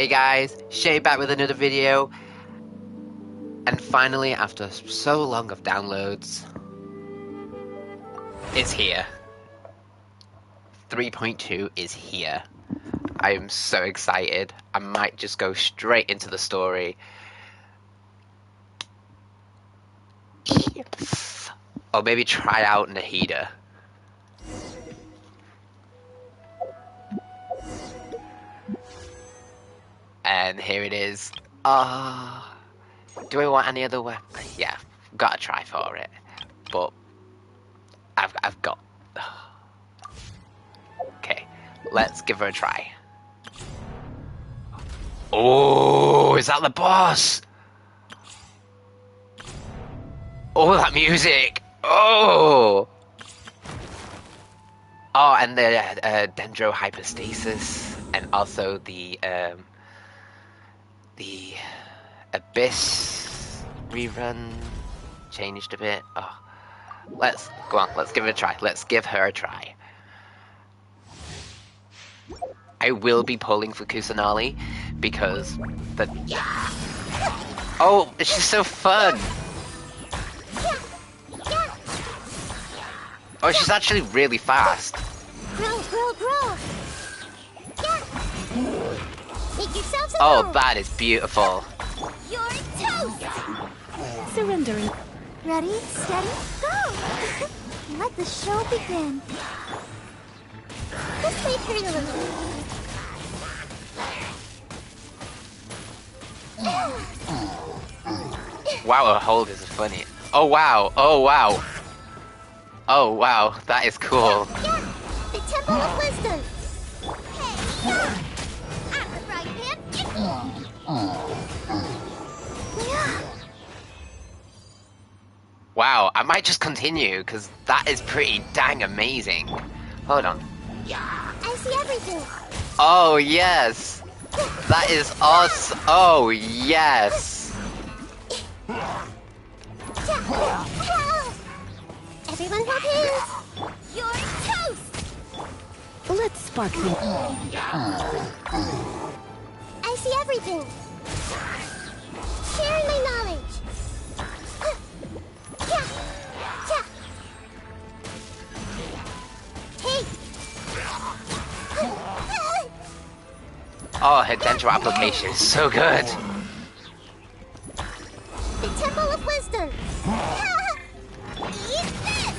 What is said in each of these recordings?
Hey guys, Shay back with another video, and finally, after so long of downloads, it's here. 3.2 is here. I am so excited. I might just go straight into the story. Or maybe try out Nahida. And here it is. Do I want any other weapon? Yeah, gotta try for it. But I've got. Okay, let's give her a try. Oh, is that the boss? Oh, that music! Oh! Oh, and the dendro hypostasis, and also the abyss rerun changed a bit. Oh, let's go on. Let's give it a try. Let's give her a try. I will be pulling for Kusanali because the. Oh, it's just so fun. Oh, she's actually really fast. Oh, that is beautiful. You're toast! Surrendering. Ready, steady, go! Let the show begin. Let's wait here a little. Wow, her hold is funny. Oh wow, oh wow. Oh wow, that is cool. Yeah, the Temple of Wisdom. Hey, yeah. I'm the right hand. Yeah. Wow, I might just continue because that is pretty dang amazing. Hold on. I see everything. Oh yes, that is awesome. Oh yes. Everyone hold hands. You're toast. Let's spark them. I see everything. Sharing my knowledge. Hey. Oh, her dendro application is so good. The Temple of Wisdom. Eat this.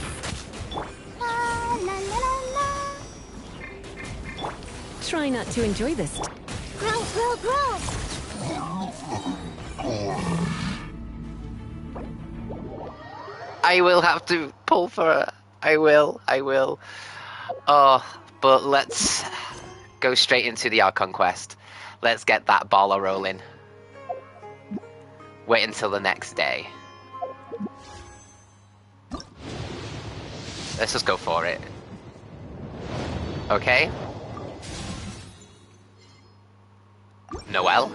La la la la. Try not to enjoy this. Grow, grow, grow. I will have to pull for her. I will. Oh, but let's go straight into the Archon quest. Let's get that baller rolling. Wait until the next day. Let's just go for it. Okay. Noelle.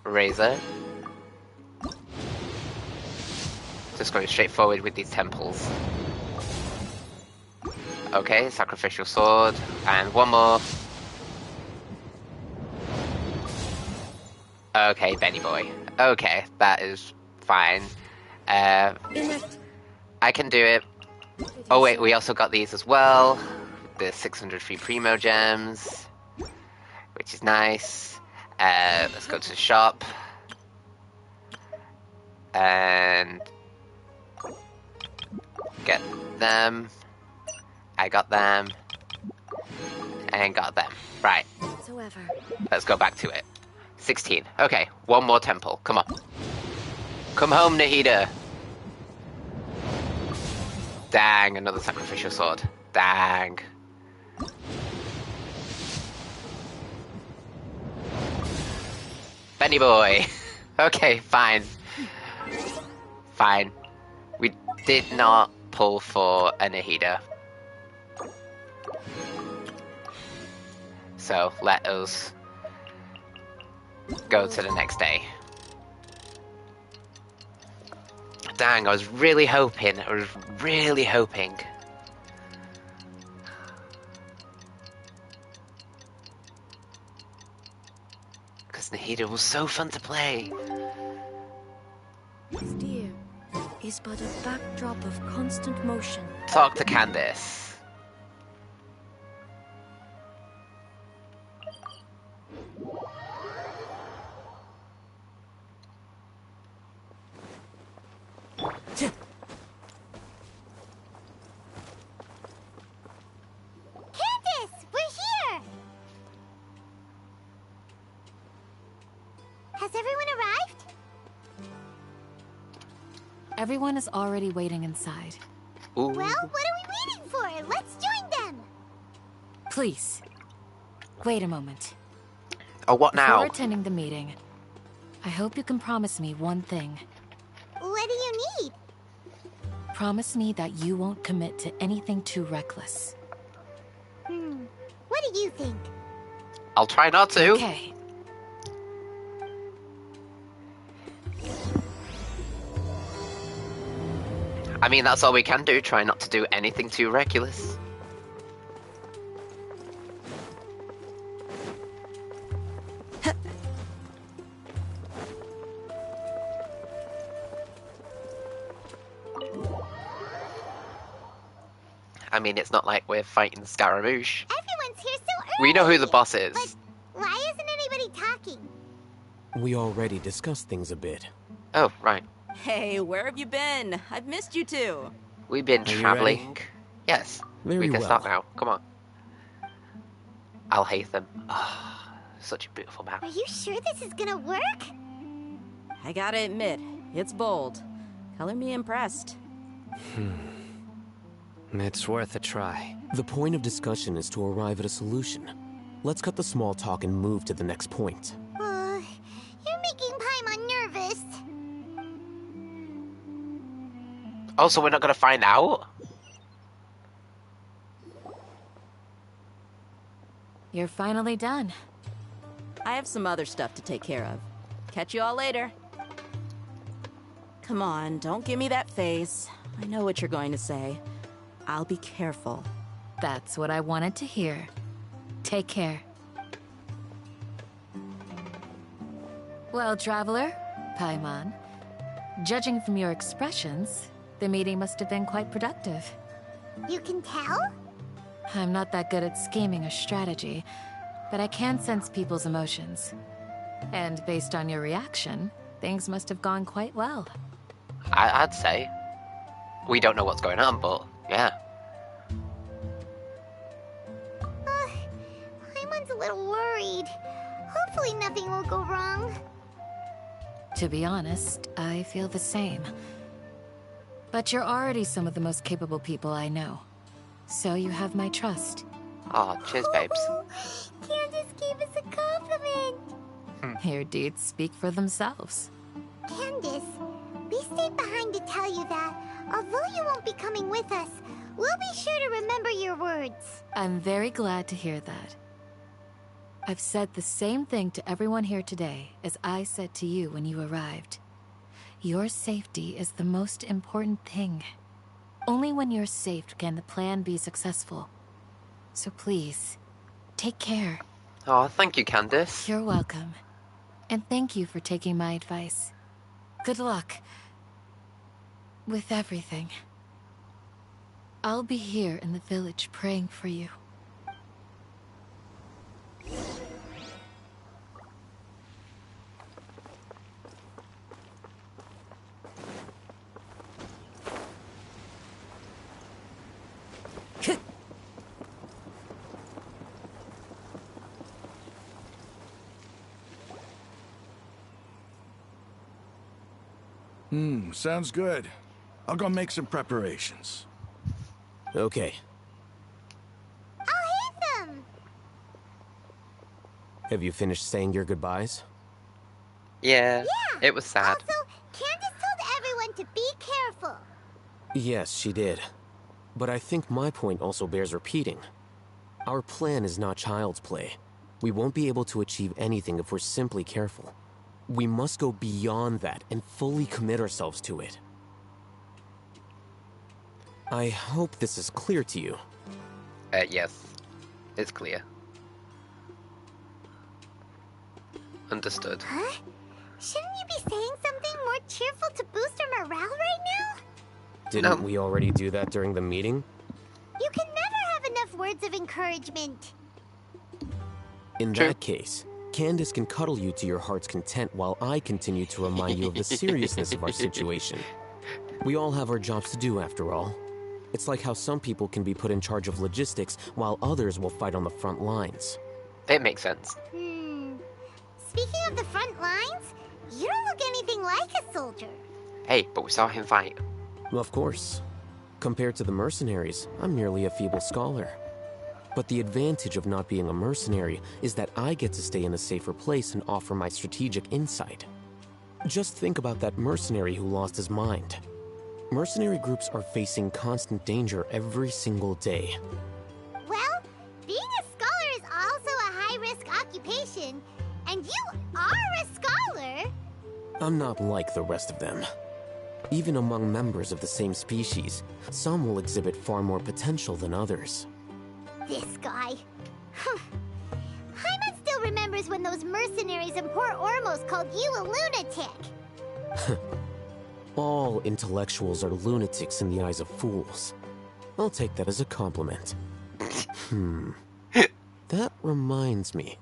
Razor. Just going straight forward with these temples. Okay, sacrificial sword, and one more. Okay, Benny boy. Okay, that is fine. I can do it. Oh wait, we also got these as well. The 600 free Primo gems, which is nice. Let's go to the shop. And get them. I got them. And got them. Right. Let's go back to it. 16. Okay, one more temple. Come on. Come home, Nahida. Dang, another sacrificial sword. Dang. Benny boy. Okay, fine. Fine. We did not pull for a Nahida. So, let us go to the next day. Dang, I was really hoping. This Nahida was so fun to play. Dear is but a backdrop of constant motion. Talk to Candace. Candace, we're here! Has everyone arrived? Everyone is already waiting inside. Ooh. Well, what are we waiting for? Let's join them! Please, wait a moment. Oh, what now? Before attending the meeting, I hope you can promise me one thing. What do you need? Promise me that you won't commit to anything too reckless. What do you think? I'll try not to. Okay. I mean, that's all we can do. Try not to do anything too reckless. I mean, it's not like we're fighting Scaramouche. Everyone's here so early! We know who the boss is. But why isn't anybody talking? We already discussed things a bit. Oh, right. Hey, where have you been? I've missed you too. We've been Are you traveling. Yes. Very we can well. start now. Come on. I'll hate them. Oh, such a beautiful map. Are you sure this is gonna work? I gotta admit, it's bold. Color me impressed. It's worth a try. The point of discussion is to arrive at a solution. Let's cut the small talk and move to the next point. You're making Paimon nervous. Oh, so we're not gonna find out? You're finally done. I have some other stuff to take care of. Catch you all later. Come on, don't give me that face. I know what you're going to say. I'll be careful. That's what I wanted to hear. Take care. Well, traveler, Paimon, judging from your expressions, the meeting must have been quite productive. You can tell? I'm not that good at scheming or strategy, but I can sense people's emotions. And based on your reaction, things must have gone quite well. I'd say. We don't know what's going on, but yeah. Paimon's a little worried. Hopefully nothing will go wrong. To be honest, I feel the same. But you're already some of the most capable people I know. So you have my trust. Oh, cheers, babes. Candace gave us a compliment. Your deeds speak for themselves. Candace, we stayed behind to tell you that, although you won't be coming with us, we'll be sure to remember your words. I'm very glad to hear that. I've said the same thing to everyone here today as I said to you when you arrived. Your safety is the most important thing. Only when you're safe can the plan be successful. So please, take care. Oh, thank you, Candace. You're welcome. And thank you for taking my advice. Good luck with everything. I'll be here in the village praying for you. Sounds good. I'll go make some preparations. Okay. I'll hit them! Have you finished saying your goodbyes? Yeah, Yeah! it was sad. Also, Candace told everyone to be careful. Yes, she did. But I think my point also bears repeating. Our plan is not child's play. We won't be able to achieve anything if we're simply careful. We must go beyond that and fully commit ourselves to it. I hope this is clear to you. Yes, it's clear. Understood. Huh? Shouldn't you be saying something more cheerful to boost our morale right now? Didn't we already do that during the meeting? You can never have enough words of encouragement. In that case, Candace can cuddle you to your heart's content while I continue to remind you of the seriousness of our situation. We all have our jobs to do, after all. It's like how some people can be put in charge of logistics while others will fight on the front lines. It makes sense. Speaking of the front lines, you don't look anything like a soldier. Hey, but we saw him fight. Well, of course. Compared to the mercenaries, I'm merely a feeble scholar. But the advantage of not being a mercenary is that I get to stay in a safer place and offer my strategic insight. Just think about that mercenary who lost his mind. Mercenary groups are facing constant danger every single day. Well, being a scholar is also a high-risk occupation, and you are a scholar. I'm not like the rest of them. Even among members of the same species, some will exhibit far more potential than others. This guy. Hyman still remembers when those mercenaries in Port Ormos called you a lunatic. All intellectuals are lunatics in the eyes of fools. I'll take that as a compliment. That reminds me.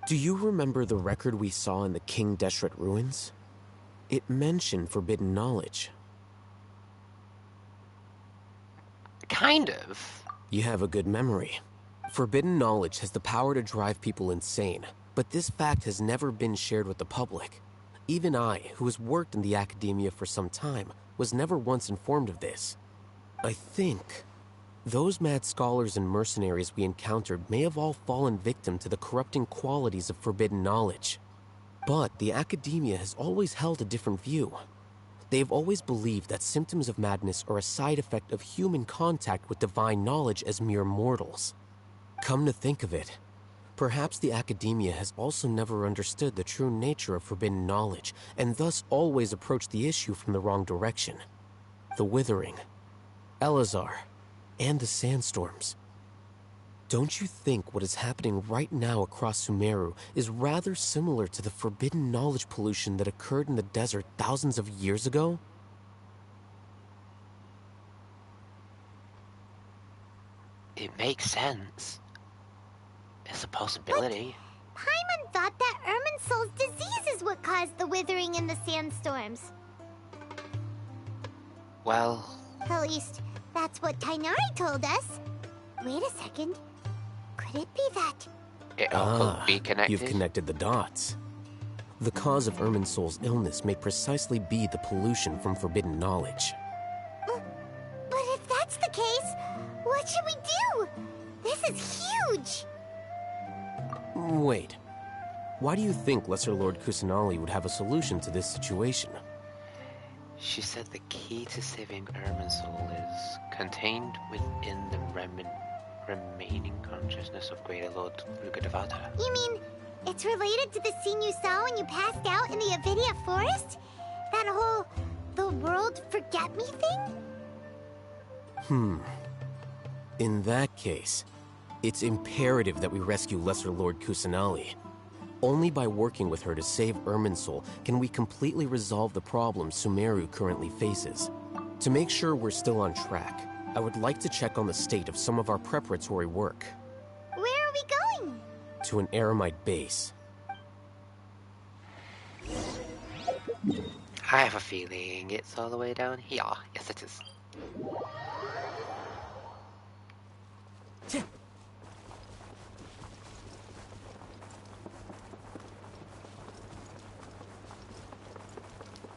Do you remember the record we saw in the King Deshret ruins? It mentioned forbidden knowledge. Kind of. You have a good memory. Forbidden knowledge has the power to drive people insane, but this fact has never been shared with the public. Even I, who has worked in the academia for some time, was never once informed of this. I think those mad scholars and mercenaries we encountered may have all fallen victim to the corrupting qualities of forbidden knowledge. But the academia has always held a different view. They have always believed that symptoms of madness are a side effect of human contact with divine knowledge as mere mortals. Come to think of it, perhaps the academia has also never understood the true nature of forbidden knowledge, and thus always approached the issue from the wrong direction. The Withering, Elazar, and the sandstorms. Don't you think what is happening right now across Sumeru is rather similar to the forbidden knowledge pollution that occurred in the desert thousands of years ago? It makes sense. It's a possibility. Paimon thought that Irminsul's disease is what caused the withering and the sandstorms. Well... At least, that's what Tainari told us. Wait a second. Could it be that? It all could be connected. You've connected the dots. The cause of Irminsul's illness may precisely be the pollution from forbidden knowledge. But if that's the case, what should we do? This is huge! Wait. Why do you think Lesser Lord Kusanali would have a solution to this situation? She said the key to saving Irminsul is contained within the remaining consciousness of Greater Lord Lugadevata. You mean, it's related to the scene you saw when you passed out in the Avidia Forest? That whole, the world forget me thing? In that case, it's imperative that we rescue Lesser Lord Kusanali. Only by working with her to save Irminsul can we completely resolve the problems Sumeru currently faces. To make sure we're still on track, I would like to check on the state of some of our preparatory work. Where are we going? To an Eremite base. I have a feeling it's all the way down here. Yes, it is.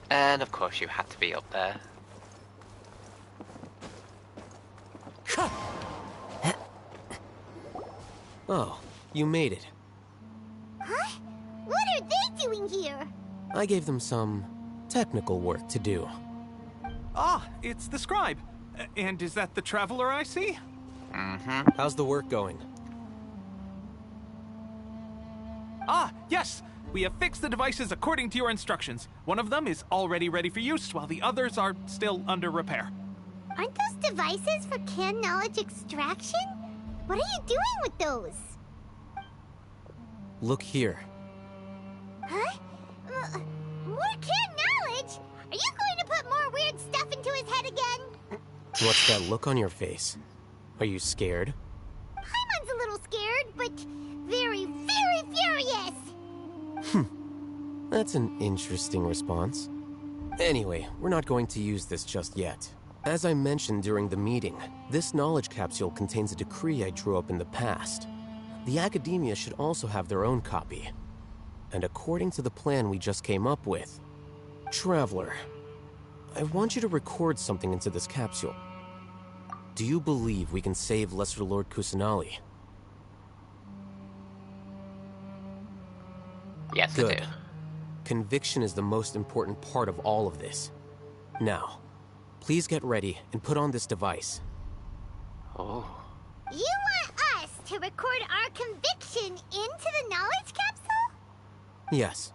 And of course you had to be up there. Oh, you made it. Huh? What are they doing here? I gave them some technical work to do. Ah, it's the scribe. And is that the traveler I see? How's the work going? Ah, yes! We have fixed the devices according to your instructions. One of them is already ready for use, while the others are still under repair. Aren't those devices for can knowledge extraction? What are you doing with those? Look here. Huh? More kid knowledge? Are you going to put more weird stuff into his head again? What's that look on your face? Are you scared? Paimon's a little scared, but very, very furious. That's an interesting response. Anyway, we're not going to use this just yet. As I mentioned during the meeting, this knowledge capsule contains a decree I drew up in the past. The academia should also have their own copy. And according to the plan we just came up with, Traveler, I want you to record something into this capsule. Do you believe we can save Lesser Lord Kusanali? Yes, I Good. do. Conviction is the most important part of all of this. Now, please get ready and put on this device. Oh. You want us to record our conviction into the knowledge capsule? Yes,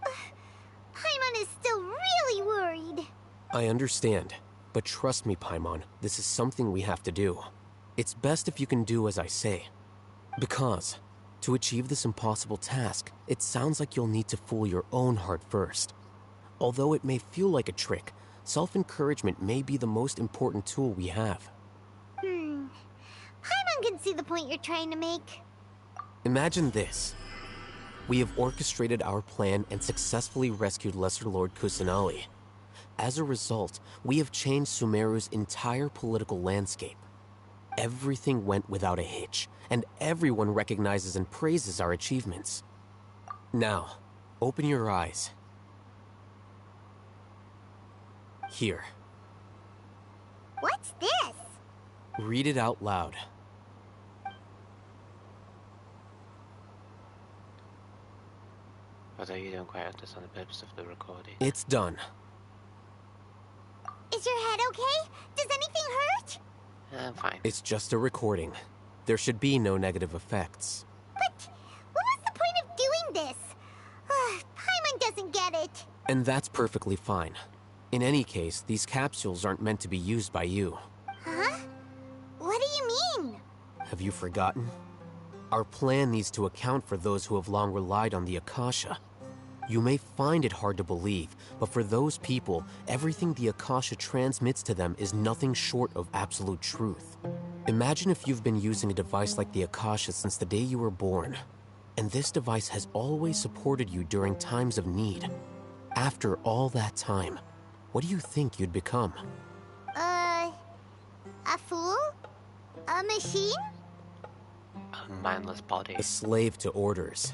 Paimon is still really worried. I understand. But trust me, Paimon, this is something we have to do. It's best if you can do as I say. Because, to achieve this impossible task, it sounds like you'll need to fool your own heart first. Although it may feel like a trick, self-encouragement may be the most important tool we have. Paimon can see the point you're trying to make. Imagine this. We have orchestrated our plan and successfully rescued Lesser Lord Kusanali. As a result, we have changed Sumeru's entire political landscape. Everything went without a hitch, and everyone recognizes and praises our achievements. Now, open your eyes. Here. What's this? Read it out loud. Although you don't quite understand the purpose of the recording. It's done. Is your head okay? Does anything hurt? I'm fine. It's just a recording. There should be no negative effects. But what was the point of doing this? Paimon doesn't get it. And that's perfectly fine. In any case, these capsules aren't meant to be used by you. Huh? What do you mean? Have you forgotten? Our plan needs to account for those who have long relied on the Akasha. You may find it hard to believe, but for those people, everything the Akasha transmits to them is nothing short of absolute truth. Imagine if you've been using a device like the Akasha since the day you were born, and this device has always supported you during times of need. After all that time, what do you think you'd become? A fool? A machine? A mindless body. A slave to orders.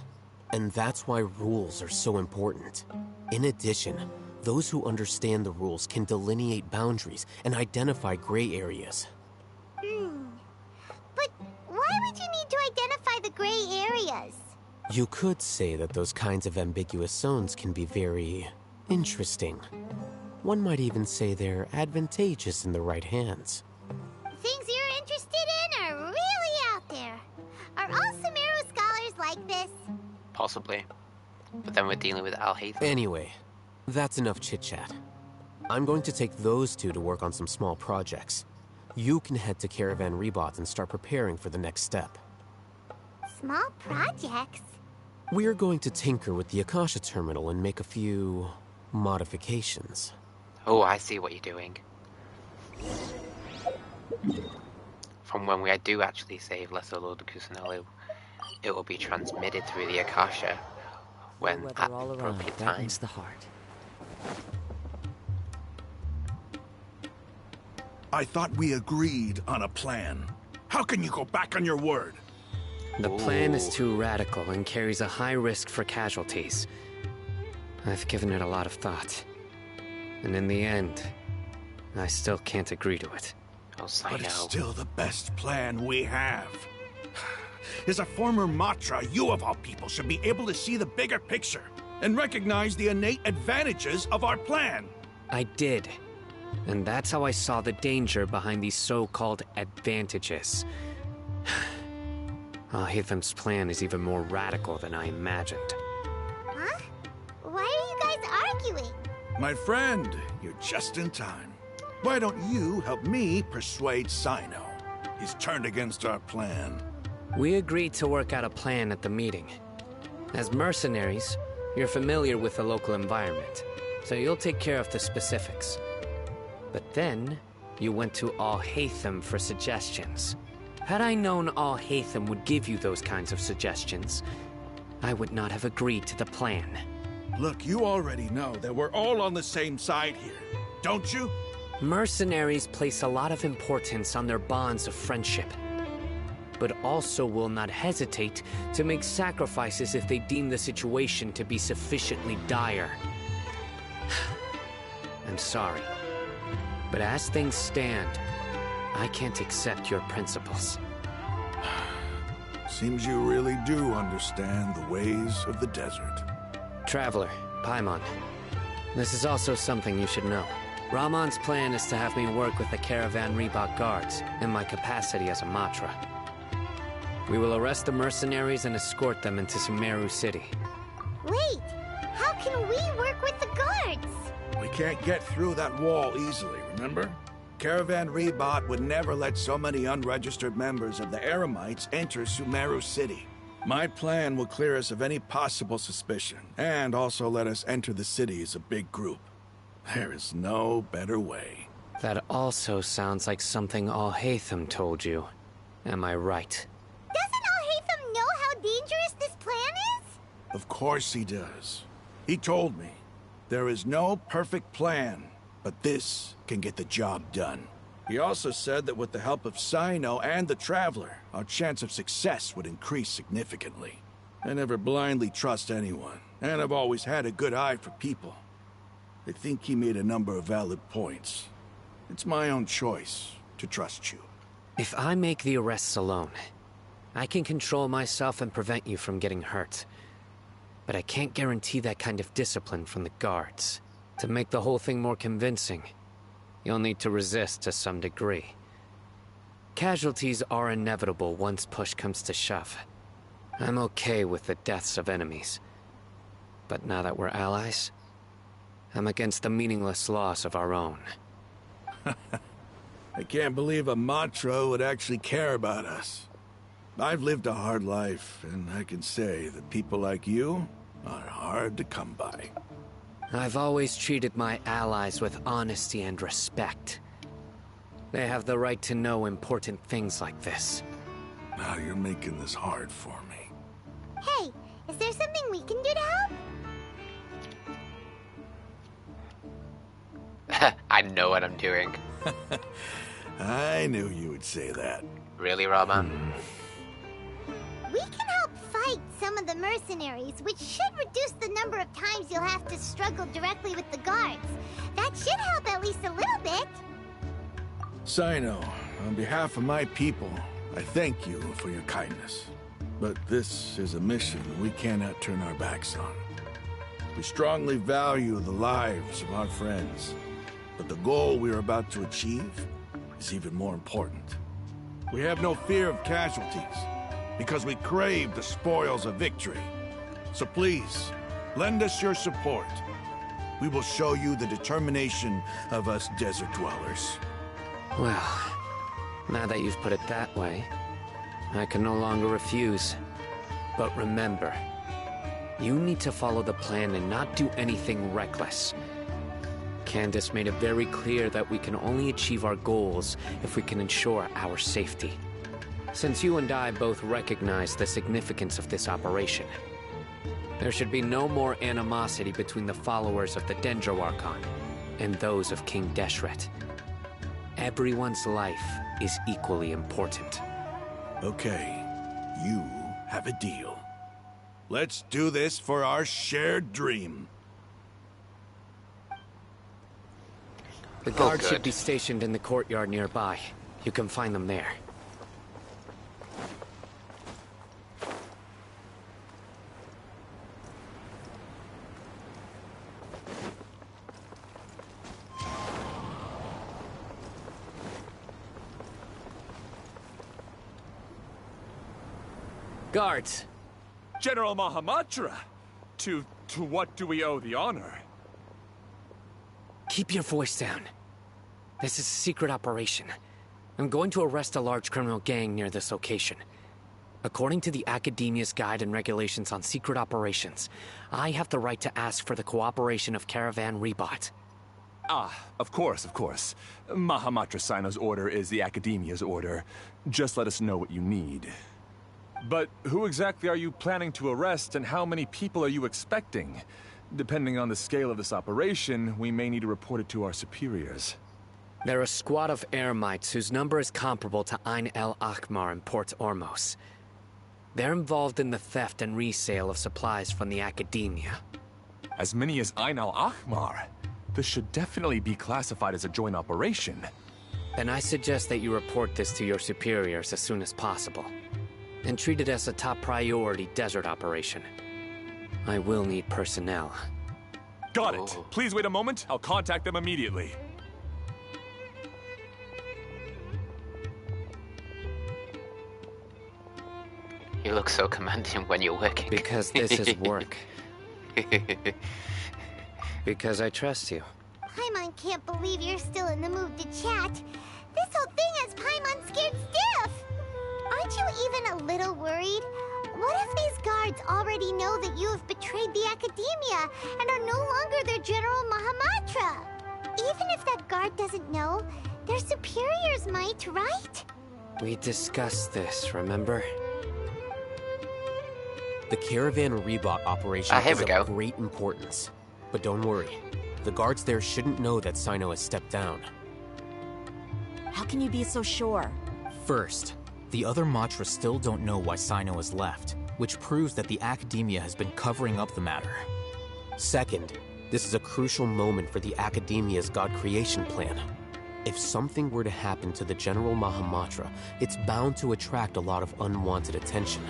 And that's why rules are so important. In addition, those who understand the rules can delineate boundaries and identify gray areas. But why would you need to identify the gray areas? You could say that those kinds of ambiguous zones can be very interesting. One might even say they're advantageous in the right hands. Things you're interested in are really out there. Are all Sumeru scholars like this? Possibly. But then we're dealing with Al-Haytham. Anyway, that's enough chit-chat. I'm going to take those two to work on some small projects. You can head to Caravan Rebot and start preparing for the next step. Small projects? We're going to tinker with the Akasha terminal and make a few modifications. Oh, I see what you're doing. From when we do actually save Lesser Lord Kusanali, it will be transmitted through the Akasha when Weather at the all around, appropriate time. brightens the heart. I thought we agreed on a plan. How can you go back on your word? The plan is too radical and carries a high risk for casualties. I've given it a lot of thought. And in the end, I still can't agree to it. Oh, I But it's know. still the best plan we have. As a former Matra, you of all people should be able to see the bigger picture and recognize the innate advantages of our plan. I did. And that's how I saw the danger behind these so-called advantages. Al-Haytham's plan is even more radical than I imagined. Huh? Why are you guys arguing? My friend, you're just in time. Why don't you help me persuade Sino? He's turned against our plan. We agreed to work out a plan at the meeting. As mercenaries, You're familiar with the local environment, so you'll take care of the specifics. But then, you went to Al-Haytham for suggestions. Had I known Al-Haytham would give you those kinds of suggestions, I would not have agreed to the plan. Look, you already know that we're all on the same side here, don't you? Mercenaries place a lot of importance on their bonds of friendship, but also will not hesitate to make sacrifices if they deem the situation to be sufficiently dire. I'm sorry, but as things stand, I can't accept your principles. Seems you really do understand the ways of the desert. Traveler, Paimon, this is also something you should know. Ramon's plan is to have me work with the Caravan Reebok guards in my capacity as a Matra. We will arrest the mercenaries and escort them into Sumeru City. Wait, how can we work with the guards? We can't get through that wall easily, remember? Caravan Reebok would never let so many unregistered members of the Eremites enter Sumeru City. My plan will clear us of any possible suspicion, and also let us enter the city as a big group. There is no better way. That also sounds like something Al-Haytham told you. Am I right? Doesn't Al-Haytham know how dangerous this plan is? Of course he does. He told me, there is no perfect plan, but this can get the job done. He also said that with the help of Sino and the Traveler, our chance of success would increase significantly. I never blindly trust anyone, and I've always had a good eye for people. I think he made a number of valid points. It's my own choice to trust you. If I make the arrests alone, I can control myself and prevent you from getting hurt. But I can't guarantee that kind of discipline from the guards. To make the whole thing more convincing, you'll need to resist to some degree. Casualties are inevitable once push comes to shove. I'm okay with the deaths of enemies. But now that we're allies, I'm against the meaningless loss of our own. I can't believe a Matra would actually care about us. I've lived a hard life, and I can say that people like you are hard to come by. I've always treated my allies with honesty and respect. They have the right to know important things like this. Now you're making this hard for me. Hey, is there something we can do to help? I know what I'm doing. I knew you would say that. Really, Raman? We can help fight some of the mercenaries, which should reduce the number of times you'll have to struggle directly with the guards. That should help at least a little bit. Sino, on behalf of my people, I thank you for your kindness. But this is a mission we cannot turn our backs on. We strongly value the lives of our friends, but the goal we are about to achieve is even more important. We have no fear of casualties, because we crave the spoils of victory. So please, lend us your support. We will show you the determination of us desert dwellers. Well, now that you've put it that way, I can no longer refuse. But remember, you need to follow the plan and not do anything reckless. Candace made it very clear that we can only achieve our goals if we can ensure our safety. Since you and I both recognize the significance of this operation, there should be no more animosity between the followers of the Dendro Archon and those of King Deshret. Everyone's life is equally important. Okay, you have a deal. Let's do this for our shared dream. The guards should be stationed in the courtyard nearby. You can find them there. Guards! General Mahamatra! To what do we owe the honor? Keep your voice down. This is a secret operation. I'm going to arrest a large criminal gang near this location. According to the Academia's Guide and Regulations on Secret Operations, I have the right to ask for the cooperation of Caravan Rebot. Ah, of course, of course. Mahamatra Sino's order is the Academia's order. Just let us know what you need. But who exactly are you planning to arrest, and how many people are you expecting? Depending on the scale of this operation, we may need to report it to our superiors. They're a squad of Eremites whose number is comparable to Ain el Akhmar in Port Ormos. They're involved in the theft and resale of supplies from the Academia. As many as Ain el Akhmar? This should definitely be classified as a joint operation. Then I suggest that you report this to your superiors as soon as possible, and treat it as a top priority desert operation. I will need personnel. Got it. Please wait a moment. I'll contact them immediately. You look so commanding when you're working. Because this is work. Because I trust you. Paimon can't believe you're still in the mood to chat. This whole thing has Paimon scared stiff. Aren't you even a little worried? What if these guards already know that you have betrayed the Academia and are no longer their General Mahamatra? Even if that guard doesn't know, their superiors might, right? We discussed this, remember? The Caravan Rebot operation Here is we go. of great importance. But don't worry, the guards there shouldn't know that Sino has stepped down. How can you be so sure? First, the other Matra still don't know why Sino has left, which proves that the Academia has been covering up the matter. Second, this is a crucial moment for the Academia's God creation plan. If something were to happen to the General Mahamatra, it's bound to attract a lot of unwanted attention.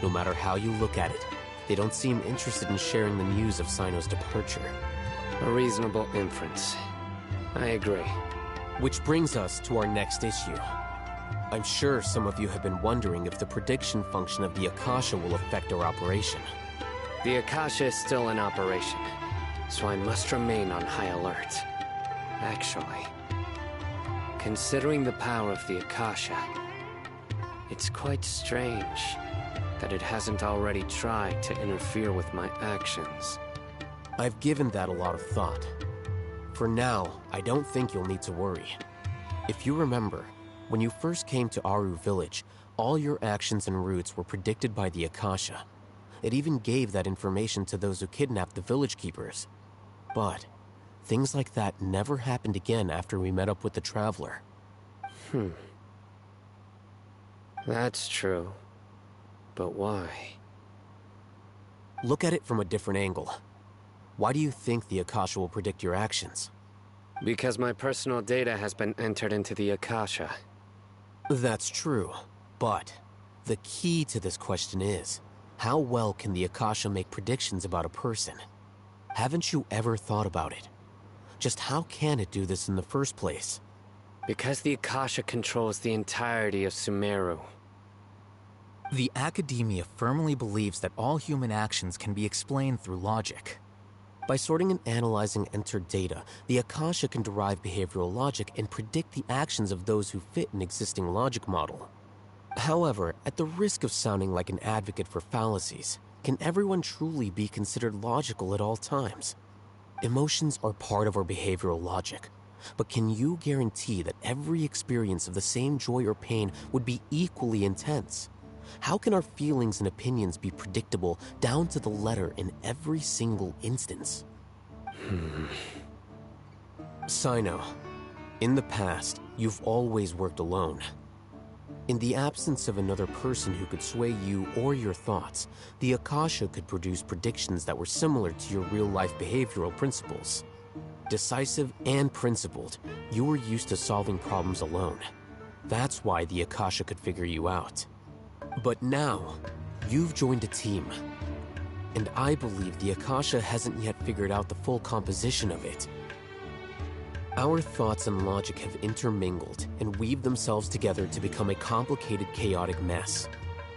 No matter how you look at it, they don't seem interested in sharing the news of Sino's departure. A reasonable inference. I agree. Which brings us to our next issue. I'm sure some of you have been wondering if the prediction function of the Akasha will affect our operation. The Akasha is still in operation, so I must remain on high alert. Actually, considering the power of the Akasha, it's quite strange that it hasn't already tried to interfere with my actions. I've given that a lot of thought. For now, I don't think you'll need to worry. If you remember, when you first came to Aru Village, all your actions and routes were predicted by the Akasha. It even gave that information to those who kidnapped the village keepers. But things like that never happened again after we met up with the Traveler. That's true. But why? Look at it from a different angle. Why do you think the Akasha will predict your actions? Because my personal data has been entered into the Akasha. That's true, but the key to this question is, how well can the Akasha make predictions about a person? Haven't you ever thought about it? Just how can it do this in the first place? Because the Akasha controls the entirety of Sumeru. The Academia firmly believes that all human actions can be explained through logic. By sorting and analyzing entered data, the Akasha can derive behavioral logic and predict the actions of those who fit an existing logic model. However, at the risk of sounding like an advocate for fallacies, can everyone truly be considered logical at all times? Emotions are part of our behavioral logic, but can you guarantee that every experience of the same joy or pain would be equally intense? How can our feelings and opinions be predictable down to the letter in every single instance? Sino, in the past, you've always worked alone. In the absence of another person who could sway you or your thoughts, the Akasha could produce predictions that were similar to your real-life behavioral principles. Decisive and principled, you were used to solving problems alone. That's why the Akasha could figure you out. But now, you've joined a team. And I believe the Akasha hasn't yet figured out the full composition of it. Our thoughts and logic have intermingled and weaved themselves together to become a complicated, chaotic mess.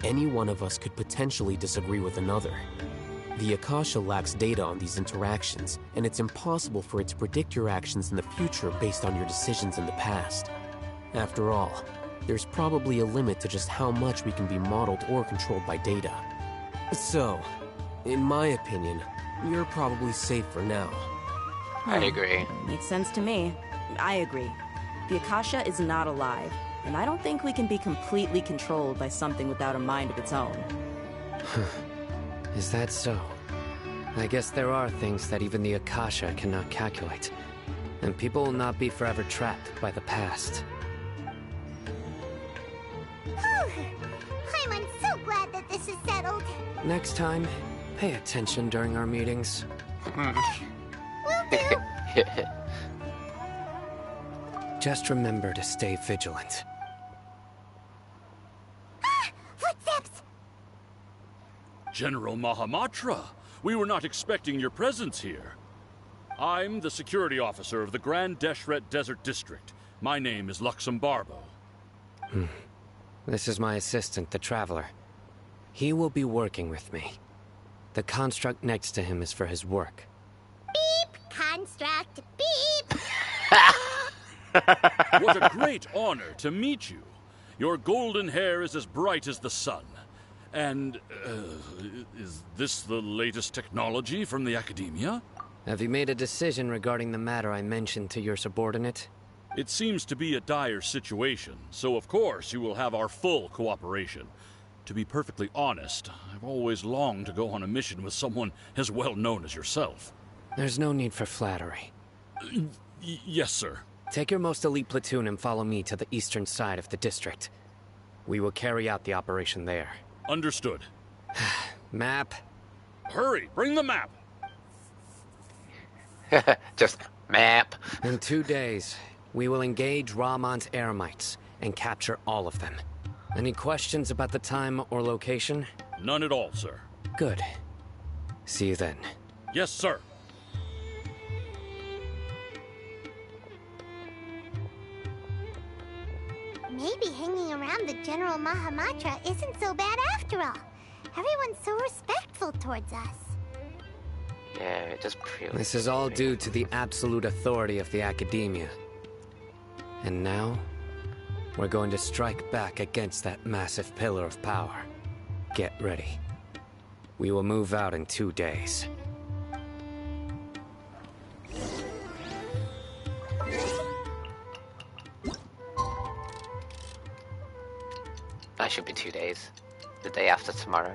Any one of us could potentially disagree with another. The Akasha lacks data on these interactions, and it's impossible for it to predict your actions in the future based on your decisions in the past. After all, there's probably a limit to just how much we can be modeled or controlled by data. So, in my opinion, you're probably safe for now. I agree. Makes sense to me. I agree. The Akasha is not alive, and I don't think we can be completely controlled by something without a mind of its own. Is that so? I guess there are things that even the Akasha cannot calculate, and people will not be forever trapped by the past. I'm so glad that this is settled. Next time, pay attention during our meetings. Will do. Just remember to stay vigilant. Footsteps! General Mahamatra, we were not expecting your presence here. I'm the security officer of the Grand Deshret Desert District. My name is Luxembarbo. This is my assistant, the Traveler. He will be working with me. The construct next to him is for his work. Beep! Construct! Beep! What a great honor to meet you. Your golden hair is as bright as the sun. And, is this the latest technology from the Academia? Have you made a decision regarding the matter I mentioned to your subordinate? It seems to be a dire situation, so of course you will have our full cooperation. To be perfectly honest, I've always longed to go on a mission with someone as well known as yourself. There's no need for flattery. Yes, sir. Take your most elite platoon and follow me to the eastern side of the district. We will carry out the operation there. Understood. Map. Hurry, bring the map! Just map. In 2 days, we will engage Rahman's Eremites and capture all of them. Any questions about the time or location? None at all, sir. Good. See you then. Yes, sir. Maybe hanging around the General Mahamatra isn't so bad after all. Everyone's so respectful towards us. Yeah, it just purely... This is all due to the absolute authority of the Academia. And now, we're going to strike back against that massive pillar of power. Get ready. We will move out in 2 days. That should be 2 days. The day after tomorrow.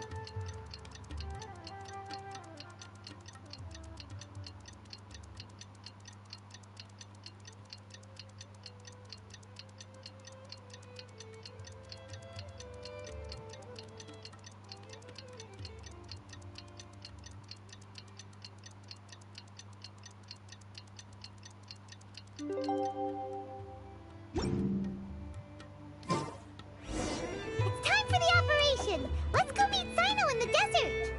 It's time for the operation! Let's go meet Sino in the desert!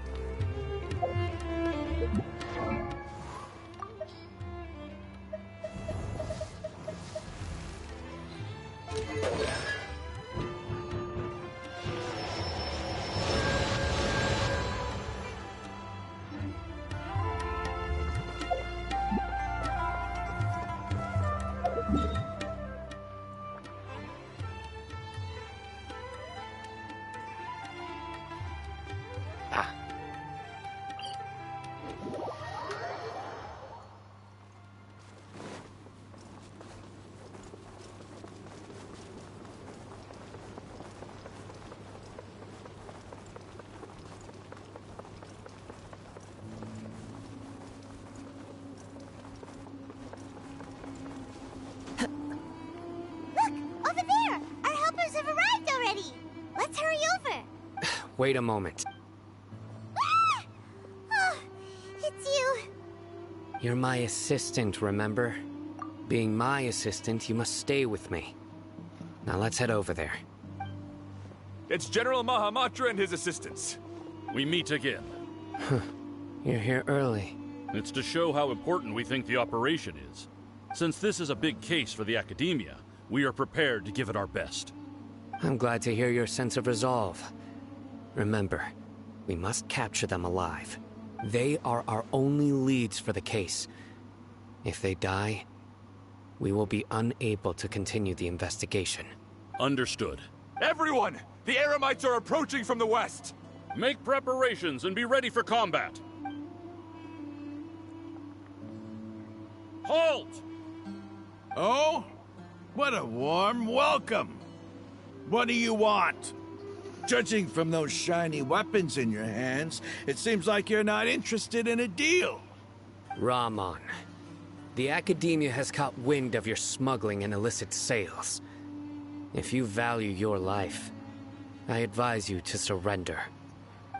Ah. Look! Over there! Our helpers have arrived already! Let's hurry over! Wait a moment. Ah! Oh, it's you! You're my assistant, remember? Being my assistant, you must stay with me. Now let's head over there. It's General Mahamatra and his assistants. We meet again. You're here early. It's to show how important we think the operation is. Since this is a big case for the Academia, we are prepared to give it our best. I'm glad to hear your sense of resolve. Remember, we must capture them alive. They are our only leads for the case. If they die, we will be unable to continue the investigation. Understood. Everyone! The Eremites are approaching from the west! Make preparations and be ready for combat. Halt! Oh? What a warm welcome. What do you want? Judging from those shiny weapons in your hands, it seems like you're not interested in a deal. Rahman, the Academia has caught wind of your smuggling and illicit sales. If you value your life, I advise you to surrender.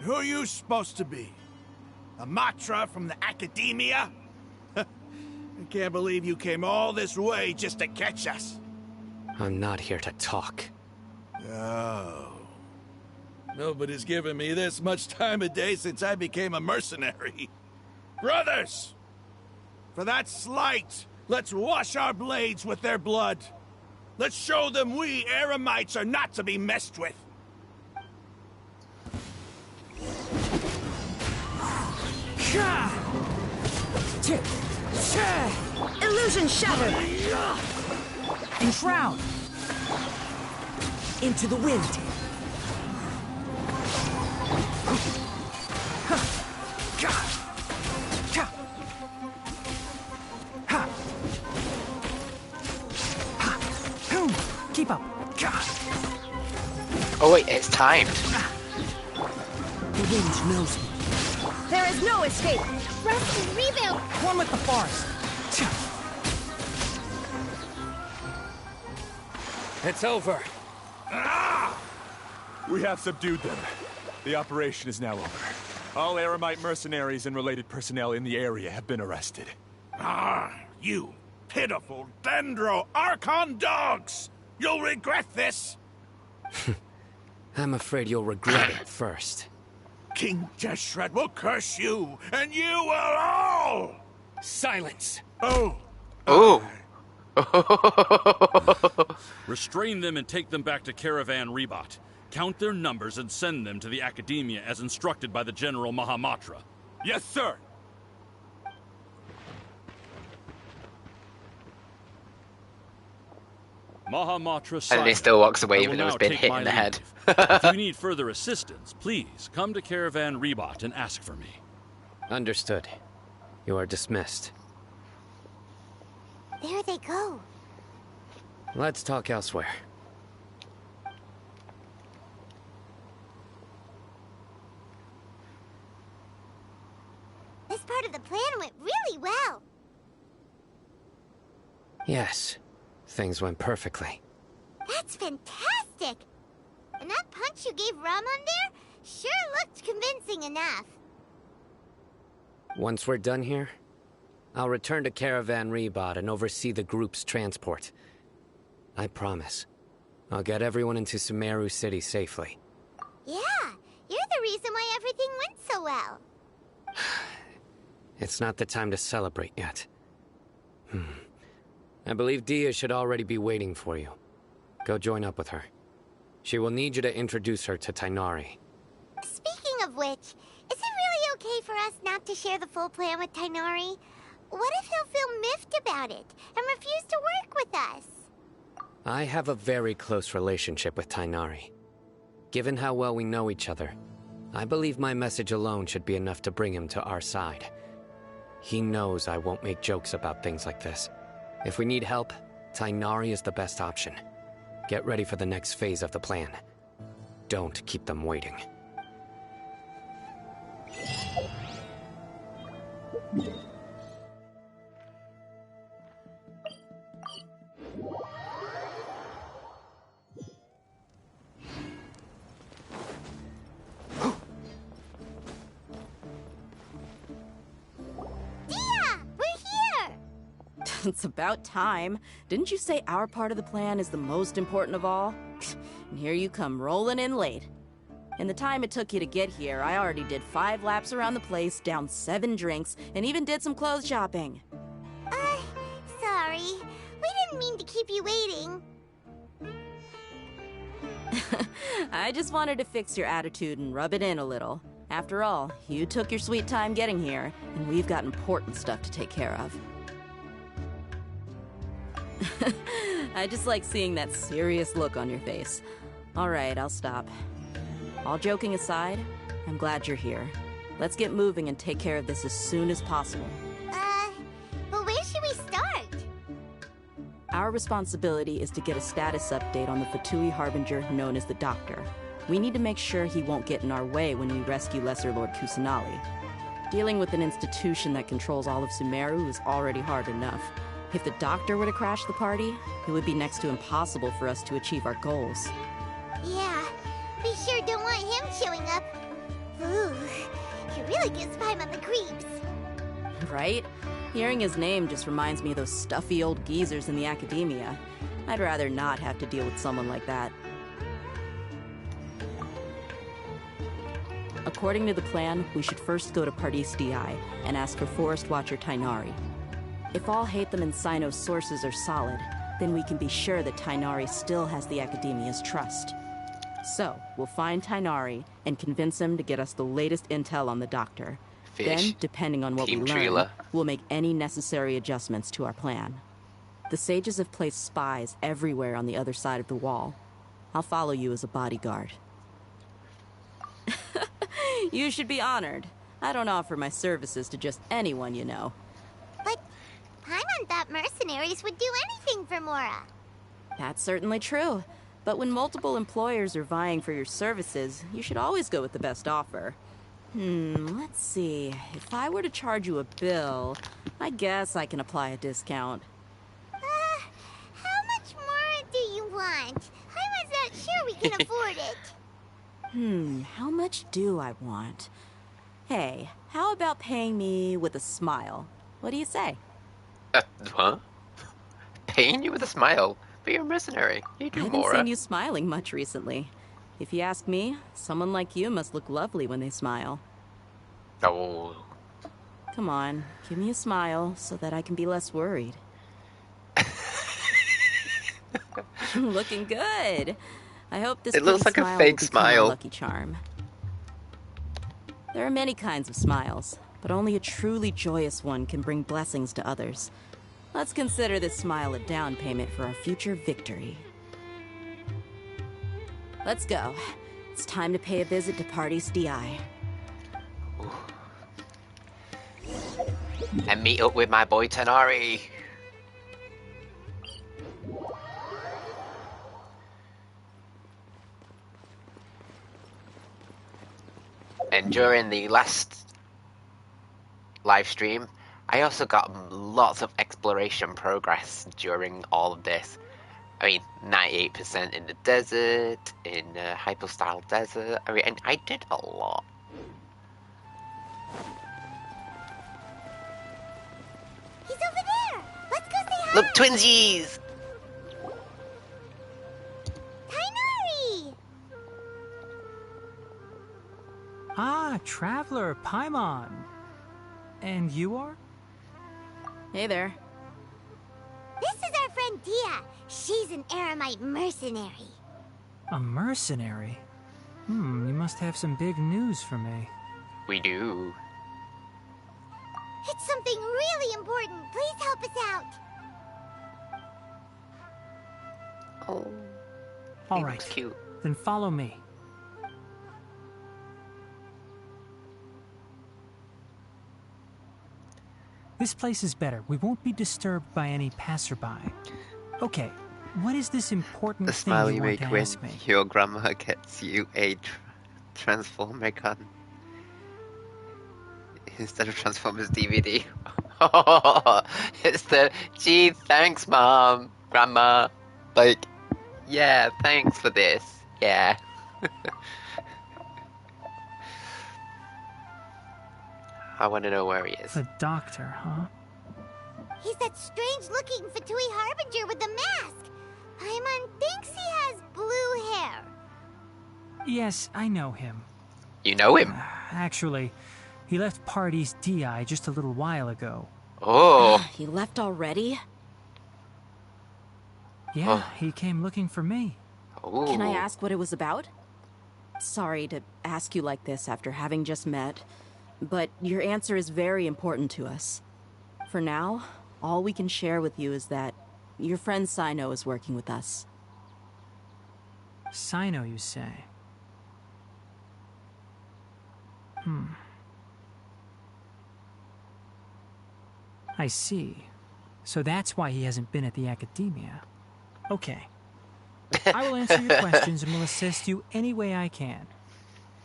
Who are you supposed to be? A Matra from the Academia? I can't believe you came all this way just to catch us. I'm not here to talk. Oh. Nobody's given me this much time of day since I became a mercenary. Brothers! For that slight, let's wash our blades with their blood. Let's show them we Eremites are not to be messed with. Illusion shattered! Enshroud! Into the wind! Keep up! Oh wait, it's timed. The wind knows me. There is no escape. Rest and rebuild. One with the forest. It's over. We have subdued them. The operation is now over. All Eremite mercenaries and related personnel in the area have been arrested. Ah, you pitiful Dendro Archon dogs! You'll regret this! I'm afraid you'll regret it first. King Jeshret will curse you, and you will all! Silence! Oh! Oh! Restrain them and take them back to Caravan Rebot. Count their numbers and send them to the Academia as instructed by the General Mahamatra. Yes, sir! Mahamatra And he Sino, still walks away I even will though he's now been take hit my in the head. leave. If you need further assistance, please come to Caravan Rebot and ask for me. Understood. You are dismissed. There they go. Let's talk elsewhere. This part of the plan went really well. Yes, things went perfectly. That's fantastic. And that punch you gave Rahman there sure looked convincing enough. Once we're done here, I'll return to Caravan Rebot and oversee the group's transport. I promise. I'll get everyone into Sumeru City safely. Yeah, you're the reason why everything went so well. It's not the time to celebrate yet. I believe Dia should already be waiting for you. Go join up with her. She will need you to introduce her to Tighnari. Speaking of which, is it really okay for us not to share the full plan with Tighnari? What if he'll feel miffed about it and refuse to work with us? I have a very close relationship with Tighnari. Given how well we know each other, I believe my message alone should be enough to bring him to our side. He knows I won't make jokes about things like this. If we need help, Tighnari is the best option. Get ready for the next phase of the plan. Don't keep them waiting. It's about time. Didn't you say our part of the plan is the most important of all? And here you come rolling in late. In the time it took you to get here, I already did 5 laps around the place, downed 7 drinks, and even did some clothes shopping. Sorry. We didn't mean to keep you waiting. I just wanted to fix your attitude and rub it in a little. After all, you took your sweet time getting here, and we've got important stuff to take care of. I just like seeing that serious look on your face. Alright, I'll stop. All joking aside, I'm glad you're here. Let's get moving and take care of this as soon as possible. But where should we start? Our responsibility is to get a status update on the Fatui Harbinger known as the Doctor. We need to make sure he won't get in our way when we rescue Lesser Lord Kusanali. Dealing with an institution that controls all of Sumeru is already hard enough. If the Doctor were to crash the party, it would be next to impossible for us to achieve our goals. Yeah, we sure don't want him showing up. Ooh, it really gives Paimon the creeps. Right? Hearing his name just reminds me of those stuffy old geezers in the academia. I'd rather not have to deal with someone like that. According to the plan, we should first go to Pardis DI and ask for Forest Watcher Tainari. If all Hatham and Sino's sources are solid, then we can be sure that Tainari still has the Academia's trust. So, we'll find Tainari and convince him to get us the latest intel on the Doctor. Fish. Then, depending on what we learn, Trailer. we'll make any necessary adjustments to our plan. The sages have placed spies everywhere on the other side of the wall. I'll follow you as a bodyguard. You should be honored. I don't offer my services to just anyone you know. But Paimon thought mercenaries would do anything for Mora. That's certainly true. But when multiple employers are vying for your services, you should always go with the best offer. Let's see. If I were to charge you a bill, I guess I can apply a discount. How much more do you want? Paimon's not sure we can afford it. How much do I want? Hey, how about paying me with a smile? What do you say? Huh? Paying you with a smile? But you're a mercenary. You do I haven't more. seen you smiling much recently. If you ask me, someone like you must look lovely when they smile. Oh. Come on, give me a smile so that I can be less worried. Looking good. I hope this It looks pretty like a smile fake will become our smile. lucky charm. There are many kinds of smiles, but only a truly joyous one can bring blessings to others. Let's consider this smile a down payment for our future victory. Let's go. It's time to pay a visit to Pardis DI. And meet up with my boy Tanari. And during the last live stream, I also got lots of exploration progress during all of this. I mean, 98% in the desert, in Hypostyle Desert. I mean, and I did a lot. He's over there. Let's go say hi. Look, twinsies! Tainari! Ah, Traveler, Paimon. And you are? Hey there. This is our friend Dia. She's an Aramite mercenary. A mercenary? You must have some big news for me. We do. It's something really important. Please help us out. Oh. All He right, looks cute. then follow me. This place is better. We won't be disturbed by any passerby. Okay, what is this important The thing smile you you want make to when ask me? your grandma gets you a Transformer gun instead of Transformers DVD. It's the, gee, thanks, Mom, Grandma. Like, yeah, thanks for this. Yeah. I want to know where he is. The doctor, huh? He's that strange-looking Fatui Harbinger with the mask. Paimon thinks he has blue hair. Yes, I know him. You know him? Actually, he left Pardis DI just a little while ago. Oh. He left already? Yeah, he came looking for me. Ooh. Can I ask what it was about? Sorry to ask you like this after having just met, but your answer is very important to us. For now, all we can share with you is that Your friend Sino is working with us. Sino, you say? I see. So that's why he hasn't been at the academia. Okay. I will answer your questions and will assist you any way I can.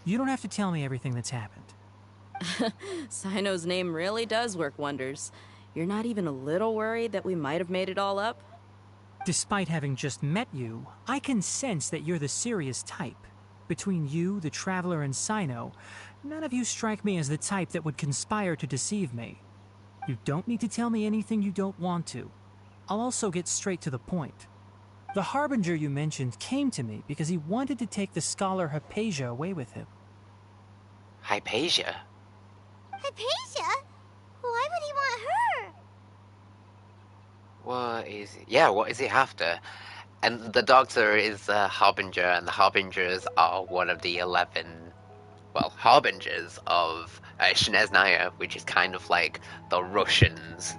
You don't have to tell me everything that's happened. Sino's name really does work wonders. You're not even a little worried that we might have made it all up? Despite having just met you, I can sense that you're the serious type. Between you, the Traveler, and Sino, none of you strike me as the type that would conspire to deceive me. You don't need to tell me anything you don't want to. I'll also get straight to the point. The Harbinger you mentioned came to me because he wanted to take the scholar Hypatia away with him. Hypatia? Hypatia? Why would he want her? What is he after? And the Doctor is a Harbinger, and the Harbingers are one of the 11, Harbingers of Snezhnaya, which is kind of like the Russians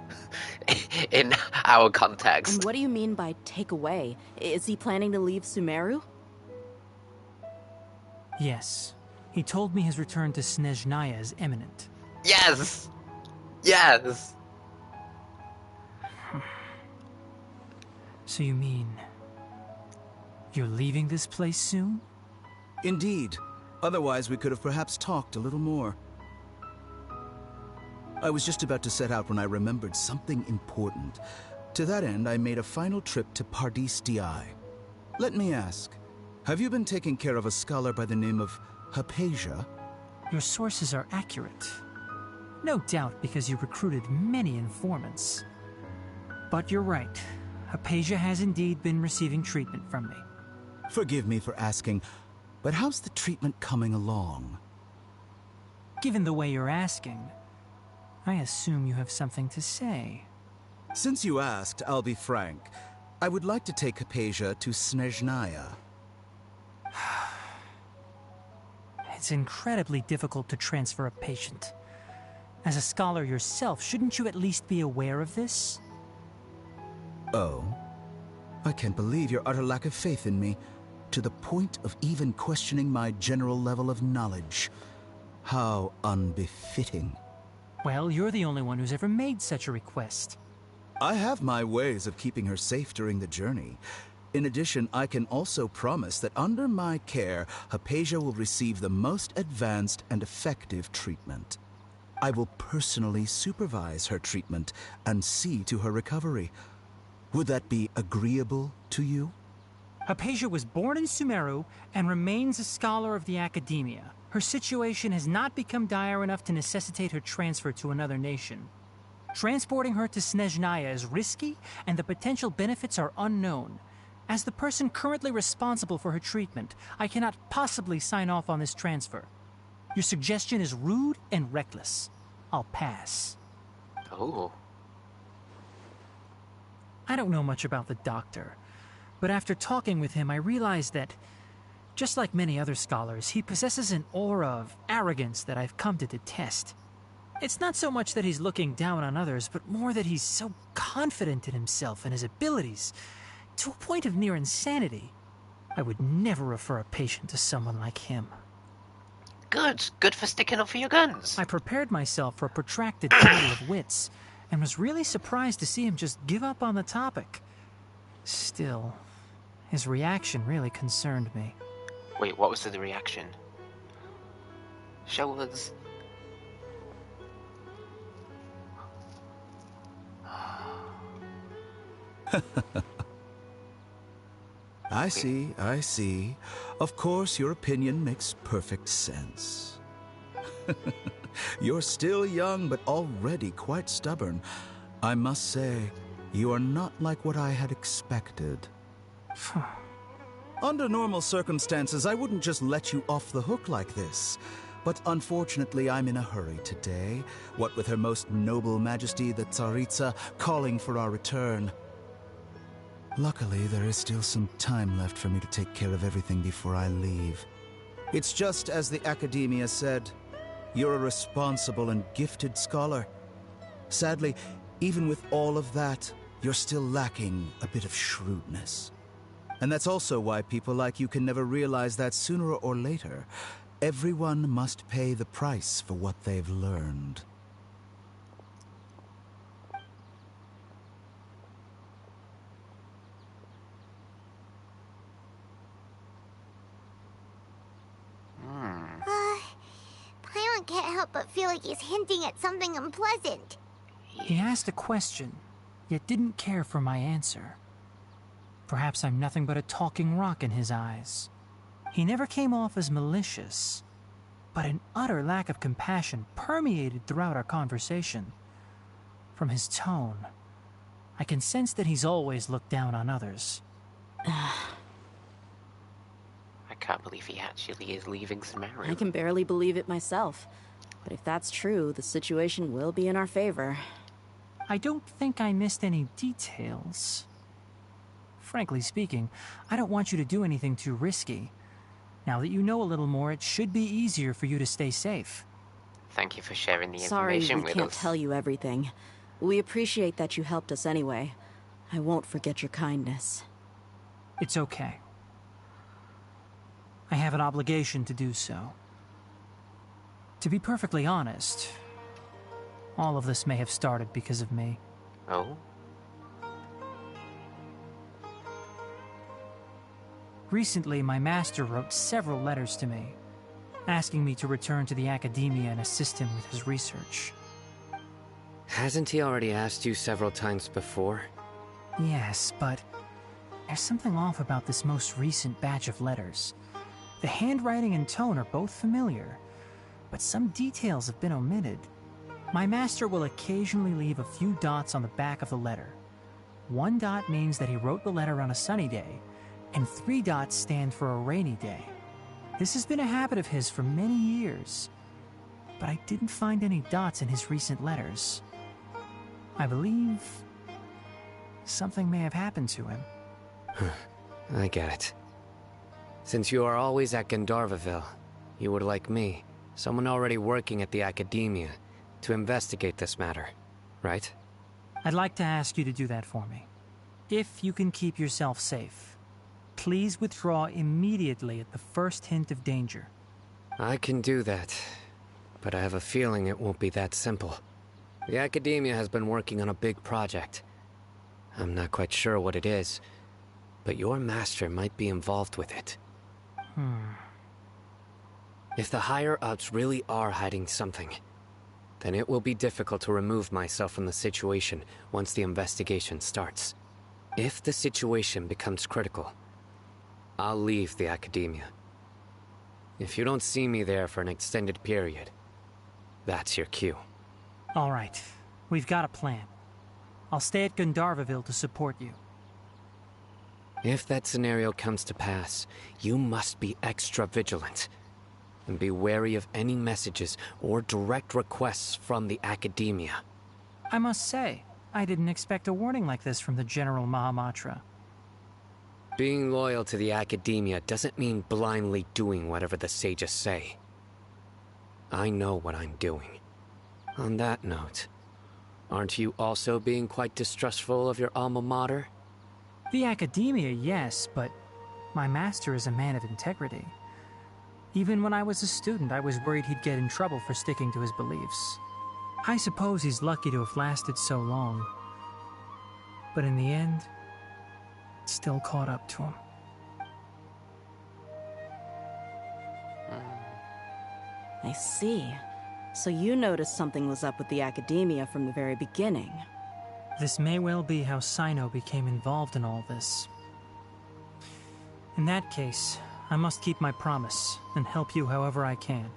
in our context. And what do you mean by take away? Is he planning to leave Sumeru? Yes. He told me his return to Snezhnaya is imminent. Yes! Yes! So you mean... you're leaving this place soon? Indeed. Otherwise, we could have perhaps talked a little more. I was just about to set out when I remembered something important. To that end, I made a final trip to Pardis Di. Let me ask, have you been taking care of a scholar by the name of Hypatia? Your sources are accurate. No doubt because you recruited many informants. But you're right. Hypatia has indeed been receiving treatment from me. Forgive me for asking, but how's the treatment coming along? Given the way you're asking, I assume you have something to say. Since you asked, I'll be frank. I would like to take Hypatia to Snezhnaya. It's incredibly difficult to transfer a patient. As a scholar yourself, shouldn't you at least be aware of this? Oh? I can't believe your utter lack of faith in me, to the point of even questioning my general level of knowledge. How unbefitting. Well, you're the only one who's ever made such a request. I have my ways of keeping her safe during the journey. In addition, I can also promise that under my care, Hypatia will receive the most advanced and effective treatment. I will personally supervise her treatment and see to her recovery. Would that be agreeable to you? Hypatia was born in Sumeru and remains a scholar of the academia. Her situation has not become dire enough to necessitate her transfer to another nation. Transporting her to Snezhnaya is risky, and the potential benefits are unknown. As the person currently responsible for her treatment, I cannot possibly sign off on this transfer. Your suggestion is rude and reckless. I'll pass. Oh. I don't know much about the Doctor, but after talking with him, I realized that, just like many other scholars, he possesses an aura of arrogance that I've come to detest. It's not so much that he's looking down on others, but more that he's so confident in himself and his abilities, to a point of near insanity. I would never refer a patient to someone like him. Good. Good for sticking up for your guns. I prepared myself for a protracted battle of wits, and was really surprised to see him just give up on the topic. Still, his reaction really concerned me. Wait, what was the reaction? Show us. I see. Of course, your opinion makes perfect sense. You're still young, but already quite stubborn. I must say, you are not like what I had expected. Under normal circumstances, I wouldn't just let you off the hook like this. But unfortunately, I'm in a hurry today, what with Her Most Noble Majesty the Tsaritsa calling for our return. Luckily, there is still some time left for me to take care of everything before I leave. It's just as the Academia said, you're a responsible and gifted scholar. Sadly, even with all of that, you're still lacking a bit of shrewdness. And that's also why people like you can never realize that sooner or later, everyone must pay the price for what they've learned. Paimon can't help but feel like he's hinting at something unpleasant. He asked a question, yet didn't care for my answer. Perhaps I'm nothing but a talking rock in his eyes. He never came off as malicious, but an utter lack of compassion permeated throughout our conversation. From his tone, I can sense that he's always looked down on others. I can't believe he actually is leaving Sumeru. I can barely believe it myself. But if that's true, the situation will be in our favor. I don't think I missed any details. Frankly speaking, I don't want you to do anything too risky. Now that you know a little more, it should be easier for you to stay safe. Thank you for sharing the Sorry, information we with can't us. tell you everything. We appreciate that you helped us anyway. I won't forget your kindness. It's okay. I have an obligation to do so. To be perfectly honest, all of this may have started because of me. Oh? Recently, my master wrote several letters to me, asking me to return to the academia and assist him with his research. Hasn't he already asked you several times before? Yes, but there's something off about this most recent batch of letters. The handwriting and tone are both familiar, but some details have been omitted. My master will occasionally leave a few dots on the back of the letter. 1 dot means that he wrote the letter on a sunny day, and 3 dots stand for a rainy day. This has been a habit of his for many years, but I didn't find any dots in his recent letters. I believe something may have happened to him. I get it. Since you are always at Gandharvaville, you would like me, someone already working at the academia, to investigate this matter, right? I'd like to ask you to do that for me. If you can keep yourself safe, please withdraw immediately at the first hint of danger. I can do that, but I have a feeling it won't be that simple. The academia has been working on a big project. I'm not quite sure what it is, but your master might be involved with it. If the higher-ups really are hiding something, then it will be difficult to remove myself from the situation once the investigation starts. If the situation becomes critical, I'll leave the academia. If you don't see me there for an extended period, that's your cue. All right, we've got a plan. I'll stay at Gandharvaville to support you. If that scenario comes to pass, you must be extra vigilant. And be wary of any messages or direct requests from the academia. I must say, I didn't expect a warning like this from the General Mahamatra. Being loyal to the academia doesn't mean blindly doing whatever the sages say. I know what I'm doing. On that note, aren't you also being quite distrustful of your alma mater? The academia, yes, but my master is a man of integrity. Even when I was a student, I was worried he'd get in trouble for sticking to his beliefs. I suppose he's lucky to have lasted so long. But in the end, it still caught up to him. I see. So you noticed something was up with the academia from the very beginning. This may well be how Sino became involved in all this. In that case, I must keep my promise and help you however I can.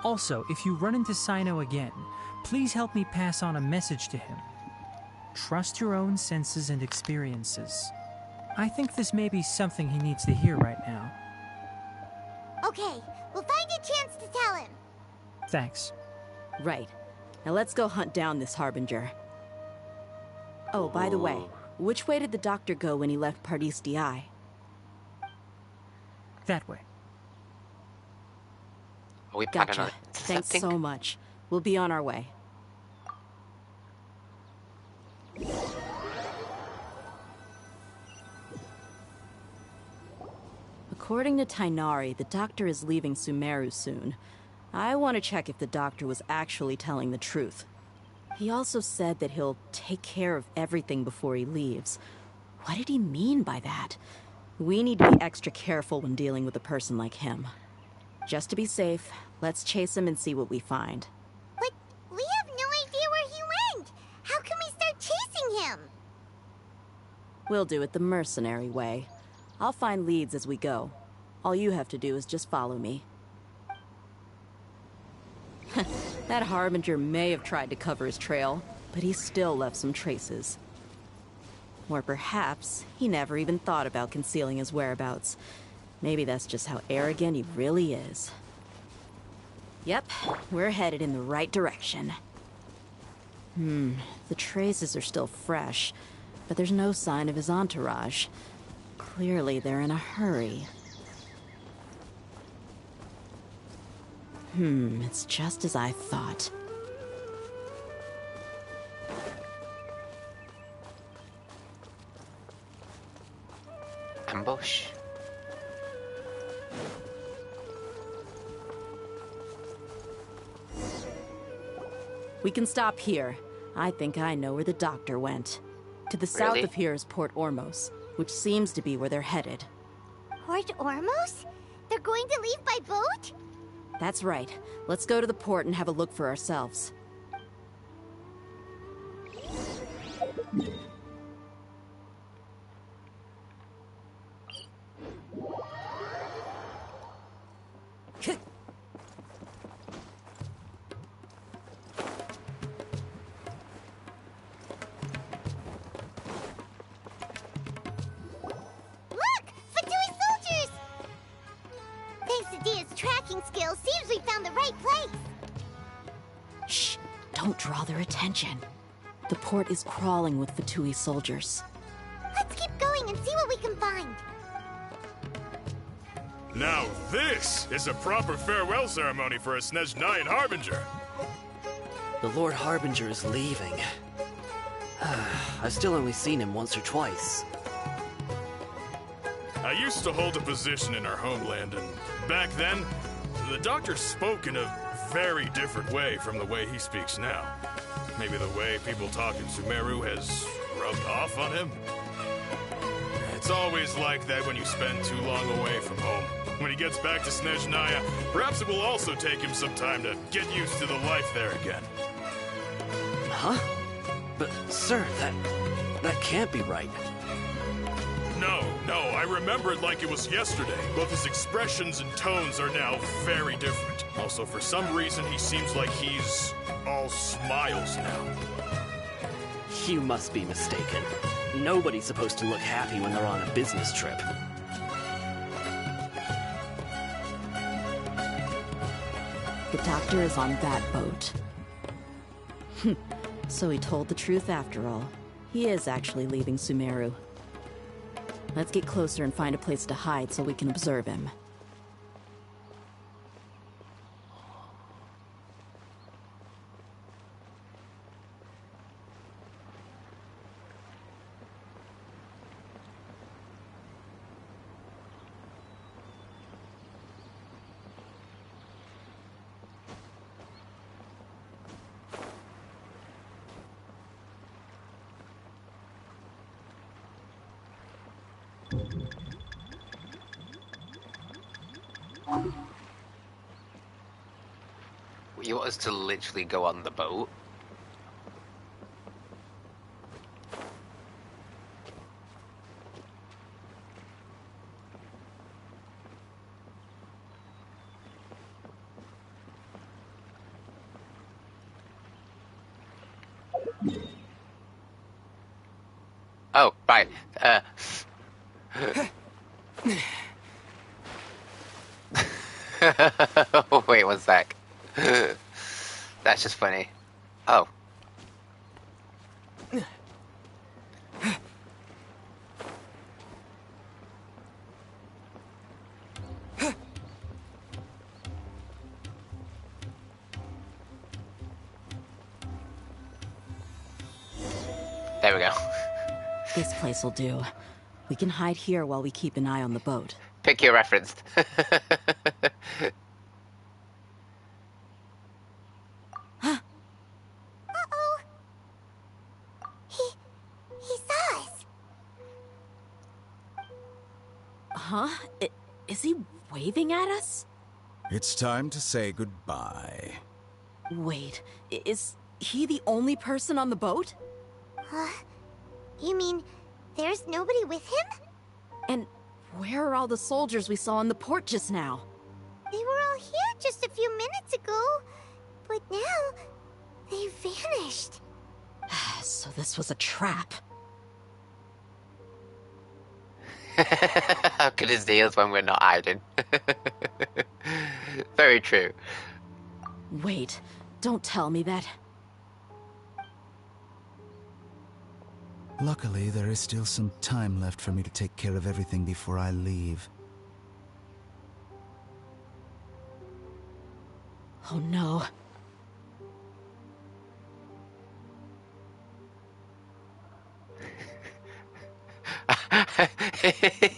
Also, if you run into Sino again, please help me pass on a message to him. Trust your own senses and experiences. I think this may be something he needs to hear right now. Okay, we'll find a chance to tell him. Thanks. Right. Now let's go hunt down this Harbinger. Oh, by the way, which way did the doctor go when he left Pardis Di? That way. Are we planning Gotcha. on Thanks intercepting? so much. We'll be on our way. According to Tainari, the doctor is leaving Sumeru soon. I want to check if the doctor was actually telling the truth. He also said that he'll take care of everything before he leaves. What did he mean by that? We need to be extra careful when dealing with a person like him. Just to be safe, let's chase him and see what we find. But we have no idea where he went! How can we start chasing him? We'll do it the mercenary way. I'll find leads as we go. All you have to do is just follow me. That Harbinger may have tried to cover his trail, but he still left some traces. Or perhaps he never even thought about concealing his whereabouts. Maybe that's just how arrogant he really is. Yep, we're headed in the right direction. The traces are still fresh, but there's no sign of his entourage. Clearly they're in a hurry. It's just as I thought. Ambush? We can stop here. I think I know where the doctor went. To the south Really? of here is Port Ormos, which seems to be where they're headed. Port Ormos? They're going to leave by boat? That's right. Let's go to the port and have a look for ourselves. Look! Fatui soldiers! Thanks to Dia's tracking skills, seems we found the right place. Shh! Don't draw their attention. The port is crawling with Fatui soldiers. Let's keep going and see what we can find. Now this is a proper farewell ceremony for a Snezhnayan Harbinger. The Lord Harbinger is leaving. I've still only seen him once or twice. I used to hold a position in our homeland, and back then, the doctor spoke in a very different way from the way he speaks now. Maybe the way people talk in Sumeru has rubbed off on him? It's always like that when you spend too long away from home. When he gets back to Snezhnaya, perhaps it will also take him some time to get used to the life there again. Huh? But, sir, that can't be right. No, I remember it like it was yesterday. Both his expressions and tones are now very different. Also, for some reason, he seems like he's all smiles now. You must be mistaken. Nobody's supposed to look happy when they're on a business trip. The doctor is on that boat. So he told the truth after all. He is actually leaving Sumeru. Let's get closer and find a place to hide so we can observe him. You want us to literally go on the boat? Oh, right. Wait one sec. That's just funny. Oh. There we go. This place will do. We can hide here while we keep an eye on the boat. Pick your reference. Uh-oh. He saw us. Huh? Is he waving at us? It's time to say goodbye. Wait, is he the only person on the boat? You mean there's nobody with him? And where are all the soldiers we saw in the port just now? They were all here just a few minutes ago, but now they've vanished. So this was a trap. How good is deals when we're not hiding? Very true. Wait, don't tell me that. Luckily, there is still some time left for me to take care of everything before I leave. Oh no.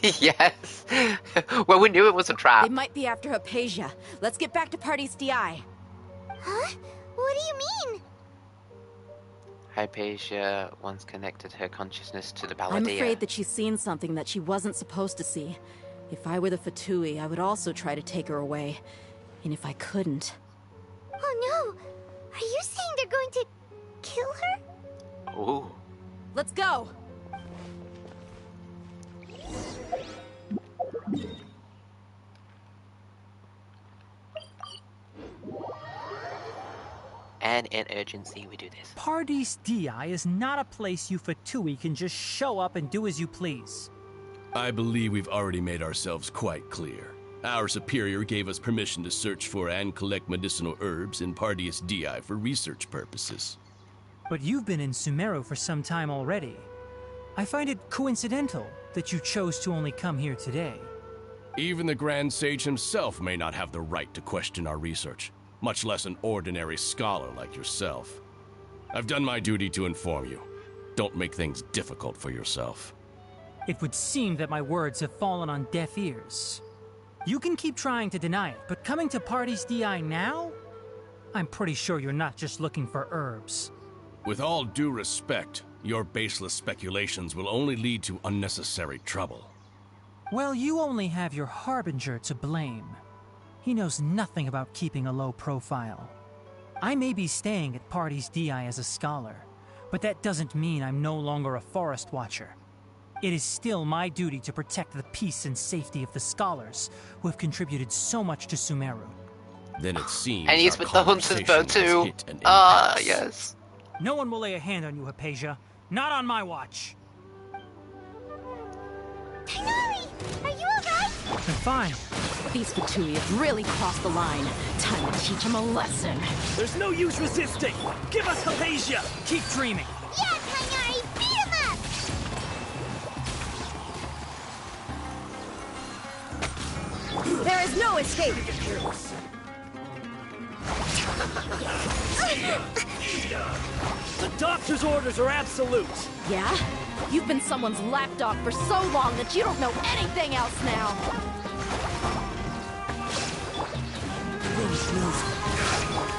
Yes. Well, we knew it was a trap. They might be after Hypatia. Let's get back to Party's DI. Huh? What do you mean? Hypatia once connected her consciousness to the Balladeer. I'm afraid that she's seen something that she wasn't supposed to see. If I were the Fatui, I would also try to take her away. And if I couldn't... Oh no! Are you saying they're going to kill her? Ooh. Let's go! And in urgency, we do this. Party's DI is not a place you Fatui can just show up and do as you please. I believe we've already made ourselves quite clear. Our superior gave us permission to search for and collect medicinal herbs in Party's DI for research purposes. But you've been in Sumeru for some time already. I find it coincidental that you chose to only come here today. Even the Grand Sage himself may not have the right to question our research, much less an ordinary scholar like yourself. I've done my duty to inform you. Don't make things difficult for yourself. It would seem that my words have fallen on deaf ears. You can keep trying to deny it, but coming to Party's DI now? I'm pretty sure you're not just looking for herbs. With all due respect, your baseless speculations will only lead to unnecessary trouble. Well, you only have your Harbinger to blame. He knows nothing about keeping a low profile. I may be staying at Party's DI as a scholar, but that doesn't mean I'm no longer a forest watcher. It is still my duty to protect the peace and safety of the scholars who have contributed so much to Sumeru. Then it seems And he's our with the hunter's bow conversation has too. hit an Ah, impasse. yes. No one will lay a hand on you, Hypatia. Not on my watch. Tighnari! Are you alright? I'm fine. These Fatui have really crossed the line. Time to teach them a lesson. There's no use resisting. Give us Hypatia. Keep dreaming. Yeah, Tighnari! Beat him up! There is no escape! The doctor's orders are absolute. Yeah? You've been someone's lapdog for so long that you don't know anything else now.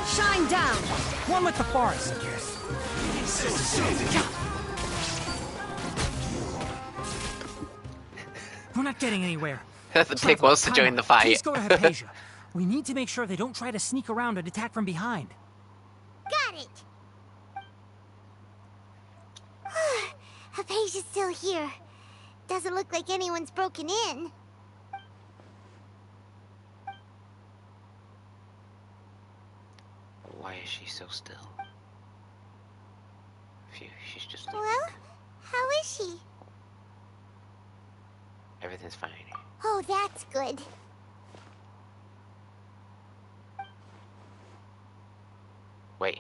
Shine down. One with the forest. We're not getting anywhere. The pig wants to join the fight. Please go to Hypatia. We need to make sure they don't try to sneak around and attack from behind. Got it! Hypatia's still here. Doesn't look like anyone's broken in. Why is she so still? Phew, she's just... Well, how is she? Everything's fine. Oh, that's good. Wait.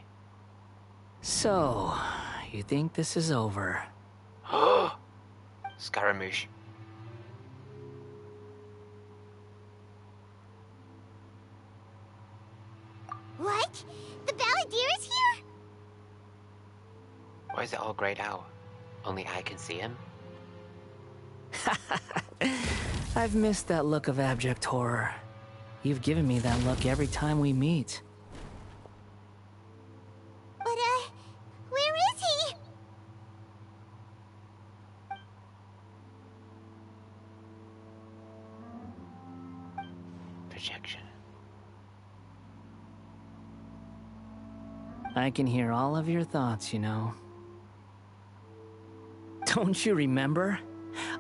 So, you think this is over? Scaramouche. What? The Balladeer is here? Why is it all grayed out? Only I can see him? I've missed that look of abject horror. You've given me that look every time we meet. But, where is he? Projection. I can hear all of your thoughts, you know. Don't you remember?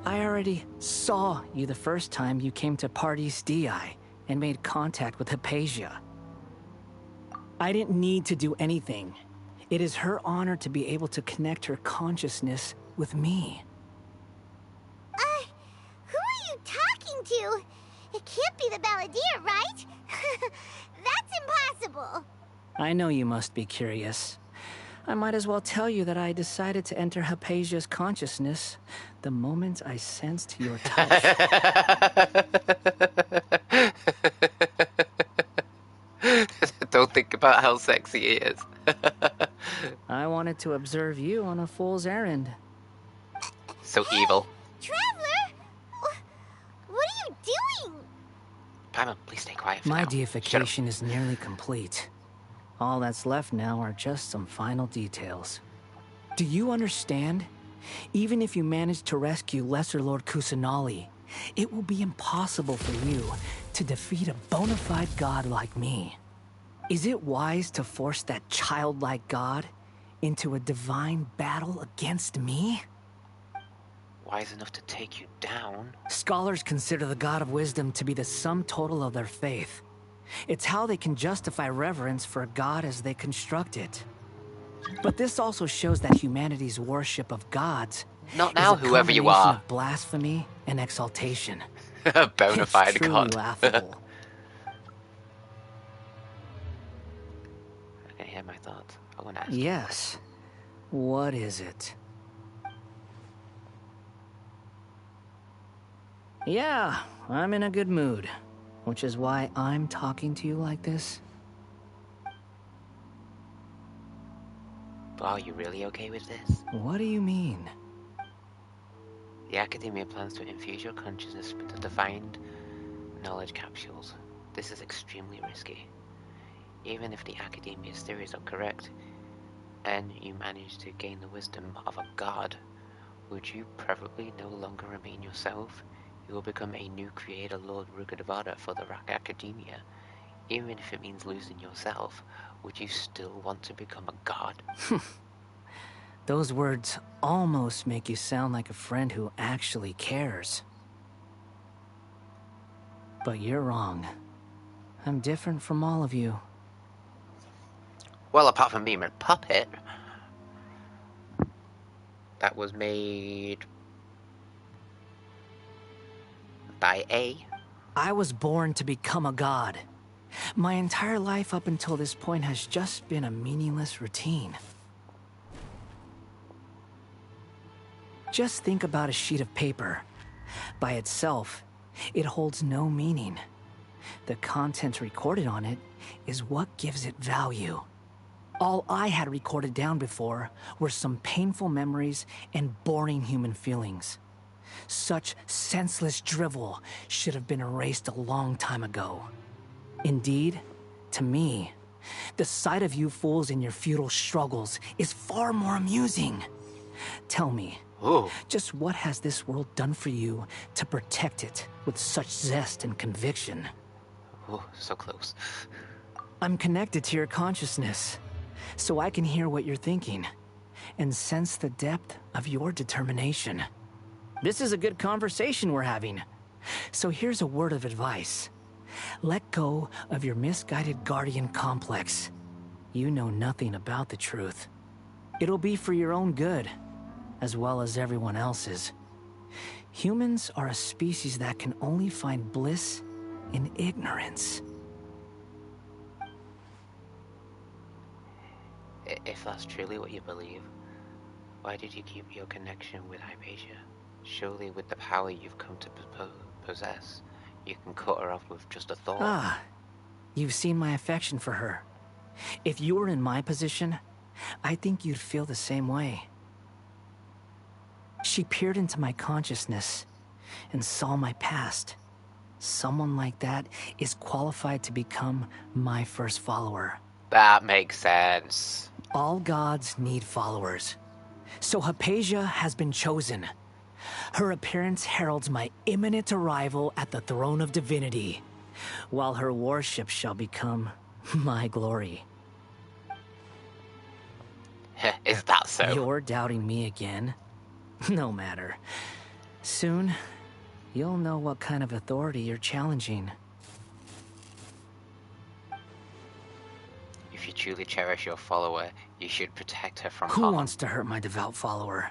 I already saw you the first time you came to Party's DI and made contact with Hypatia. I didn't need to do anything. It is her honor to be able to connect her consciousness with me. Who are you talking to? It can't be the Balladeer, right? That's impossible. I know you must be curious. I might as well tell you that I decided to enter Hypatia's consciousness the moment I sensed your touch. Don't think about how sexy he is. I wanted to observe you on a fool's errand. So evil. Traveler? What are you doing? Paimon, please stay quiet for My now. deification is nearly complete. All that's left now are just some final details. Do you understand? Even if you manage to rescue Lesser Lord Kusanali, it will be impossible for you to defeat a bona fide god like me. Is it wise to force that childlike god into a divine battle against me? Wise enough to take you down? Scholars consider the god of wisdom to be the sum total of their faith. It's how they can justify reverence for a god as they construct it. But this also shows that humanity's worship of gods Not now, is a whoever you combination are. of blasphemy and exaltation. Bona fide It's truly god. laughable. I can hear my thoughts. I want to ask. Yes. What is it? Yeah, I'm in a good mood, which is why I'm talking to you like this. But are you really okay with this? What do you mean? The Academia plans to infuse your consciousness with the defined knowledge capsules. This is extremely risky. Even if the Academia's theories are correct, and you manage to gain the wisdom of a god, would you probably no longer remain yourself? You will become a new creator Lord Rugedavada for the Academia. Even if it means losing yourself, would you still want to become a god? Those words almost make you sound like a friend who actually cares. But you're wrong. I'm different from all of you. Well, apart from being a puppet that was made by A. I was born to become a god. My entire life up until this point has just been a meaningless routine. Just think about a sheet of paper. By itself, it holds no meaning. The content recorded on it is what gives it value. All I had recorded down before were some painful memories and boring human feelings. Such senseless drivel should have been erased a long time ago. Indeed, to me, the sight of you fools in your futile struggles is far more amusing. Tell me, just what has this world done for you to protect it with such zest and conviction? Oh, so close. I'm connected to your consciousness, so I can hear what you're thinking and sense the depth of your determination. This is a good conversation we're having. So here's a word of advice. Let go of your misguided guardian complex. You know nothing about the truth. It'll be for your own good, as well as everyone else's. Humans are a species that can only find bliss in ignorance. If that's truly what you believe, why did you keep your connection with Hypatia? Surely with the power you've come to possess, you can cut her off with just a thought. Ah, you've seen my affection for her. If you were in my position, I think you'd feel the same way. She peered into my consciousness, and saw my past. Someone like that is qualified to become my first follower. That makes sense. All gods need followers. So Hypatia has been chosen. Her appearance heralds my imminent arrival at the throne of divinity, while her worship shall become my glory. Is that so? You're doubting me again? No matter. Soon, you'll know what kind of authority you're challenging. If you truly cherish your follower, you should protect her from Who harm. wants to hurt my devout follower?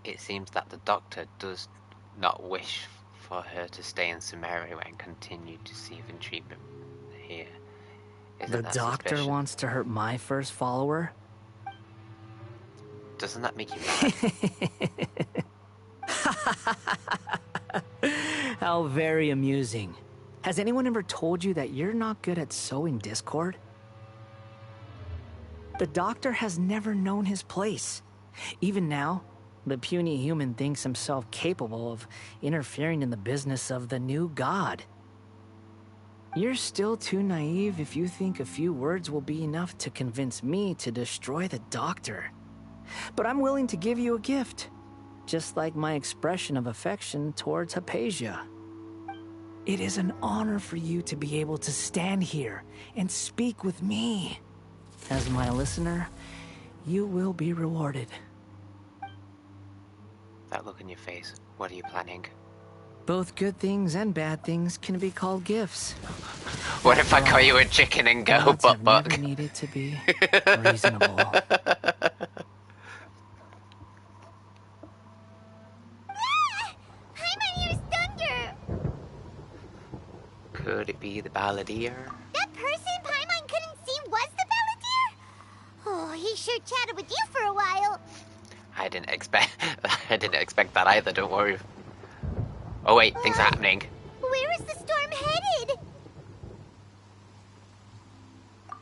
It seems that the doctor does not wish for her to stay in Sumeru and continue to receive treatment here. Isn't The that doctor suspicious? wants to hurt my first follower? Doesn't that make you mad? How very amusing. Has anyone ever told you that you're not good at sowing discord? The doctor has never known his place. Even now, the puny human thinks himself capable of interfering in the business of the new god. You're still too naive if you think a few words will be enough to convince me to destroy the doctor. But I'm willing to give you a gift, just like my expression of affection towards Hypatia. It is an honor for you to be able to stand here and speak with me. As my listener, you will be rewarded. That look in your face. What are you planning? Both good things and bad things can be called gifts. What if I call you a chicken and go Gods have butt? never needed to be reasonable. Paimonier's thunder! Could it be the balladeer? That person Paimon couldn't see was the balladeer? Oh, he sure chatted with you for a while. I didn't expect that either, don't worry. Oh wait, things are happening. Where is the storm headed?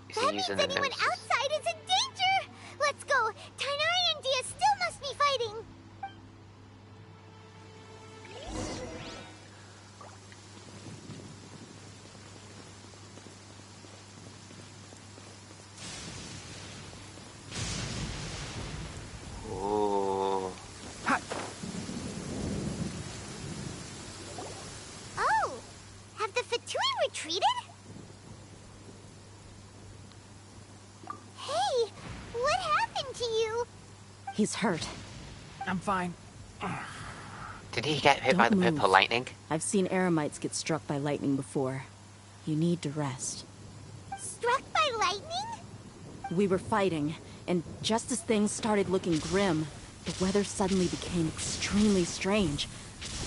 Is That he means using anyone those? outside is in danger! Let's go! Tainari and Dia still must be fighting! Oh. Oh! Have the Fatui retreated? Hey! What happened to you? He's hurt. I'm fine. Did he get hit by the Don't purple move. lightning? I've seen eremites get struck by lightning before. You need to rest. Struck by lightning? We were fighting, and just as things started looking grim, the weather suddenly became extremely strange.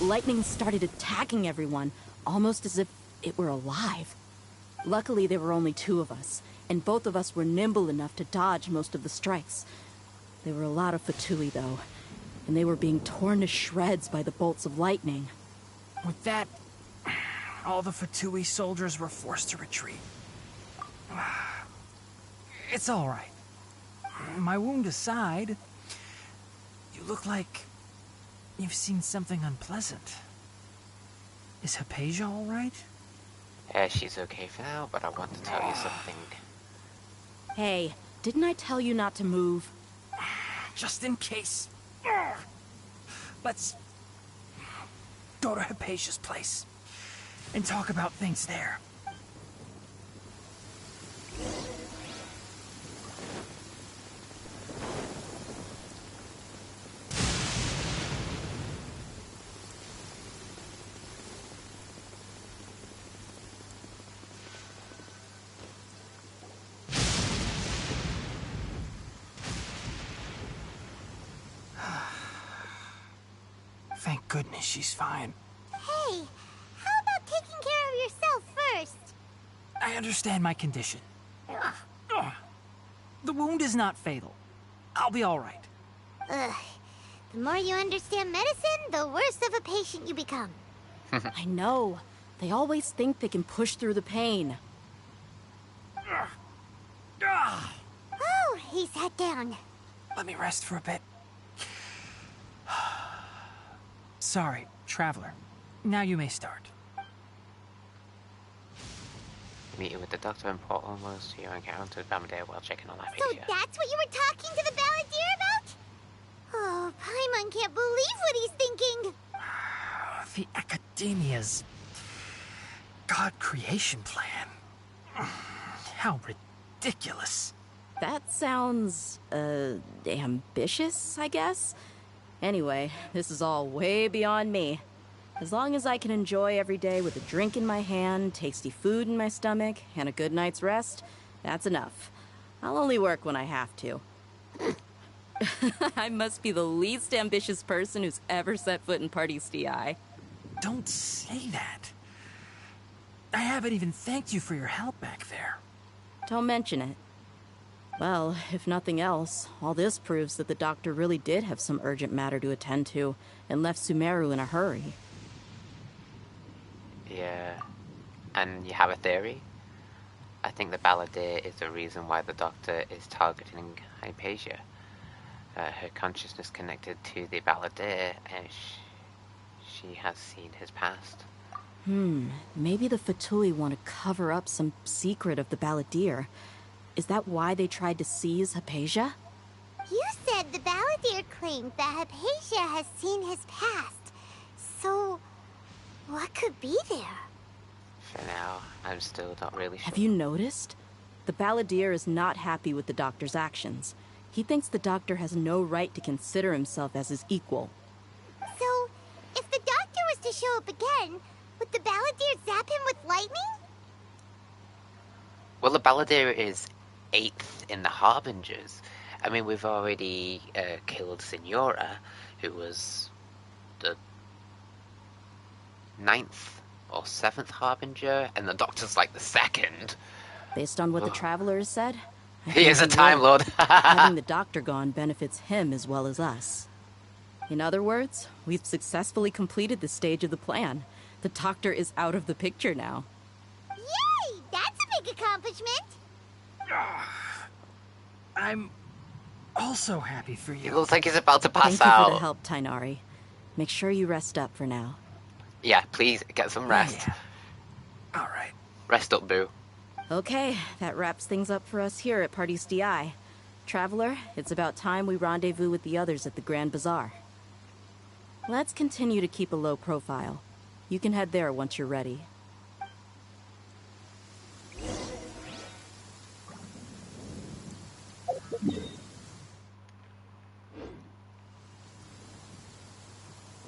Lightning started attacking everyone, almost as if it were alive. Luckily, there were only two of us, and both of us were nimble enough to dodge most of the strikes. There were a lot of Fatui, though, and they were being torn to shreds by the bolts of lightning. With that, all the Fatui soldiers were forced to retreat. It's all right. My wound aside, you look like you've seen something unpleasant. Is Hypatia all right? Yeah, she's okay for now, but I want to tell you something. Hey, didn't I tell you not to move? Just in case. Let's go to Hypatia's place and talk about things there. Thank goodness she's fine. Hey, how about taking care of yourself first? I understand my condition. The wound is not fatal. I'll be all right. Ugh. The more you understand medicine, the worse of a patient you become. I know. They always think they can push through the pain. Oh, he sat down. Let me rest for a bit. Sorry, Traveler. Now you may start. Meeting with the doctor and Port almost to your encounter with Bamadeo while checking on that So picture. that's what you were talking to the Balladeer about? Oh, Paimon can't believe what he's thinking. The Academia's God creation plan. How ridiculous. That sounds, ambitious, I guess? Anyway, this is all way beyond me. As long as I can enjoy every day with a drink in my hand, tasty food in my stomach, and a good night's rest, that's enough. I'll only work when I have to. I must be the least ambitious person who's ever set foot in Party's DI. Don't say that. I haven't even thanked you for your help back there. Don't mention it. Well, if nothing else, all this proves that the doctor really did have some urgent matter to attend to and left Sumeru in a hurry. Yeah. And you have a theory? I think the Balladeer is the reason why the doctor is targeting Hypatia. Her consciousness connected to the Balladeer, and she has seen his past. Maybe the Fatui want to cover up some secret of the Balladeer. Is that why they tried to seize Hypatia? You said the Balladeer claimed that Hypatia has seen his past. So, what could be there? For now, I'm still not really sure. Have you noticed? The Balladeer is not happy with the doctor's actions. He thinks the doctor has no right to consider himself as his equal. So, if the doctor was to show up again, would the Balladeer zap him with lightning? Well, the Balladeer is 8th in the Harbingers. I mean, we've already killed Signora, who was the 9th or 7th Harbinger, and the Doctor's like the 2nd. Based on what the Traveler has said, I He think is a Time Lord. Having the doctor gone benefits him as well as us. In other words, we've successfully completed this stage of the plan. The doctor is out of the picture now. Yay! That's a big accomplishment! I'm also happy for you. He looks like he's about to pass Thank you out. for the help, Tainari. Make sure you rest up for now. Yeah, please, get some rest. Yeah. All right. Rest up, boo. Okay, that wraps things up for us here at Party's DI. Traveler, it's about time we rendezvous with the others at the Grand Bazaar. Let's continue to keep a low profile. You can head there once you're ready.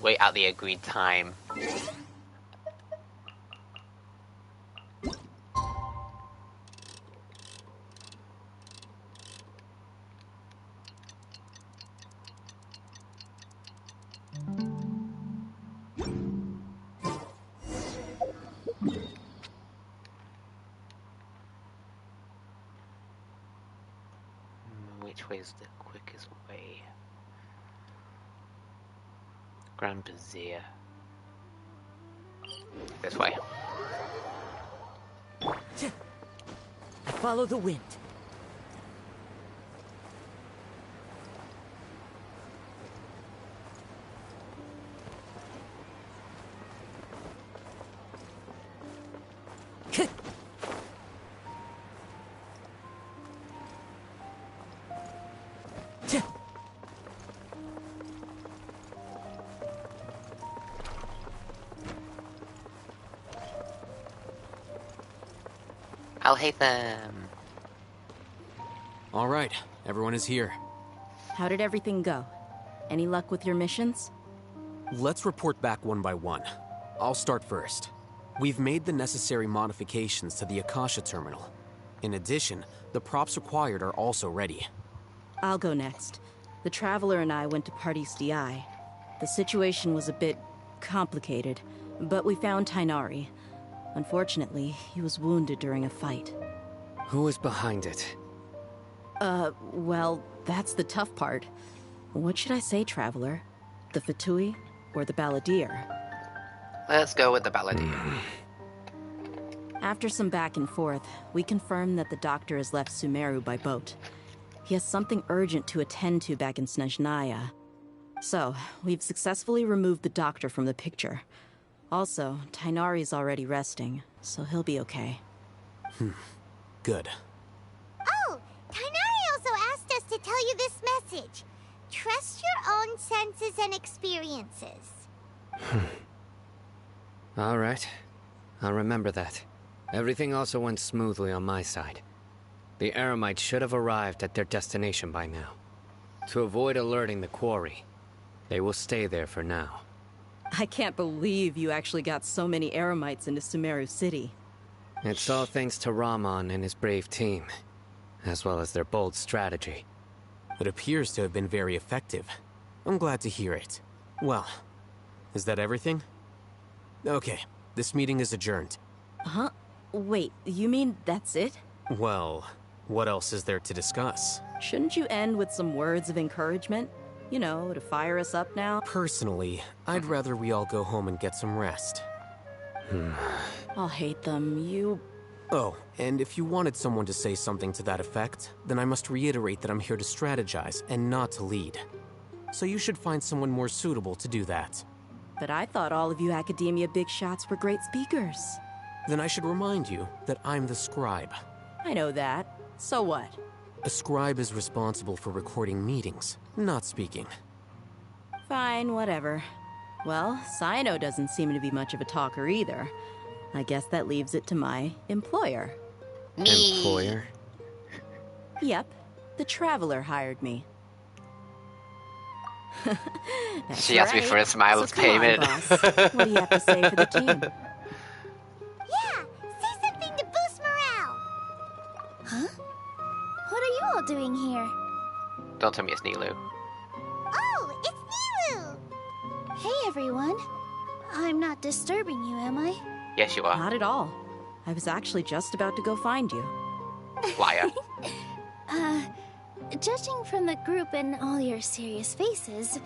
Wait at the agreed time. Which way is the quickest way? Grand Bazaar. This way. I follow the wind. I'll hate them. All right, everyone is here. How did everything go? Any luck with your missions? Let's report back one by one. I'll start first. We've made the necessary modifications to the Akasha terminal. In addition, the props required are also ready. I'll go next. The Traveler and I went to Party's DI. The situation was a bit complicated, but we found Tainari. Unfortunately, he was wounded during a fight. Who was behind it? Well, that's the tough part. What should I say, Traveler? The Fatui or the Balladeer? Let's go with the Balladeer. After some back and forth, we confirmed that the doctor has left Sumeru by boat. He has something urgent to attend to back in Snezhnaya. So, we've successfully removed the doctor from the picture. Also, Tainari's already resting, so he'll be okay. Good. Oh, Tainari also asked us to tell you this message. Trust your own senses and experiences. All right. I'll remember that. Everything also went smoothly on my side. The Eremites should have arrived at their destination by now. To avoid alerting the quarry, they will stay there for now. I can't believe you actually got so many Eremites into Sumeru City. It's all thanks to Rahman and his brave team, as well as their bold strategy. It appears to have been very effective. I'm glad to hear it. Well, is that everything? Okay, this meeting is adjourned. Huh? Wait, you mean that's it? Well, what else is there to discuss? Shouldn't you end with some words of encouragement? You know, to fire us up now? Personally, I'd rather we all go home and get some rest. I'll hate them. Oh, and if you wanted someone to say something to that effect, then I must reiterate that I'm here to strategize and not to lead. So you should find someone more suitable to do that. But I thought all of you Academia big shots were great speakers. Then I should remind you that I'm the scribe. I know that. So what? A scribe is responsible for recording meetings, not speaking. Fine, whatever. Well, Sino doesn't seem to be much of a talker either. I guess that leaves it to my employer. Employer? Yep. The Traveler hired me. She asked me for a Smiles payment. Boss. What do you have to say for the team? Yeah, say something to boost morale. Huh? What are you all doing here? Don't tell me it's Nilu. Oh, it's Nilu! Hey everyone. I'm not disturbing you, am I? Yes, you are. Not at all. I was actually just about to go find you. Liar. Judging from the group and all your serious faces,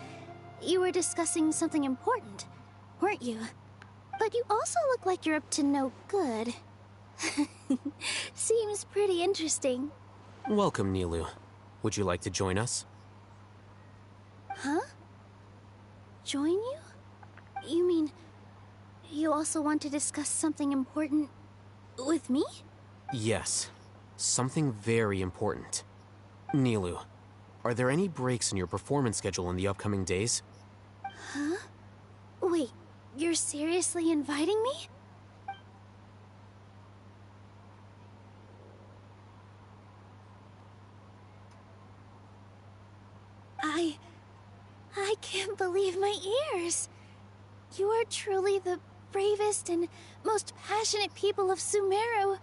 you were discussing something important, weren't you? But you also look like you're up to no good. Seems pretty interesting. Welcome, Nilu. Would you like to join us? Huh? Join you? You mean you also want to discuss something important with me? Yes. Something very important. Nilu, are there any breaks in your performance schedule in the upcoming days? Huh? Wait, you're seriously inviting me? I can't believe my ears. You are truly the bravest and most passionate people of Sumeru,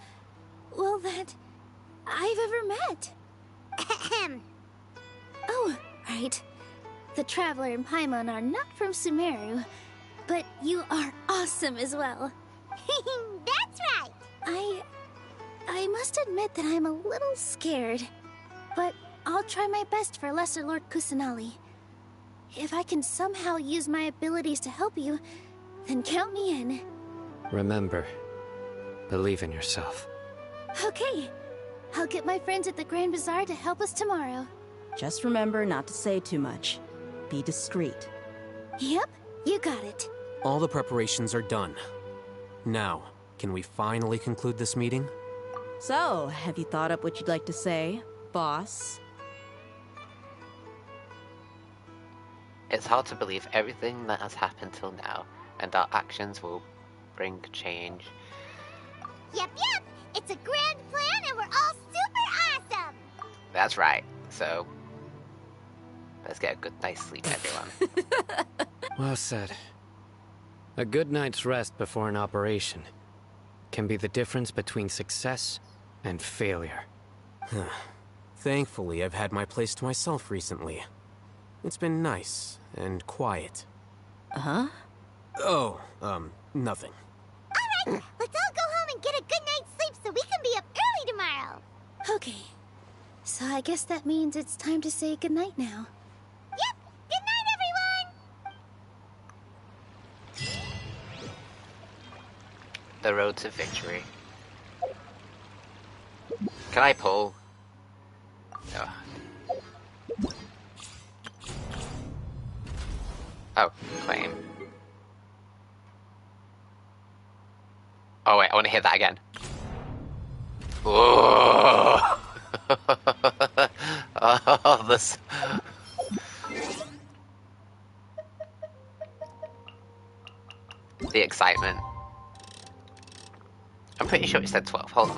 well, that I've ever met. Oh, right. The Traveler and Paimon are not from Sumeru, but you are awesome as well. That's right! I must admit that I'm a little scared, but I'll try my best for Lesser Lord Kusanali. If I can somehow use my abilities to help you, then count me in. Remember, believe in yourself. Okay. I'll get my friends at the Grand Bazaar to help us tomorrow. Just remember not to say too much. Be discreet. Yep, you got it. All the preparations are done. Now, can we finally conclude this meeting? So, have you thought up what you'd like to say, boss? It's hard to believe everything that has happened till now, and our actions will bring change. Yep. It's a grand plan and we're all super awesome! That's right. So, let's get a good night's sleep, everyone. Well said. A good night's rest before an operation can be the difference between success and failure. Thankfully, I've had my place to myself recently. It's been nice and quiet. Huh? Oh, nothing. Alright, let's all go home and get a good night's sleep so we can be up early tomorrow. Okay. So I guess that means it's time to say goodnight now. Yep! Good night, everyone! The road to victory. Can I pull? No. Oh, claim. Oh wait, I want to hear that again. Oh, oh this. The excitement. I'm pretty sure it said 12. Hold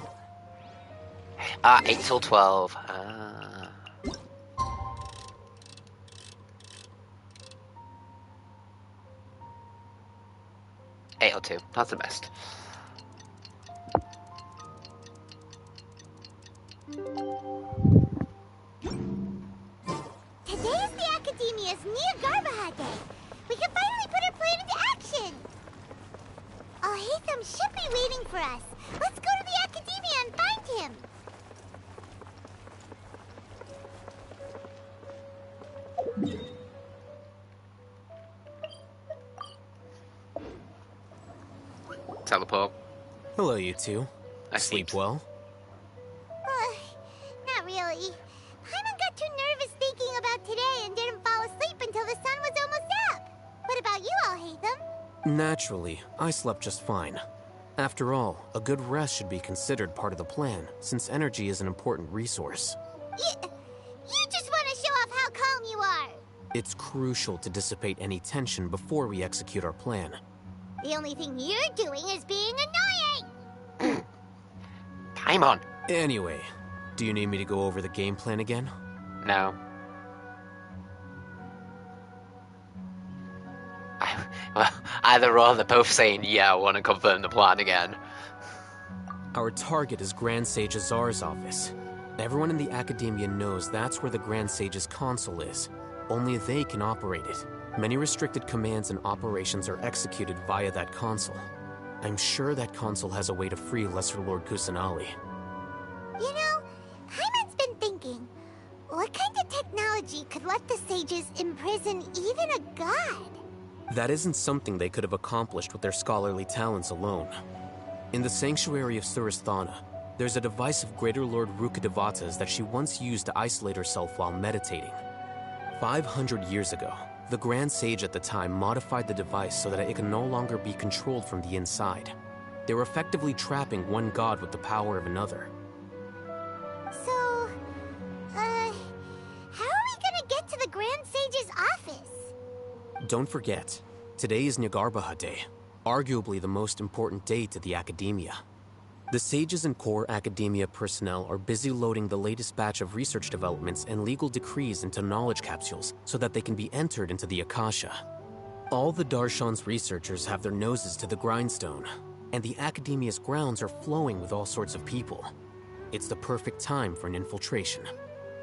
on. 8 till 12. 8 or 2. That's the best. Today's the Academia's Nahida Day. We can finally put our plan into action. Alhaitham should be waiting for us. Let's go to the Academia and find him. Teleport. Hello, you two. Sleep well? Not really. Paimon got too nervous thinking about today and didn't fall asleep until the sun was almost up. What about you, Alhaitham? Naturally, I slept just fine. After all, a good rest should be considered part of the plan, since energy is an important resource. You just want to show off how calm you are. It's crucial to dissipate any tension before we execute our plan. The only thing you're doing is being annoying. Paimon. Anyway, do you need me to go over the game plan again? No. Well, either or, they're both saying, yeah, I want to confirm the plan again. Our target is Grand Sage Azar's office. Everyone in the Academia knows that's where the Grand Sage's console is. Only they can operate it. Many restricted commands and operations are executed via that console. I'm sure that console has a way to free Lesser Lord Kusanali. You know, Paimon's been thinking, what kind of technology could let the sages imprison even a god? That isn't something they could have accomplished with their scholarly talents alone. In the Sanctuary of Surasthana, there's a device of Greater Lord Rukkhadevata's that she once used to isolate herself while meditating. 500 years ago, the Grand Sage at the time modified the device so that it can no longer be controlled from the inside. They were effectively trapping one god with the power of another. So, how are we gonna get to the Grand Sage's office? Don't forget, today is Nahida Day, arguably the most important day to the Academia. The sages and core Academia personnel are busy loading the latest batch of research developments and legal decrees into knowledge capsules so that they can be entered into the Akasha. All the Darshan's researchers have their noses to the grindstone, and the Academia's grounds are flowing with all sorts of people. It's the perfect time for an infiltration.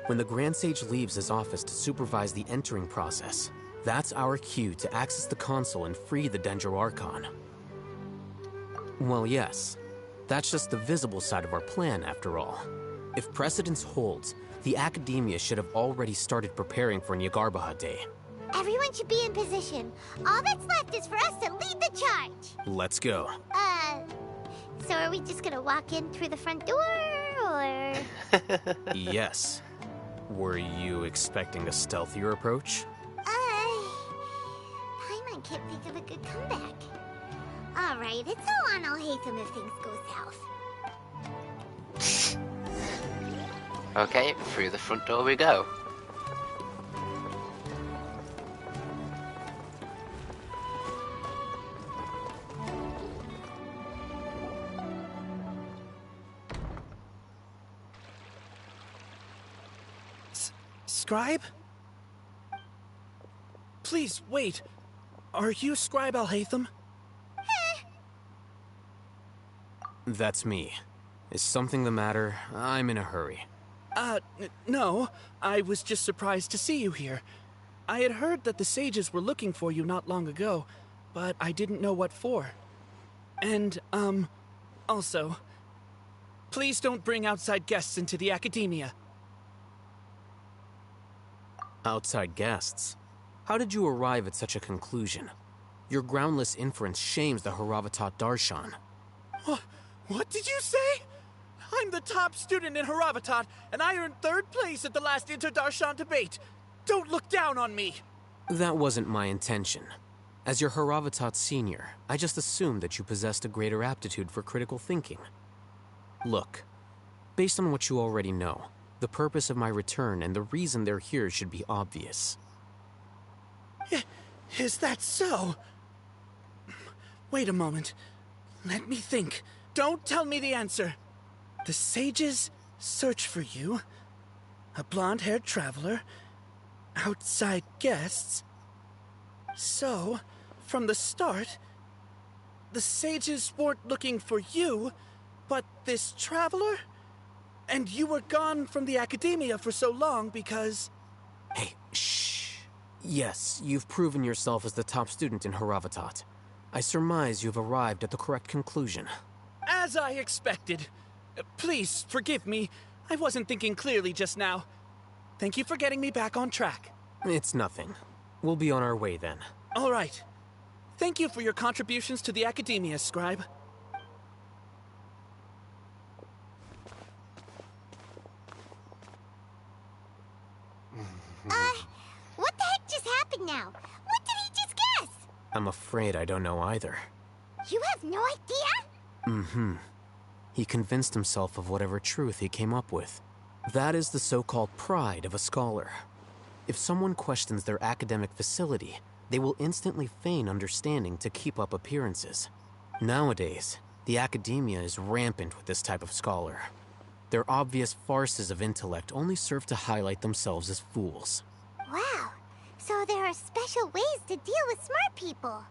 When the Grand Sage leaves his office to supervise the entering process, that's our cue to access the console and free the Dendro Archon. Well, yes. That's just the visible side of our plan, after all. If precedence holds, the Academia should have already started preparing for Nahida Day. Everyone should be in position. All that's left is for us to lead the charge. Let's go. So are we just gonna walk in through the front door, or...? Yes. Were you expecting a stealthier approach? Paimon can't think of a good comeback. Alright, it's all on Alhaitham if things go south. Okay, through the front door we go. Scribe? Please, wait. Are you Scribe Alhaitham? That's me. Is something the matter? I'm in a hurry. No. I was just surprised to see you here. I had heard that the sages were looking for you not long ago, but I didn't know what for. And, also, please don't bring outside guests into the Academia. Outside guests? How did you arrive at such a conclusion? Your groundless inference shames the Haravatat Darshan. What did you say? I'm the top student in Haravatat, and I earned 3rd place at the last Inter-Darshan debate. Don't look down on me. That wasn't my intention. As your Haravatat senior, I just assumed that you possessed a greater aptitude for critical thinking. Look, based on what you already know, the purpose of my return and the reason they're here should be obvious. Is that so? Wait a moment. Let me think. Don't tell me the answer. The sages search for you. A blonde-haired traveler. Outside guests. So, from the start, the sages weren't looking for you, but this traveler? And you were gone from the academia for so long because... Hey, shh. Yes, you've proven yourself as the top student in Haravatat. I surmise you've arrived at the correct conclusion. As I expected. Please, forgive me. I wasn't thinking clearly just now. Thank you for getting me back on track. It's nothing. We'll be on our way then. All right. Thank you for your contributions to the academia, Scribe. What the heck just happened now? What did he just guess? I'm afraid I don't know either. You have no idea? Mm-hmm. He convinced himself of whatever truth he came up with. That is the so-called pride of a scholar. If someone questions their academic facility, they will instantly feign understanding to keep up appearances. Nowadays, the academia is rampant with this type of scholar. Their obvious farces of intellect only serve to highlight themselves as fools. Wow. So there are special ways to deal with smart people.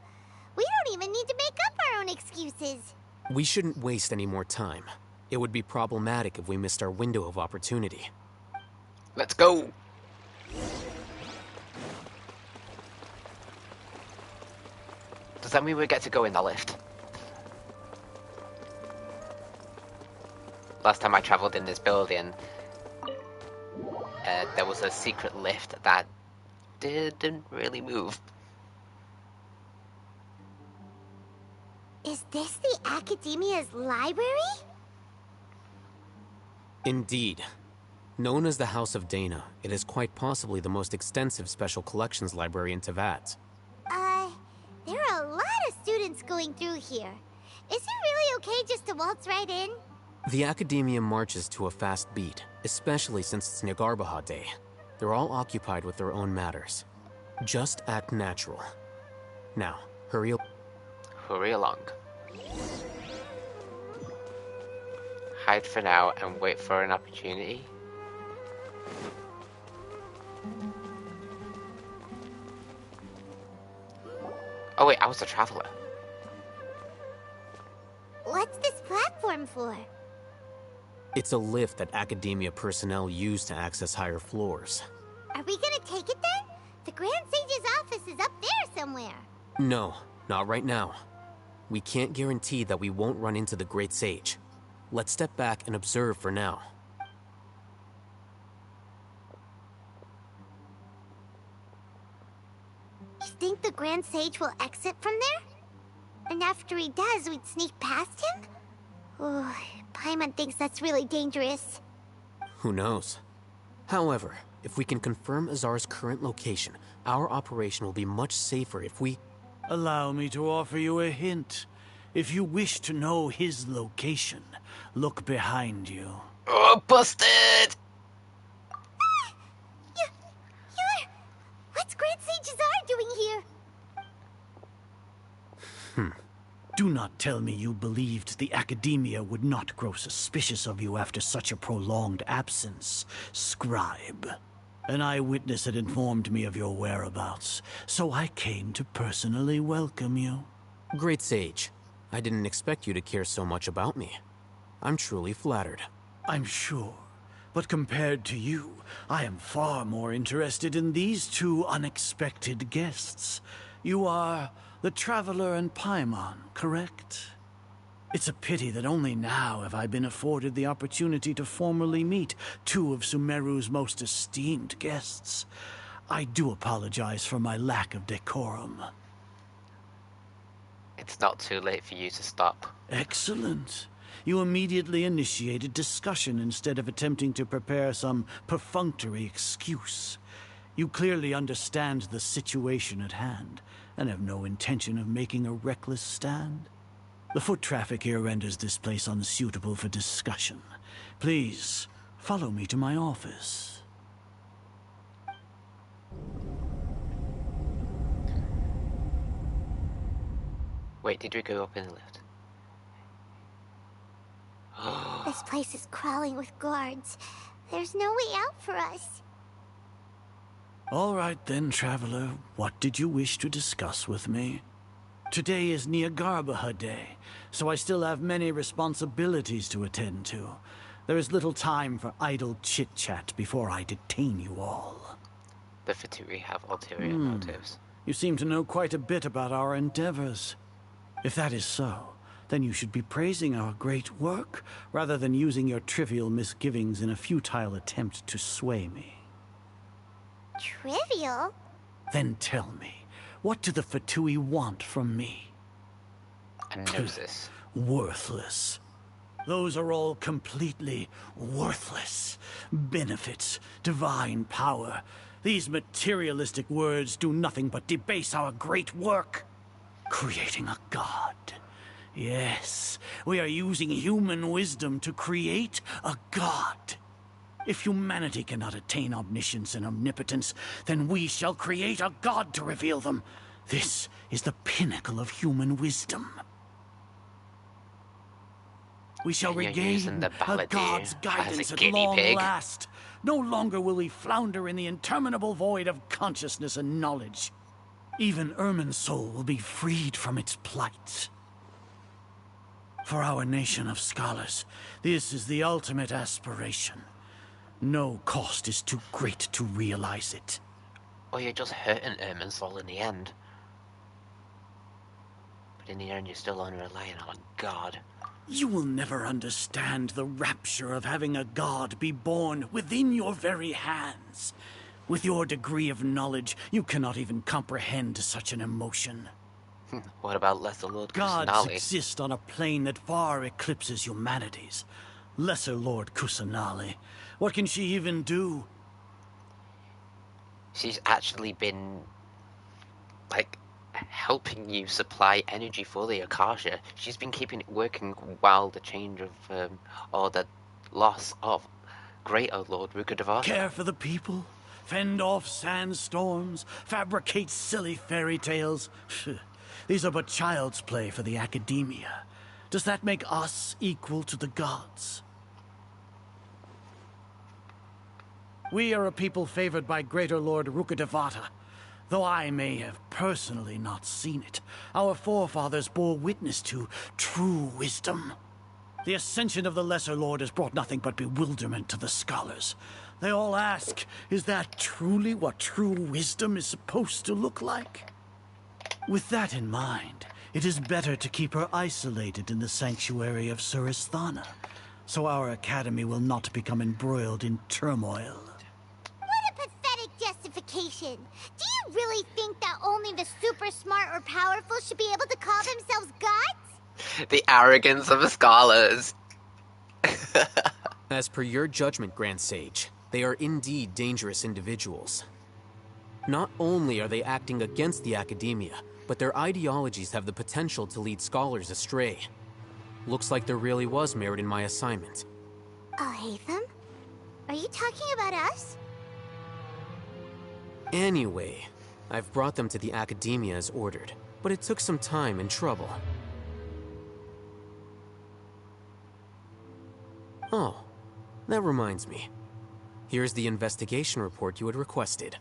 We don't even need to make up our own excuses. We shouldn't waste any more time. It would be problematic if we missed our window of opportunity. Let's go! Does that mean we get to go in the lift? Last time I traveled in this building, there was a secret lift that didn't really move. Is this the Academia's library? Indeed. Known as the House of Dana, it is quite possibly the most extensive special collections library in Teyvat. There are a lot of students going through here. Is it really okay just to waltz right in? The Academia marches to a fast beat, especially since it's Nagarbaha Day. They're all occupied with their own matters. Just act natural. Now, hurry along. Hide for now and wait for an opportunity. Oh wait, I was a traveler. What's this platform for? It's a lift that Academia personnel use to access higher floors. Are we gonna take it then? The Grand Sage's office is up there somewhere. No, not right now. We can't guarantee that we won't run into the Great Sage. Let's step back and observe for now. You think the Grand Sage will exit from there? And after he does, we'd sneak past him? Oh, Paimon thinks that's really dangerous. Who knows? However, if we can confirm Azar's current location, our operation will be much safer if we... Allow me to offer you a hint. If you wish to know his location, look behind you. Oh, busted! What's Grand Sage Azar doing here? Do not tell me you believed the Academia would not grow suspicious of you after such a prolonged absence, Scribe. An eyewitness had informed me of your whereabouts, so I came to personally welcome you. Great Sage, I didn't expect you to care so much about me. I'm truly flattered. I'm sure, but compared to you, I am far more interested in these two unexpected guests. You are the Traveler and Paimon, correct? It's a pity that only now have I been afforded the opportunity to formally meet two of Sumeru's most esteemed guests. I do apologize for my lack of decorum. It's not too late for you to stop. Excellent. You immediately initiated discussion instead of attempting to prepare some perfunctory excuse. You clearly understand the situation at hand, and have no intention of making a reckless stand. The foot traffic here renders this place unsuitable for discussion. Please, follow me to my office. Wait, did we go up in the lift? This place is crawling with guards. There's no way out for us. All right then, traveler. What did you wish to discuss with me? Today is Niagarbaha Day, so I still have many responsibilities to attend to. There is little time for idle chit-chat before I detain you all. The Fatui have ulterior motives. You seem to know quite a bit about our endeavors. If that is so, then you should be praising our great work, rather than using your trivial misgivings in a futile attempt to sway me. Trivial? Then tell me, what do the Fatui want from me? A gnosis. Worthless. Those are all completely worthless. Benefits, divine power. These materialistic words do nothing but debase our great work. Creating a god. Yes, we are using human wisdom to create a god. If humanity cannot attain omniscience and omnipotence, then we shall create a god to reveal them. This is the pinnacle of human wisdom. We shall regain a god's guidance at long last. No longer will we flounder in the interminable void of consciousness and knowledge. Even Ermin's soul will be freed from its plight. For our nation of scholars, this is the ultimate aspiration. No cost is too great to realize it. Or you're just hurting Ermin's soul in the end. But in the end, you're still only relying on a god. You will never understand the rapture of having a god be born within your very hands. With your degree of knowledge, you cannot even comprehend such an emotion. What about Lesser Lord Kusanali? Kusanali? Gods exist on a plane that far eclipses humanity's. Lesser Lord Kusanali. What can she even do? She's actually been, like, helping you supply energy for the Akasha. She's been keeping it working while the change of, or the loss of Great Old Lord Rukkhadevata. Care for the people? Fend off sandstorms? Fabricate silly fairy tales? These are but child's play for the academia. Does that make us equal to the gods? We are a people favored by Greater Lord Rukkhadevata. Though I may have personally not seen it, our forefathers bore witness to true wisdom. The ascension of the Lesser Lord has brought nothing but bewilderment to the scholars. They all ask, is that truly what true wisdom is supposed to look like? With that in mind, it is better to keep her isolated in the sanctuary of Suristhana, so our academy will not become embroiled in turmoil. What a pathetic justification! Do you really think that only the super smart or powerful should be able to call themselves gods? The arrogance of the scholars. As per your judgment, Grand Sage, they are indeed dangerous individuals. Not only are they acting against the academia, but their ideologies have the potential to lead scholars astray. Looks like there really was merit in my assignment. Oh, Hatham? Are you talking about us? Anyway, I've brought them to the academia as ordered, but it took some time and trouble. Oh, that reminds me. Here's the investigation report you had requested.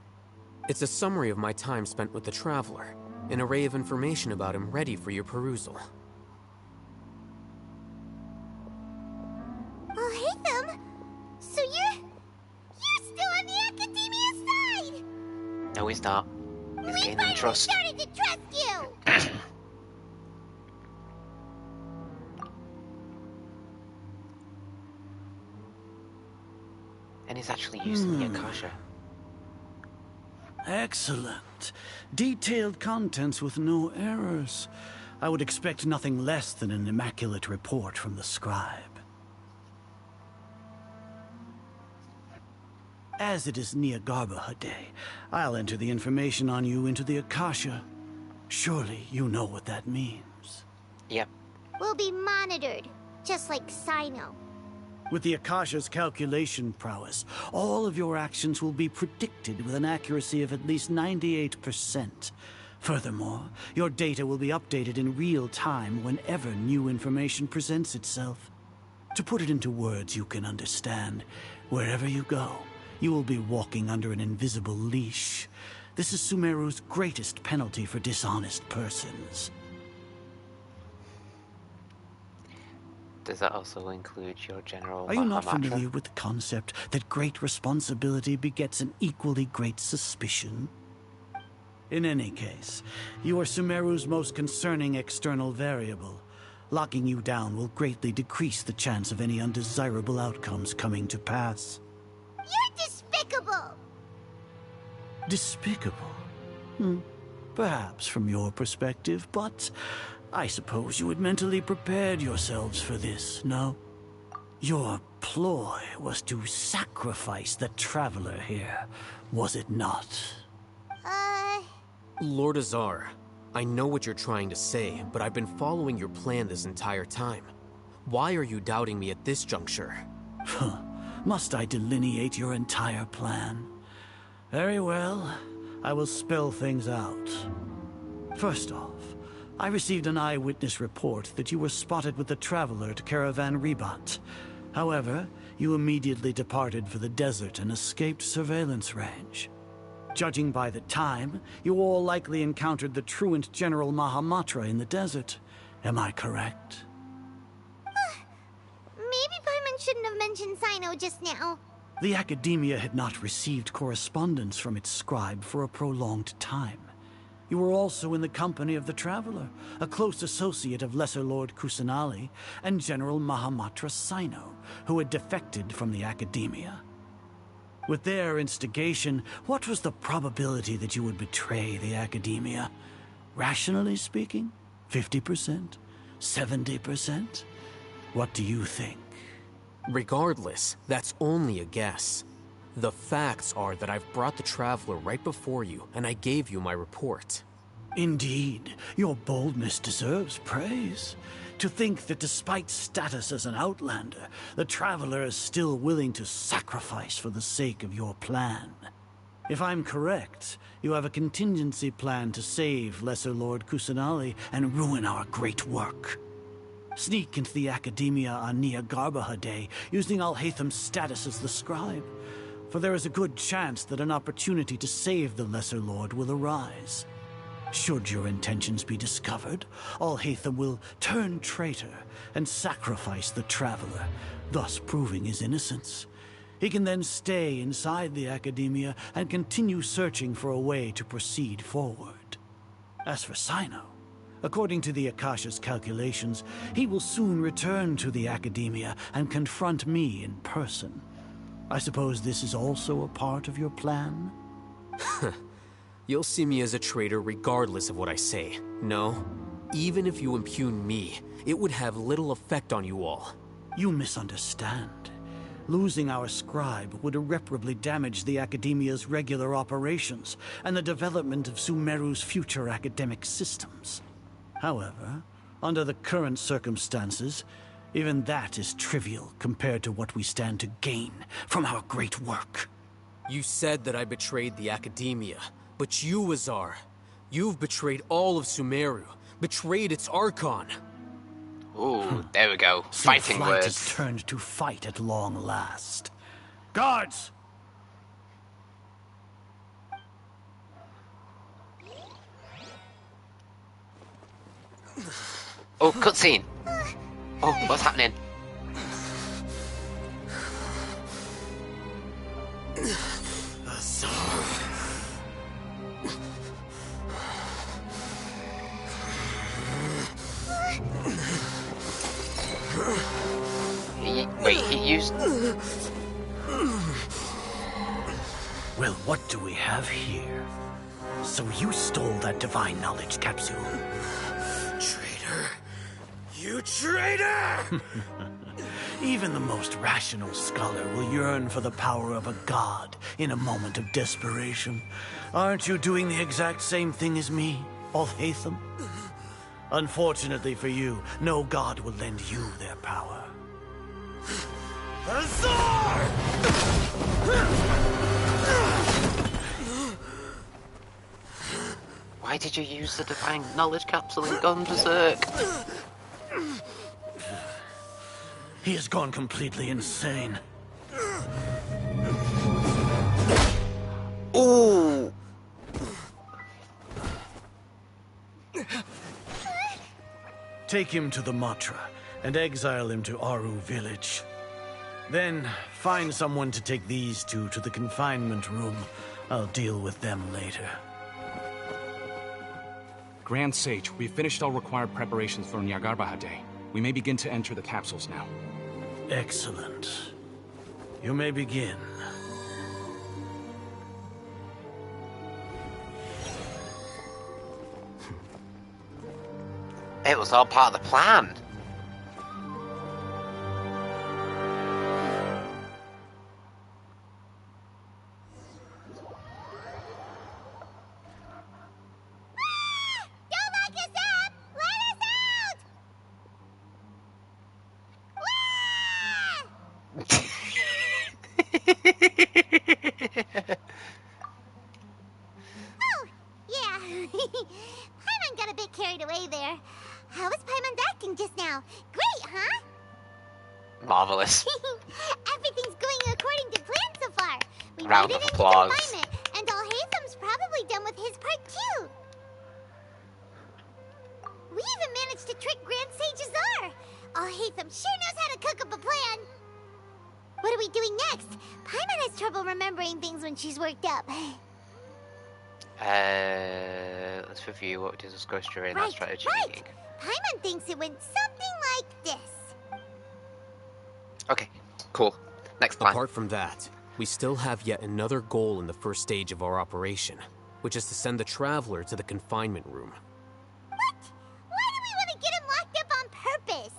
It's a summary of my time spent with the Traveler, an array of information about him ready for your perusal. Oh, Hatham! So you're still on the Academia's side! No, he's not. He's We gaining finally trust. started to trust you! And he's actually using the Akasha. Excellent. Detailed contents with no errors. I would expect nothing less than an immaculate report from the scribe. as it is Nahida Day, I'll enter the information on you into the Akasha. Surely you know what that means. Yep. We'll be monitored, just like Sino. With the Akasha's calculation prowess, all of your actions will be predicted with an accuracy of at least 98%. Furthermore, your data will be updated in real time whenever new information presents itself. To put it into words you can understand, wherever you go, you will be walking under an invisible leash. This is Sumeru's greatest penalty for dishonest persons. Does that also include your general Are you not Mahamatra? familiar with the concept that great responsibility begets an equally great suspicion? In any case, you are Sumeru's most concerning external variable. Locking you down will greatly decrease the chance of any undesirable outcomes coming to pass. You're despicable! Despicable? Perhaps from your perspective, but I suppose you had mentally prepared yourselves for this, no? Your ploy was to sacrifice the Traveler here, was it not? Lord Azar, I know what you're trying to say, but I've been following your plan this entire time. Why are you doubting me at this juncture? Must I delineate your entire plan? Very well, I will spell things out. First off, I received an eyewitness report that you were spotted with the Traveler to Caravan Ribat. However, you immediately departed for the desert and escaped surveillance range. Judging by the time, you all likely encountered the truant General Mahamatra in the desert. Am I correct? Maybe Paimon shouldn't have mentioned Sino just now. The Academia had not received correspondence from its scribe for a prolonged time. You were also in the company of the Traveler, a close associate of Lesser Lord Kusanali and General Mahamatra Sino, who had defected from the Academia. With their instigation, what was the probability that you would betray the Academia? Rationally speaking, 50%? 70%? What do you think? Regardless, that's only a guess. The facts are that I've brought the Traveler right before you, and I gave you my report. Indeed, your boldness deserves praise. To think that despite status as an outlander, the Traveler is still willing to sacrifice for the sake of your plan. If I'm correct, you have a contingency plan to save Lesser Lord Kusanali and ruin our great work. Sneak into the Academia on Nahida Day, using Alhaitham's status as the scribe. For there is a good chance that an opportunity to save the Lesser Lord will arise. Should your intentions be discovered, Alhaitham will turn traitor and sacrifice the Traveler, thus proving his innocence. He can then stay inside the Academia and continue searching for a way to proceed forward. As for Sino, according to the Akasha's calculations, he will soon return to the Academia and confront me in person. I suppose this is also a part of your plan? You'll see me as a traitor regardless of what I say. No, even if you impugn me, it would have little effect on you all. You misunderstand. Losing our scribe would irreparably damage the Academia's regular operations and the development of Sumeru's future academic systems. However, under the current circumstances, even that is trivial compared to what we stand to gain from our great work. You said that I betrayed the Academia, but you, Azar, you've betrayed all of Sumeru, betrayed its Archon. Ooh, there we go. So Fighting flight words. has turned to fight at long last. Guards! Oh, cutscene. Oh, what's happening? He used... Well, what do we have here? So you stole that divine knowledge capsule? Traitor! You traitor! Even the most rational scholar will yearn for the power of a god in a moment of desperation. Aren't you doing the exact same thing as me, Alhaitham? Unfortunately for you, no god will lend you their power. Azar! Why did you use the divine knowledge capsule and gone berserk? He has gone completely insane. Ooh! Take him to the Matra and exile him to Aru village. Then find someone to take these two to the confinement room. I'll deal with them later. Grand Sage, we've finished all required preparations for Nyagarbha Day. We may begin to enter the capsules now. Excellent. You may begin. It was all part of the plan. Oh, yeah. Paimon got a bit carried away there. How was Paimon acting just now? Great, huh? Marvelous. Everything's going according to plan so far. We Round made of it into applause. confinement, and Alhaitham's probably done with his part too. We even managed to trick Grand Sage Azar. Alhaitham sure knows how to cook up a plan. What are we doing next? Paimon has trouble remembering things when she's worked up. Let's review what we discussed during our strategy meeting. Paimon thinks it went something like this. Okay, cool. Next plan. Apart from that, we still have yet another goal in the first stage of our operation, which is to send the Traveler to the confinement room. What? Why do we want to get him locked up on purpose?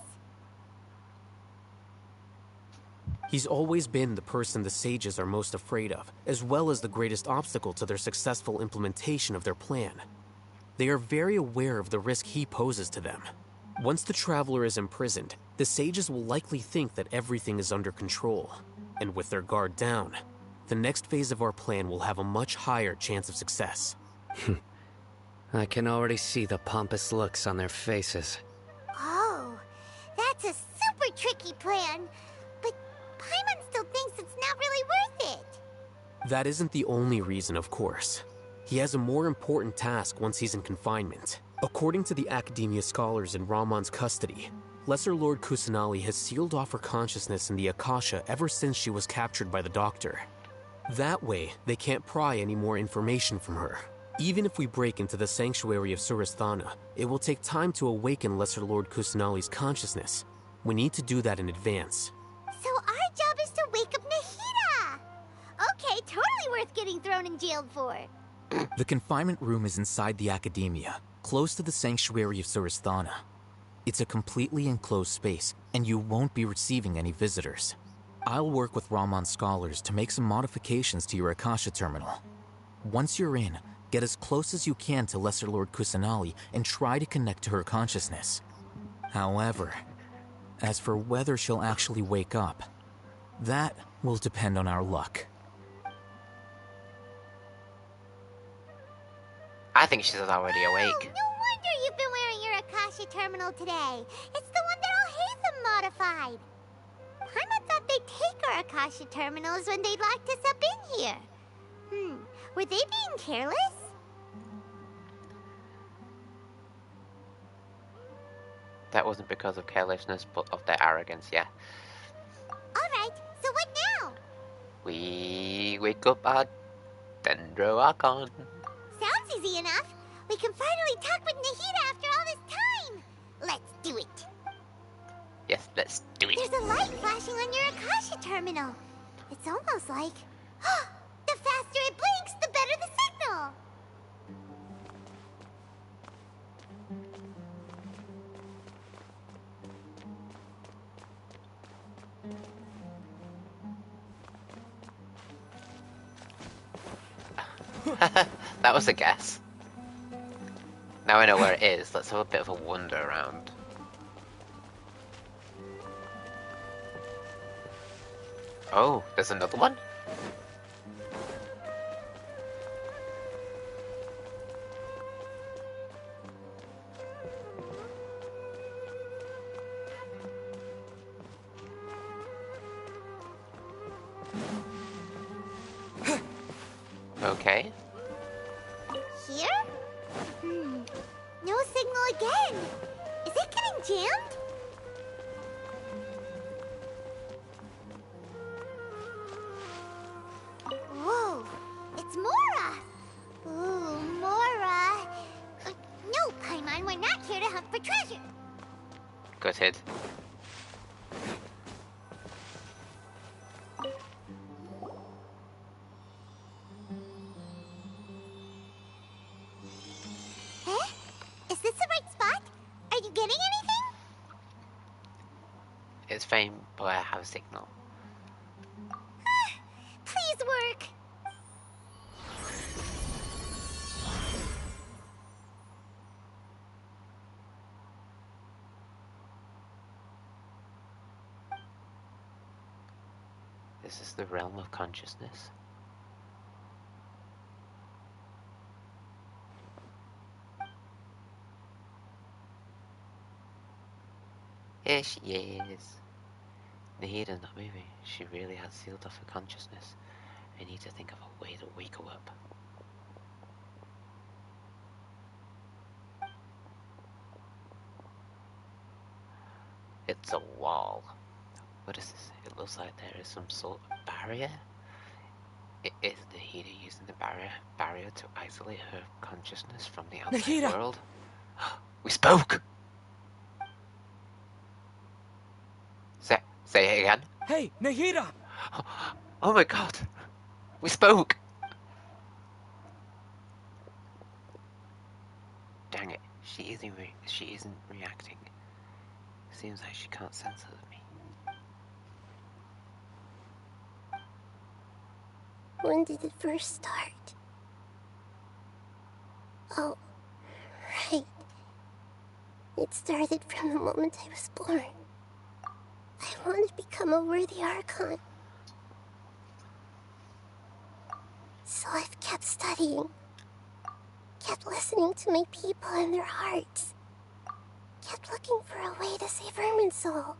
He's always been the person the sages are most afraid of, as well as the greatest obstacle to their successful implementation of their plan. They are very aware of the risk he poses to them. Once the Traveler is imprisoned, the sages will likely think that everything is under control. And with their guard down, the next phase of our plan will have a much higher chance of success. I can already see the pompous looks on their faces. Oh, that's a super tricky plan. But Paimon still thinks it's not really worth it. That isn't the only reason, of course. He has a more important task once he's in confinement. According to the Academia scholars in Ramon's custody, Lesser Lord Kusanali has sealed off her consciousness in the Akasha ever since she was captured by the Doctor. That way, they can't pry any more information from her. Even if we break into the sanctuary of Suristhana, it will take time to awaken Lesser Lord Kusanali's consciousness. We need to do that in advance. So our job is to wake up Nahida! Okay, totally worth getting thrown in jail for. The confinement room is inside the Academia, close to the sanctuary of Suristhana. It's a completely enclosed space, and you won't be receiving any visitors. I'll work with Ramon's scholars to make some modifications to your Akasha terminal. Once you're in, get as close as you can to Lesser Lord Kusanali and try to connect to her consciousness. However, as for whether she'll actually wake up, that will depend on our luck. I think she's already awake. No wonder you've been wearing your Akasha terminal today. It's the one that Alhaitham modified. Paimon thought they'd take our Akasha terminals when they locked us up in here. Were they being careless? That wasn't because of carelessness, but of their arrogance, yeah. Alright, so what now? We wake up our Dendro Archon. Sounds easy enough. We can finally talk with Nahida after all this time. Let's do it. Yes, let's do it. There's a light flashing on your Akasha terminal. It's almost like... the faster it blinks, the better the signal. That was a guess. Now I know where it is. Let's have a bit of a wander around. Oh, there's another one? Okay. Here? No signal again. Is it getting jammed? Whoa, it's Mora. Ooh, Mora. No, Paimon, we're not here to hunt for treasure. Good hit. Eh? Is this the right spot? Are you getting anything? It's fine, but I have a signal. Please work. This is the realm of consciousness. Here she is. Nahida not moving. She really has sealed off her consciousness. I need to think of a way to wake her up. It's a wall. What is this? It looks like there is some sort of barrier. Is Nahida using the barrier to isolate her consciousness from the outside Nahida! world? We spoke! Say it again. Hey, Nahida! Oh my god! We spoke! Dang it, she isn't reacting. Seems like she can't sense me. When did it first start? Oh, right. It started from the moment I was born. I wanted to become a worthy Archon. So I've kept studying. Kept listening to my people and their hearts. Kept looking for a way to save Irminsul.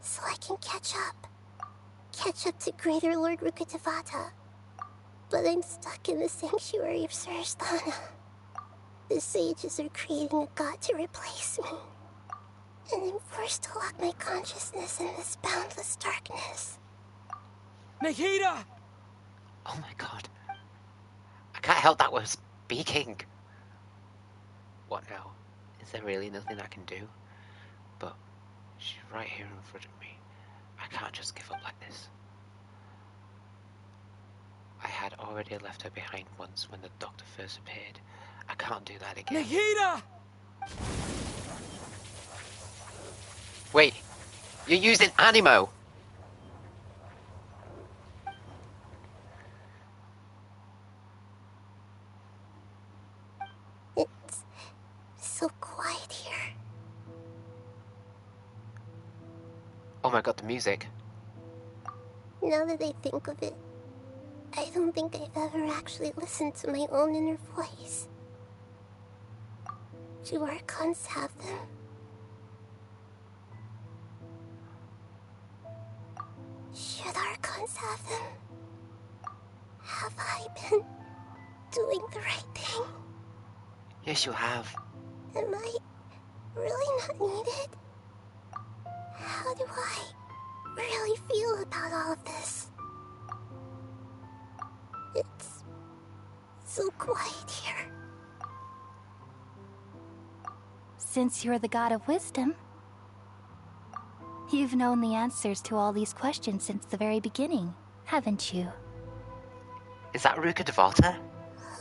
So I can catch up. Catch up to Greater Lord Rukkhadevata. But I'm stuck in the sanctuary of Surasthana. The sages are creating a god to replace me. And I'm forced to lock my consciousness in this boundless darkness. Nahida! Oh my god. I can't help that we're speaking. What now? Is there really nothing I can do? But she's right here in front of me. I can't just give up like this. I had already left her behind once when the doctor first appeared. I can't do that again. Nahida! Wait, you're using Animo! It's so quiet here. Oh my god, the music. Now that I think of it, I don't think I've ever actually listened to my own inner voice. Do Archons have them? Should Archons have them? Have I been doing the right thing? Yes, you have. Am I really not needed? How do I really feel about all of this? It's so quiet here. Since you're the god of wisdom, you've known the answers to all these questions since the very beginning, haven't you? Is that Rukkhadevata?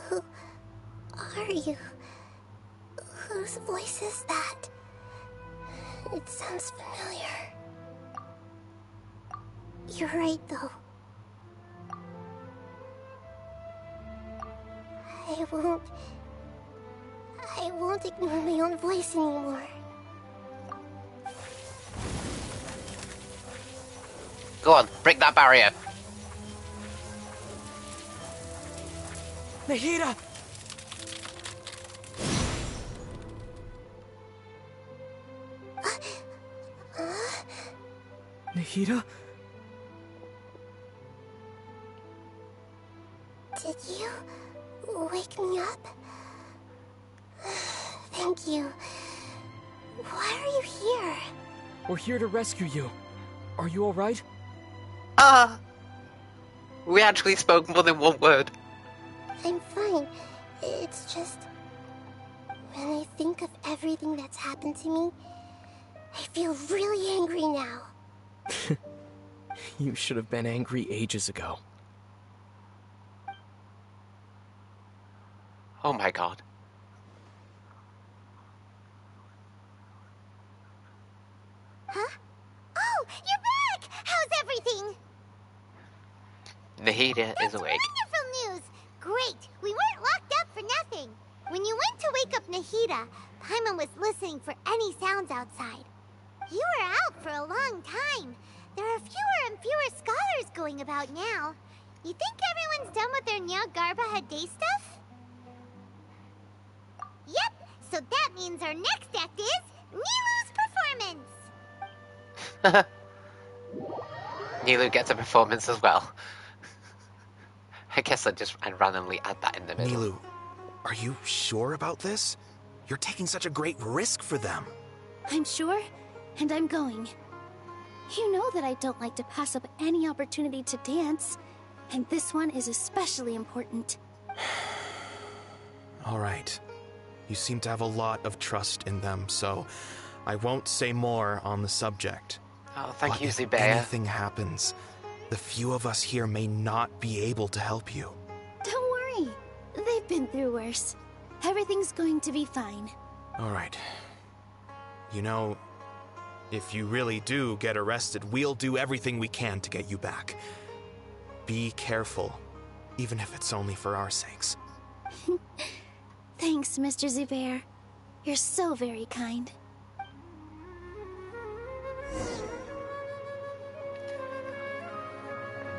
Who are you? Whose voice is that? It sounds familiar. You're right, though. I won't ignore my own voice anymore. Go on, break that barrier. Nahida! Nahida? Did you wake me up? Thank you. Why are you here? We're here to rescue you. Are you alright? We actually spoke more than one word. I'm fine. It's just... when I think of everything that's happened to me, I feel really angry now. You should have been angry ages ago. Oh my god. Huh? Oh, you're back! How's everything? Nahida is awake. Wonderful news! Great! We weren't locked up for nothing. When you went to wake up Nahida, Paimon was listening for any sounds outside. You were out for a long time. There are fewer and fewer scholars going about now. You think everyone's done with their Nyagarba Day stuff? Yep, so that means our next act is Nilu's performance. Nilu gets a performance as well. I guess I'd randomly add that in the middle. Nilu, are you sure about this? You're taking such a great risk for them. I'm sure, and I'm going. You know that I don't like to pass up any opportunity to dance, and this one is especially important. All right. You seem to have a lot of trust in them, so I won't say more on the subject. Oh, thank you, If Zubeir. anything happens, the few of us here may not be able to help you. Don't worry. They've been through worse. Everything's going to be fine. All right. You know, if you really do get arrested, we'll do everything we can to get you back. Be careful, even if it's only for our sakes. Thanks, Mr. Zubair. You're so very kind.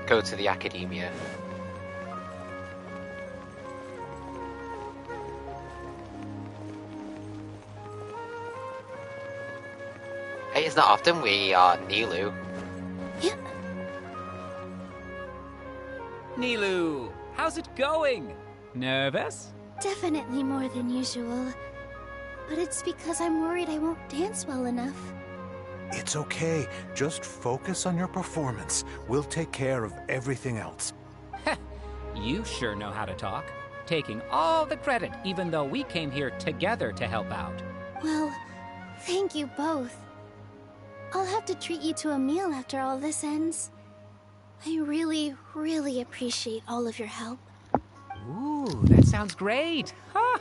Go to the academia. Hey, it's not often we are Nilu. Nilu, how's it going? Nervous? Definitely more than usual. But it's because I'm worried I won't dance well enough. It's okay. Just focus on your performance. We'll take care of everything else. You sure know how to talk. Taking all the credit, even though we came here together to help out. Well, thank you both. I'll have to treat you to a meal after all this ends. I really, really appreciate all of your help. Ooh, that sounds great. Huh.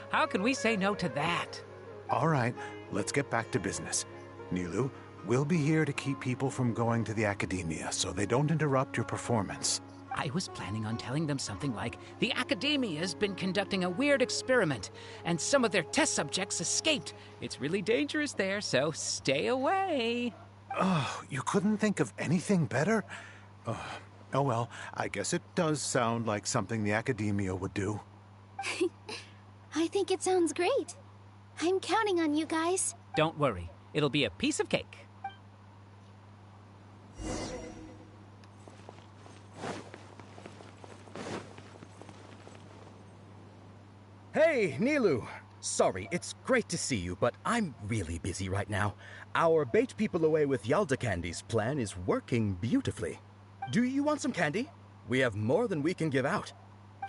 How can we say no to that? All right, let's get back to business. Nilu, we'll be here to keep people from going to the academia so they don't interrupt your performance. I was planning on telling them something like, the Academia's been conducting a weird experiment, and some of their test subjects escaped. It's really dangerous there, so stay away. Oh, you couldn't think of anything better? Oh well, I guess it does sound like something the academia would do. I think it sounds great. I'm counting on you guys. Don't worry, it'll be a piece of cake. Hey, Nilu! Sorry, it's great to see you, but I'm really busy right now. Our Bait People Away with Yalda Candies plan is working beautifully. Do you want some candy? We have more than we can give out.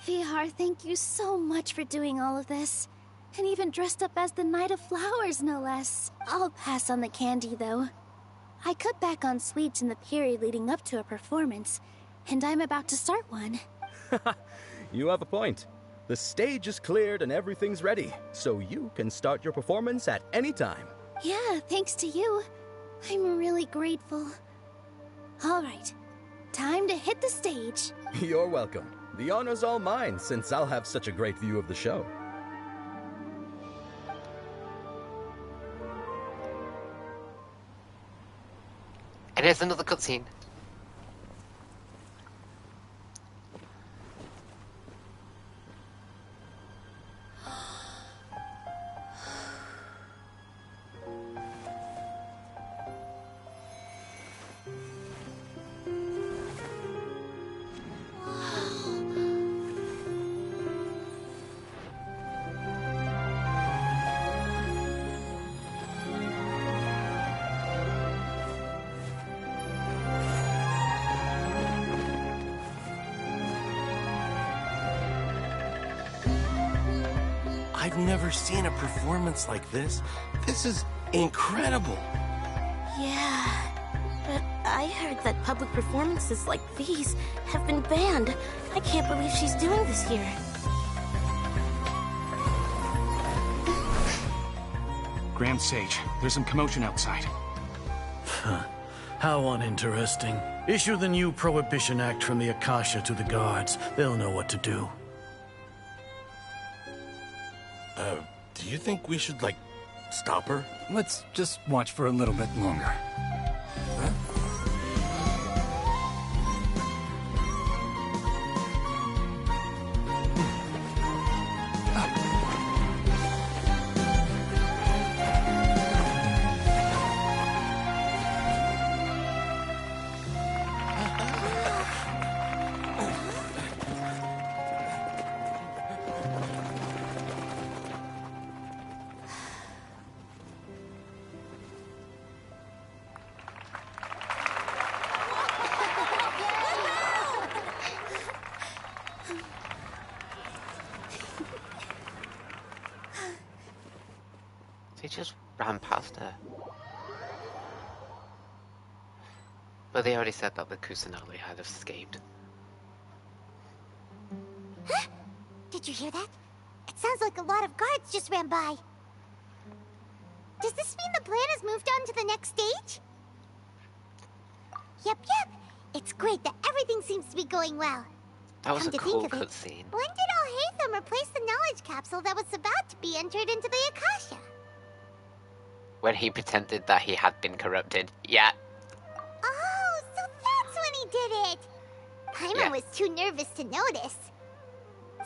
Vihar, thank you so much for doing all of this. And even dressed up as the Knight of Flowers, no less. I'll pass on the candy, though. I cut back on sweets in the period leading up to a performance, and I'm about to start one. You have a point. The stage is cleared and everything's ready, so you can start your performance at any time. Yeah, thanks to you. I'm really grateful. All right, time to hit the stage. You're welcome. The honor's all mine, since I'll have such a great view of the show. And here's another cutscene. I've never seen a performance like this. This is incredible. Yeah, but I heard that public performances like these have been banned. I can't believe she's doing this here. Grand Sage, there's some commotion outside. How uninteresting. Issue the new Prohibition Act from the Akasha to the guards. They'll know what to do. Do you think we should, like, stop her? Let's just watch for a little bit longer. They just ran past her. But they already said that the Kusanali had escaped. Did you hear that? It sounds like a lot of guards just ran by. Does this mean the plan has moved on to the next stage? Yep. It's great that everything seems to be going well. That was Come a to cool think of it, cutscene. when did Al-Haytham replace the knowledge capsule that was about to be entered into the Akasha? When he pretended that he had been corrupted. Yeah. Oh, so that's when he did it! Paimon was too nervous to notice.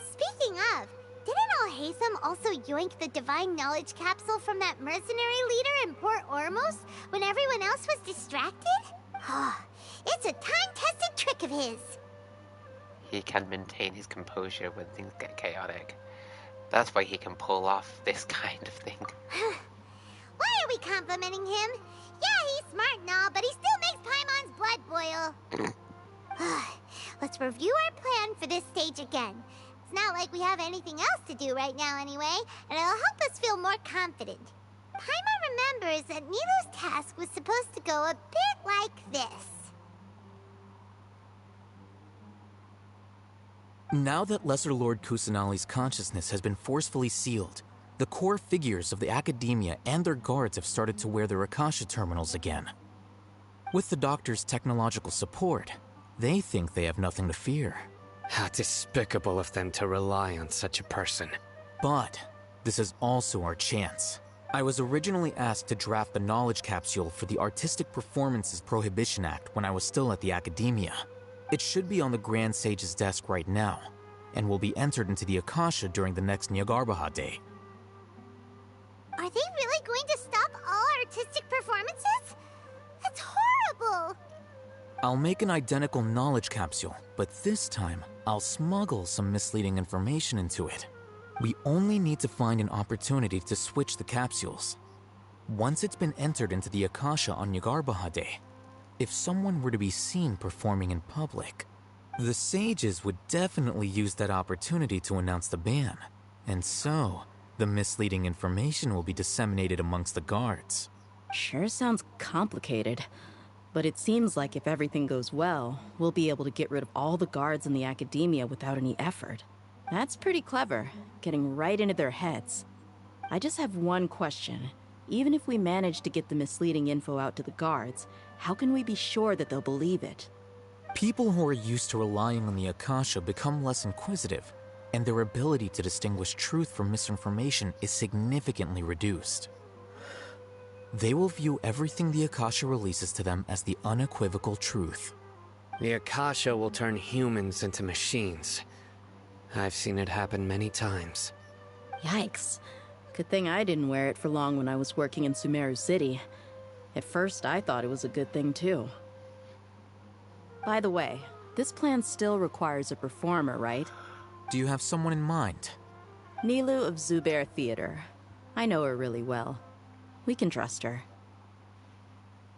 Speaking of, didn't Al-Haytham also yoink the divine knowledge capsule from that mercenary leader in Port Ormos when everyone else was distracted? Oh, it's a time-tested trick of his. He can maintain his composure when things get chaotic. That's why he can pull off this kind of thing. Why are we complimenting him? Yeah, he's smart and all, but he still makes Paimon's blood boil. Let's review our plan for this stage again. It's not like we have anything else to do right now anyway, and it'll help us feel more confident. Paimon remembers that Nilou's task was supposed to go a bit like this. Now that Lesser Lord Kusanali's consciousness has been forcefully sealed, the core figures of the Academia and their guards have started to wear their Akasha terminals again. With the Doctor's technological support, they think they have nothing to fear. How despicable of them to rely on such a person. But this is also our chance. I was originally asked to draft the knowledge capsule for the Artistic Performances Prohibition Act when I was still at the Academia. It should be on the Grand Sage's desk right now, and will be entered into the Akasha during the next Nyargarbaha Day. Are they really going to stop all artistic performances? That's horrible! I'll make an identical knowledge capsule, but this time, I'll smuggle some misleading information into it. We only need to find an opportunity to switch the capsules. Once it's been entered into the Akasha on Nyargarbaha Day, if someone were to be seen performing in public, the sages would definitely use that opportunity to announce the ban, and so the misleading information will be disseminated amongst the guards. Sure sounds complicated, but it seems like if everything goes well, we'll be able to get rid of all the guards in the Academia without any effort. That's pretty clever, getting right into their heads. I just have one question. Even if we manage to get the misleading info out to the guards, how can we be sure that they'll believe it? People who are used to relying on the Akasha become less inquisitive, and their ability to distinguish truth from misinformation is significantly reduced. They will view everything the Akasha releases to them as the unequivocal truth. The Akasha will turn humans into machines. I've seen it happen many times. Yikes. Good thing I didn't wear it for long when I was working in Sumeru City. At first, I thought it was a good thing, too. By the way, this plan still requires a performer, right? Do you have someone in mind? Nilu of Zubair Theater. I know her really well. We can trust her.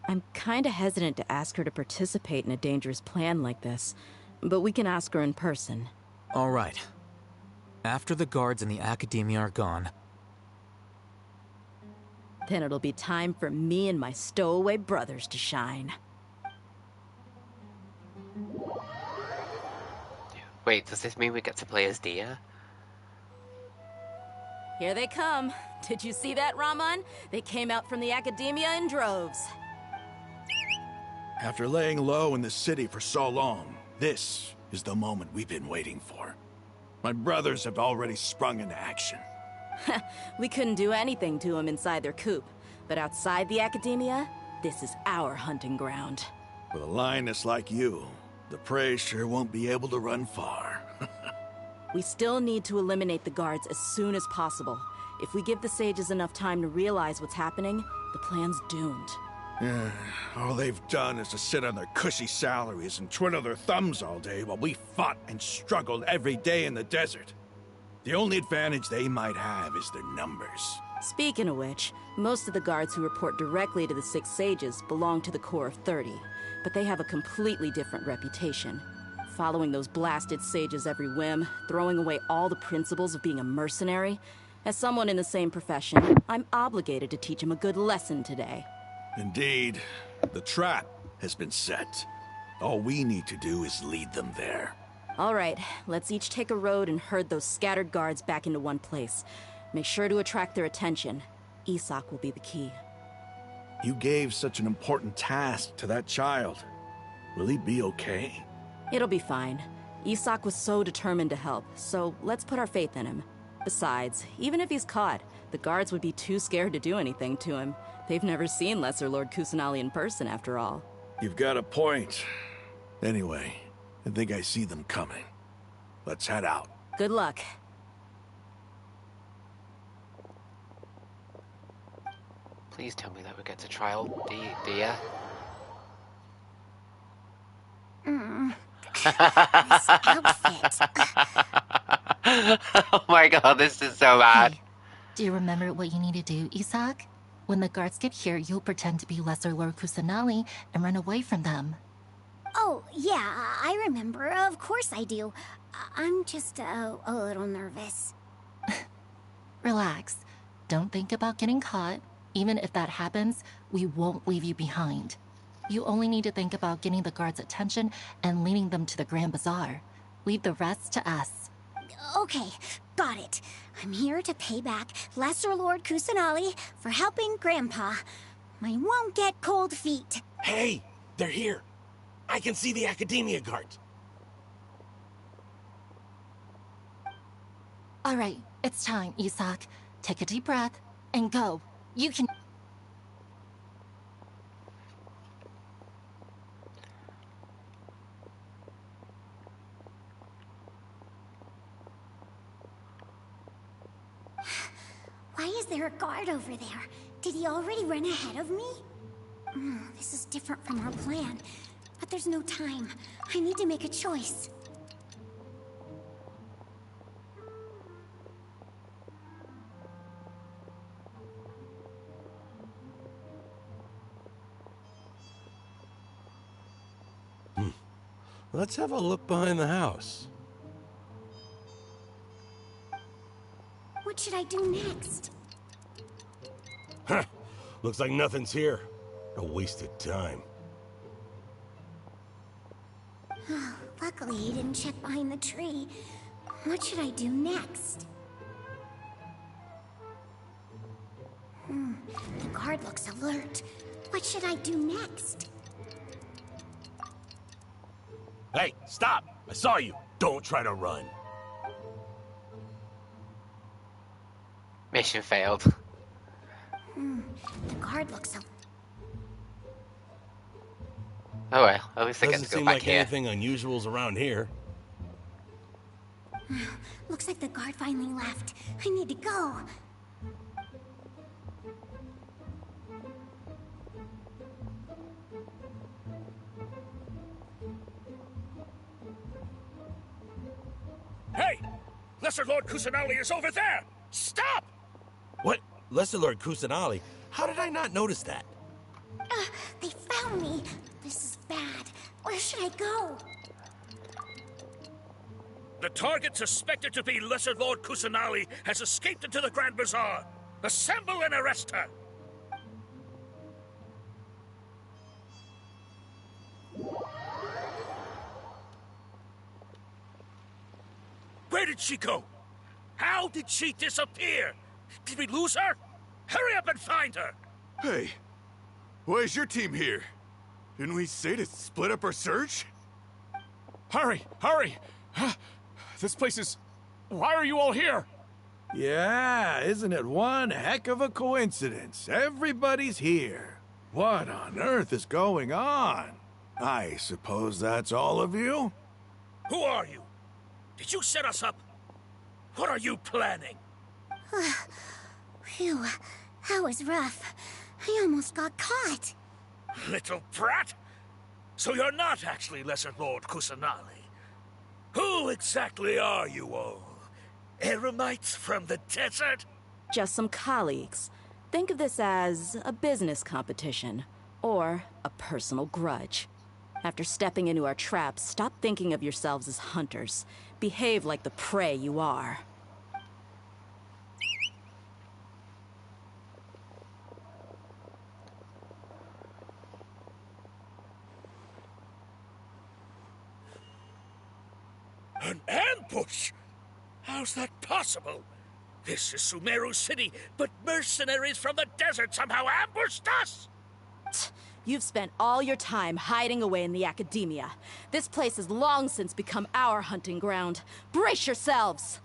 I'm kinda hesitant to ask her to participate in a dangerous plan like this, but we can ask her in person. All right. After the guards and the Academia are gone, then it'll be time for me and my stowaway brothers to shine. Wait, does this mean we get to play as Dia? Here they come. Did you see that, Raman? They came out from the Academia in droves. After laying low in the city for so long, this is the moment we've been waiting for. My brothers have already sprung into action. We couldn't do anything to them inside their coop, but outside the Academia, this is our hunting ground. With a lioness like you, the prey sure won't be able to run far. We still need to eliminate the guards as soon as possible. If we give the sages enough time to realize what's happening, the plan's doomed. All they've done is to sit on their cushy salaries and twiddle their thumbs all day while we fought and struggled every day in the desert. The only advantage they might have is their numbers. Speaking of which, most of the guards who report directly to the Six Sages belong to the Corps of 30, but they have a completely different reputation. Following those blasted sages every whim, throwing away all the principles of being a mercenary. As someone in the same profession, I'm obligated to teach them a good lesson today. Indeed. The trap has been set. All we need to do is lead them there. All right, let's each take a road and herd those scattered guards back into one place. Make sure to attract their attention. Isak will be the key. You gave such an important task to that child. Will he be okay? It'll be fine. Isak was so determined to help, so let's put our faith in him. Besides, even if he's caught, the guards would be too scared to do anything to him. They've never seen Lesser Lord Kusanali in person, after all. You've got a point. Anyway, I think I see them coming. Let's head out. Good luck. Please tell me that we get to trial Dia. This outfit. Oh my god, this is so bad. Hey, do you remember what you need to do, Isak? When the guards get here, you'll pretend to be Lesser Lord Kusanali and run away from them. Oh, yeah, I remember. Of course I do. I'm just a little nervous. Relax. Don't think about getting caught. Even if that happens, we won't leave you behind. You only need to think about getting the guards' attention and leading them to the Grand Bazaar. Leave the rest to us. Okay, got it. I'm here to pay back Lesser Lord Kusanali for helping Grandpa. I won't get cold feet. Hey, they're here. I can see the Academia guards. All right, it's time, Isak. Take a deep breath and go. You can... Why is there a guard over there? Did he already run ahead of me? This is different from our plan. But there's no time. I need to make a choice. Let's have a look behind the house. What should I do next? Huh. Looks like nothing's here. A waste of time. Luckily, he didn't check behind the tree. What should I do next? The guard looks alert. What should I do next? Hey, stop! I saw you. Don't try to run. Mission failed. The guard looks so... Oh well, at least I get Doesn't to go seem back like here. anything unusual's around here. Looks like the guard finally left. I need to go. Hey! Lesser Lord Kusanali is over there! Stop! What? Lesser Lord Kusanali? How did I not notice that? They found me. This is bad. Where should I go? The target suspected to be Lesser Lord Kusanali has escaped into the Grand Bazaar. Assemble and arrest her! Where did she go? How did she disappear? Did we lose her? Hurry up and find her! Hey, why is your team here? Didn't we say to split up our search? Hurry! Hurry! This place is... Why are you all here? Yeah, isn't it one heck of a coincidence? Everybody's here. What on earth is going on? I suppose that's all of you? Who are you? Did you set us up? What are you planning? Phew, that was rough. I almost got caught. Little brat! So you're not actually Lesser Lord Kusanali. Who exactly are you all? Eremites from the desert? Just some colleagues. Think of this as a business competition, or a personal grudge. After stepping into our traps, stop thinking of yourselves as hunters. Behave like the prey you are. An ambush? How's that possible? This is Sumeru City, but mercenaries from the desert somehow ambushed us! You've spent all your time hiding away in the academia. This place has long since become our hunting ground. Brace yourselves!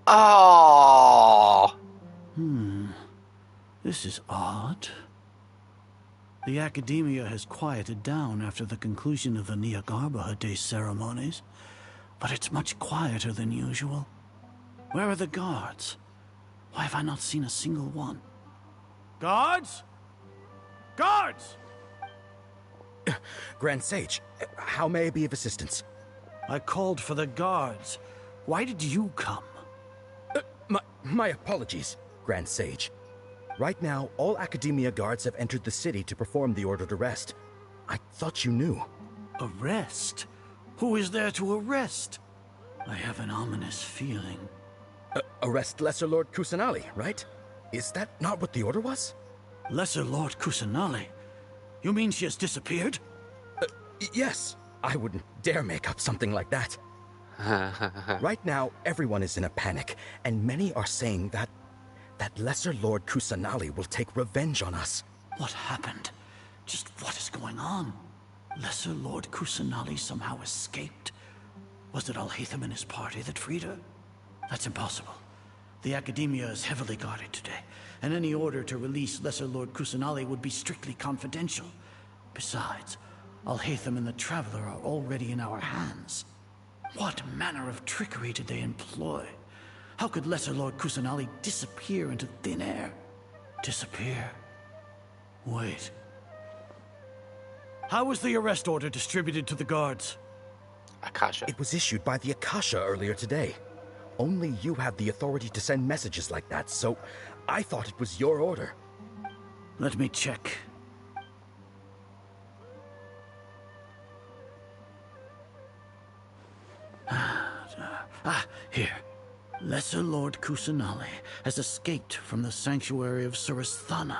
Oh. This is odd. The academia has quieted down after the conclusion of the Nahida Day ceremonies, but it's much quieter than usual. Where are the guards? Why have I not seen a single one? Guards? Guards! Grand Sage, how may I be of assistance? I called for the guards. Why did you come? My apologies, Grand Sage. Right now, all Academia guards have entered the city to perform the ordered arrest. I thought you knew. Arrest? Who is there to arrest? I have an ominous feeling. Arrest Lesser Lord Kusanali, right? Is that not what the order was? Lesser Lord Kusanali? You mean she has disappeared? Yes. I wouldn't dare make up something like that. Right now, everyone is in a panic, and many are saying that Lesser Lord Kusanali will take revenge on us. What happened? Just what is going on? Lesser Lord Kusanali somehow escaped? Was it Alhaitham and his party that freed her? That's impossible. The Academia is heavily guarded today, and any order to release Lesser Lord Kusanali would be strictly confidential. Besides, Alhaitham and the Traveler are already in our hands. What manner of trickery did they employ? How could Lesser Lord Kusanali disappear into thin air? Disappear? Wait. How was the arrest order distributed to the guards? Akasha. It was issued by the Akasha earlier today. Only you have the authority to send messages like that, so I thought it was your order. Let me check. Here. Lesser Lord Kusanali has escaped from the sanctuary of Suristhana.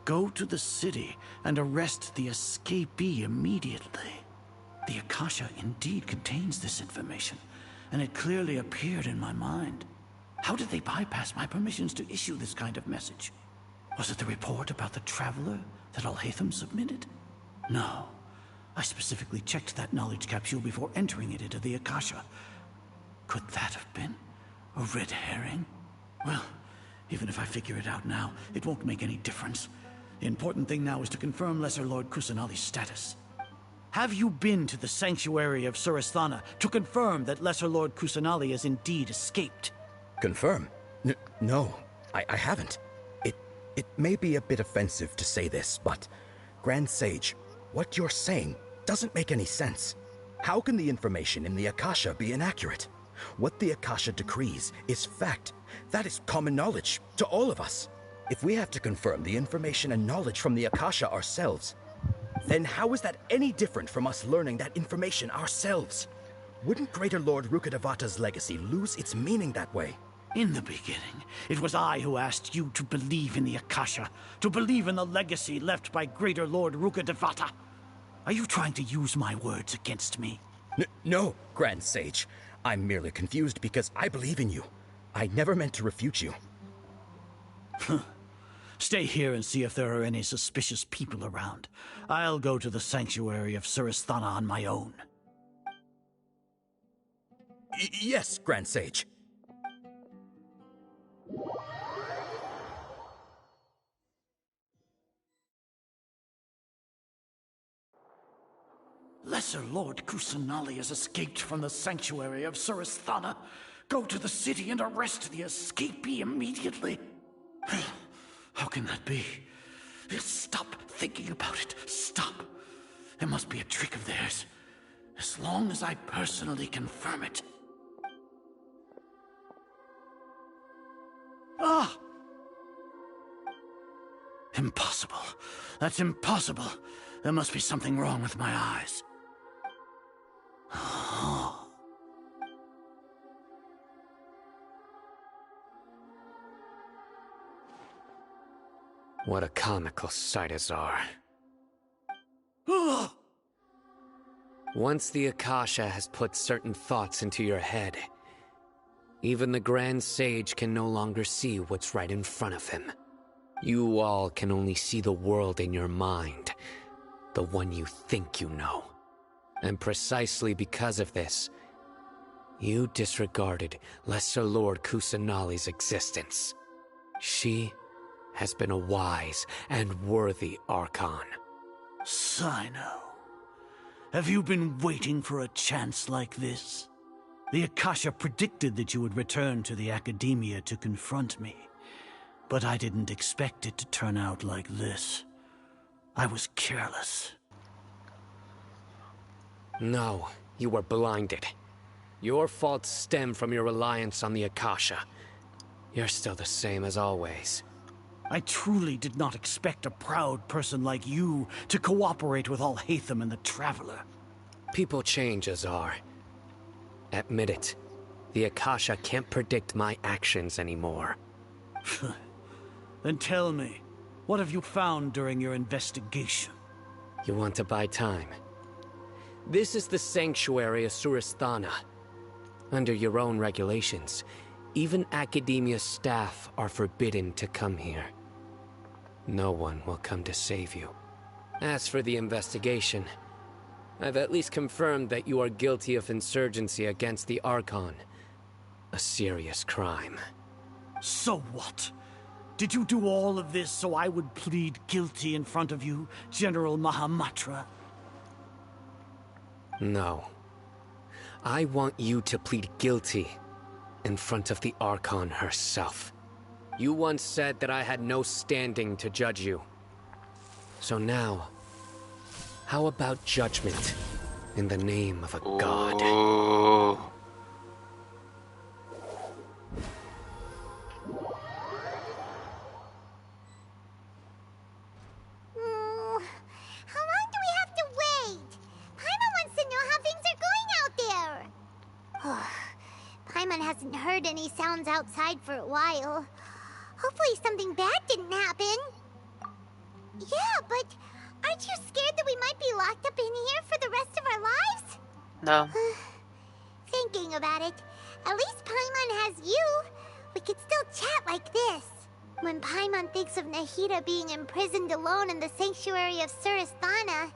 Go to the city and arrest the escapee immediately. The Akasha indeed contains this information, and it clearly appeared in my mind. How did they bypass my permissions to issue this kind of message? Was it the report about the Traveler that Alhaitham submitted? No. I specifically checked that knowledge capsule before entering it into the Akasha. Could that have been a red herring? Well, even if I figure it out now, it won't make any difference. The important thing now is to confirm Lesser Lord Kusanali's status. Have you been to the Sanctuary of Surasthana to confirm that Lesser Lord Kusanali has indeed escaped? Confirm? No, I haven't. It may be a bit offensive to say this, but Grand Sage, what you're saying doesn't make any sense. How can the information in the Akasha be inaccurate? What the Akasha decrees is fact. That is common knowledge to all of us. If we have to confirm the information and knowledge from the Akasha ourselves, then how is that any different from us learning that information ourselves? Wouldn't Greater Lord Rukkhadevata's legacy lose its meaning that way? In the beginning, it was I who asked you to believe in the Akasha, to believe in the legacy left by Greater Lord Rukkhadevata. Are you trying to use my words against me? No, Grand Sage. I'm merely confused because I believe in you. I never meant to refute you. Stay here and see if there are any suspicious people around. I'll go to the Sanctuary of Surasthana on my own. Yes, Grand Sage. Lesser Lord Kusanali has escaped from the Sanctuary of Surasthana. Go to the city and arrest the escapee immediately. How can that be? Stop thinking about it. Stop. There must be a trick of theirs. As long as I personally confirm it. Ah! Impossible. That's impossible. There must be something wrong with my eyes. What a comical sight, Azar. Once the Akasha has put certain thoughts into your head, even the Grand Sage can no longer see what's right in front of him. You all can only see the world in your mind, the one you think you know. And precisely because of this, you disregarded Lesser Lord Kusanali's existence. She has been a wise and worthy Archon. Sino, have you been waiting for a chance like this? The Akasha predicted that you would return to the Academia to confront me, but I didn't expect it to turn out like this. I was careless. No, you were blinded. Your faults stem from your reliance on the Akasha. You're still the same as always. I truly did not expect a proud person like you to cooperate with Alhaitham and the Traveler. People change, Azar. Admit it. The Akasha can't predict my actions anymore. Then tell me, what have you found during your investigation? You want to buy time? This is the Sanctuary of Surasthana. Under your own regulations, even Academia staff are forbidden to come here. No one will come to save you. As for the investigation, I've at least confirmed that you are guilty of insurgency against the Archon. A serious crime. So what? Did you do all of this so I would plead guilty in front of you, General Mahamatra? No. I want you to plead guilty in front of the Archon herself. You once said that I had no standing to judge you. So now, how about judgment in the name of a god? How long do we have to wait? Paimon wants to know how things are going out there. Paimon hasn't heard any sounds outside for a while. Hopefully something bad didn't happen. Yeah, but aren't you scared that we might be locked up in here for the rest of our lives? No. Thinking about it, at least Paimon has you. We when Paimon thinks of Nahida being imprisoned alone in the sanctuary of Surasthana,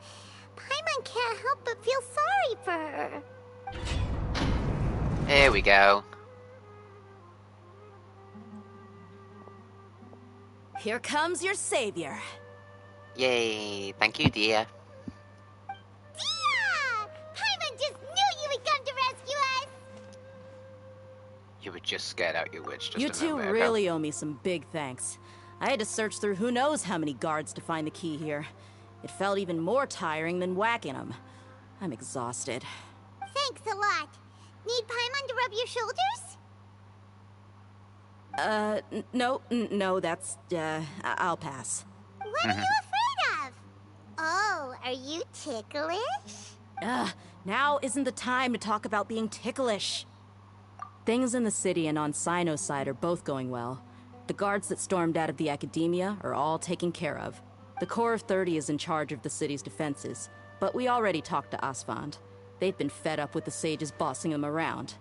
Paimon can't help but feel sorry for her. Here we go. Here comes your savior. Yay, thank you, dear. Dia! Paimon just knew you would come to rescue us! You were just scared out your wits just You a two moment ago. really owe me some big thanks. I had to search through who knows how many guards to find the key here. It felt even more tiring than whacking them. I'm exhausted. Thanks a lot. Need Paimon to rub your shoulders? No, that's, I'll pass. What are you afraid of? Oh, are you ticklish? Now isn't the time to talk about being ticklish. Things in the city and on Sino's side are both going well. The guards that stormed out of the academia are all taken care of. The Corps of 30 is in charge of the city's defenses, but we already talked to Asfand. They've been fed up with the sages bossing them around.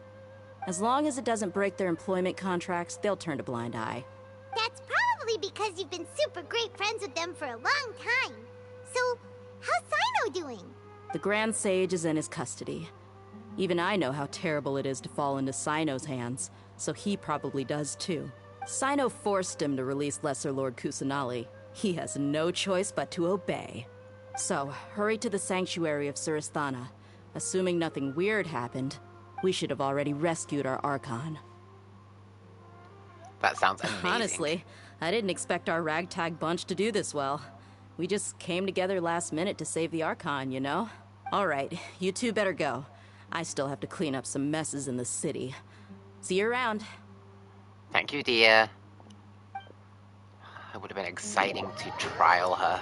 As long as it doesn't break their employment contracts, they'll turn a blind eye. That's probably because you've been super great friends with them for a long time. So, how's Sino doing? The Grand Sage is in his custody. Even I know how terrible it is to fall into Sino's hands, so he probably does too. Sino forced him to release Lesser Lord Kusanali. He has no choice but to obey. So, hurry to the sanctuary of Surasthana. Assuming nothing weird happened, we should have already rescued our Archon. That sounds amazing. Honestly, I didn't expect our ragtag bunch to do this well. We just came together last minute to save the Archon, you know? Alright, you two better go. I still have to clean up some messes in the city. See you around. Thank you, dear. It would have been exciting to trial her.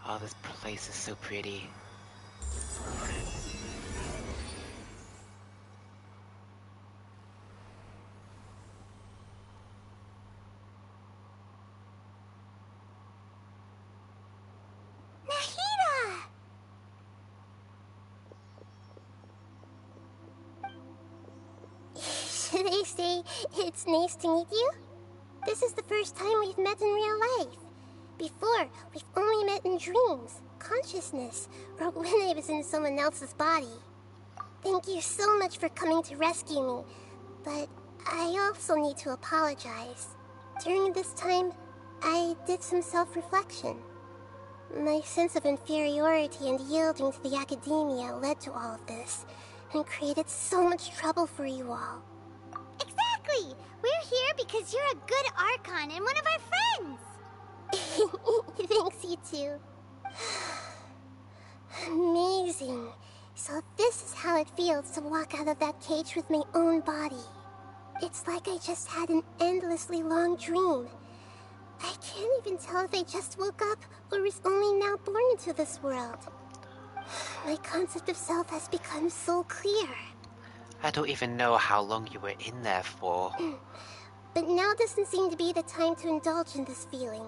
Oh, this place is so pretty. Nahida! Should I say it's nice to meet you? This is the first time we've met in real life. Before, we've only met in dreams, consciousness, or when I was in someone else's body. Thank you so much for coming to rescue me, but I also need to apologize. During this time, I did some self-reflection. My sense of inferiority and yielding to the academia led to all of this, and created so much trouble for you all. Exactly! We're here because you're a good Archon and one of our friends! Thanks, you two. Amazing. So this is how it feels to walk out of that cage with my own body. It's like I just had an endlessly long dream. I can't even tell if I just woke up or was only now born into this world. My concept of self has become so clear. I don't even know how long you were in there for. But now doesn't seem to be the time to indulge in this feeling.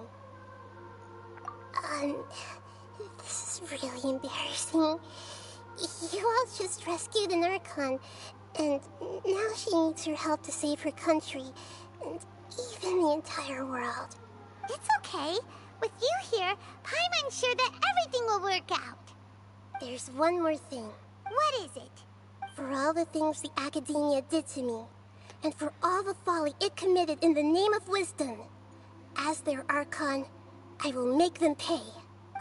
This is really embarrassing. You all just rescued an Archon, and now she needs your help to save her country, and even the entire world. It's okay. With you here, Paimon's sure that everything will work out. There's one more thing. What is it? For all the things the academia did to me, and for all the folly it committed in the name of wisdom, as their Archon, I will make them pay.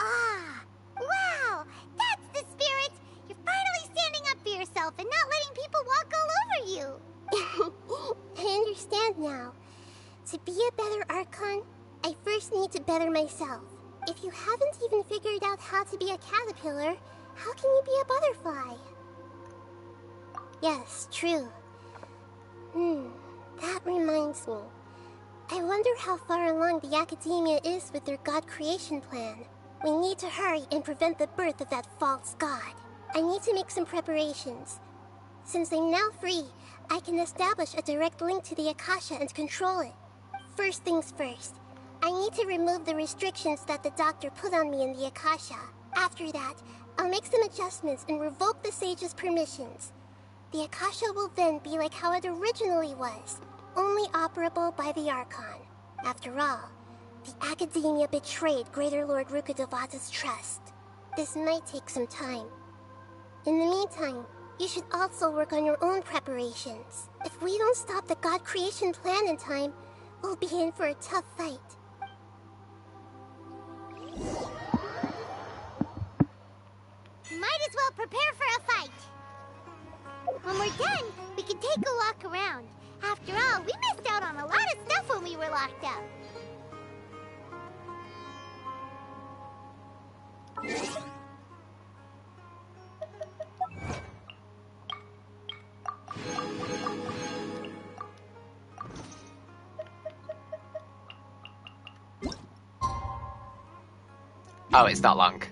Ah, wow! That's the spirit! You're finally standing up for yourself and not letting people walk all over you! I understand now. To be a better Archon, I first need to better myself. If you haven't even figured out how to be a caterpillar, how can you be a butterfly? Yes, true. That reminds me. I wonder how far along the academia is with their god creation plan. We need to hurry and prevent the birth of that false god. I need to make some preparations. Since I'm now free, I can establish a direct link to the Akasha and control it. First things first, I need to remove the restrictions that the doctor put on me in the Akasha. After that, I'll make some adjustments and revoke the sage's permissions. The Akasha will then be like how it originally was, only operable by the Archon. After all, the Academia betrayed Greater Lord Rukkhadevata's trust. This might take some time. In the meantime, you should also work on your own preparations. If we don't stop the God creation plan in time, we'll be in for a tough fight. Might as well prepare for a fight. When we're done, we can take a walk around. After all, we missed out on a lot of stuff when we were locked up. Oh, it's not long.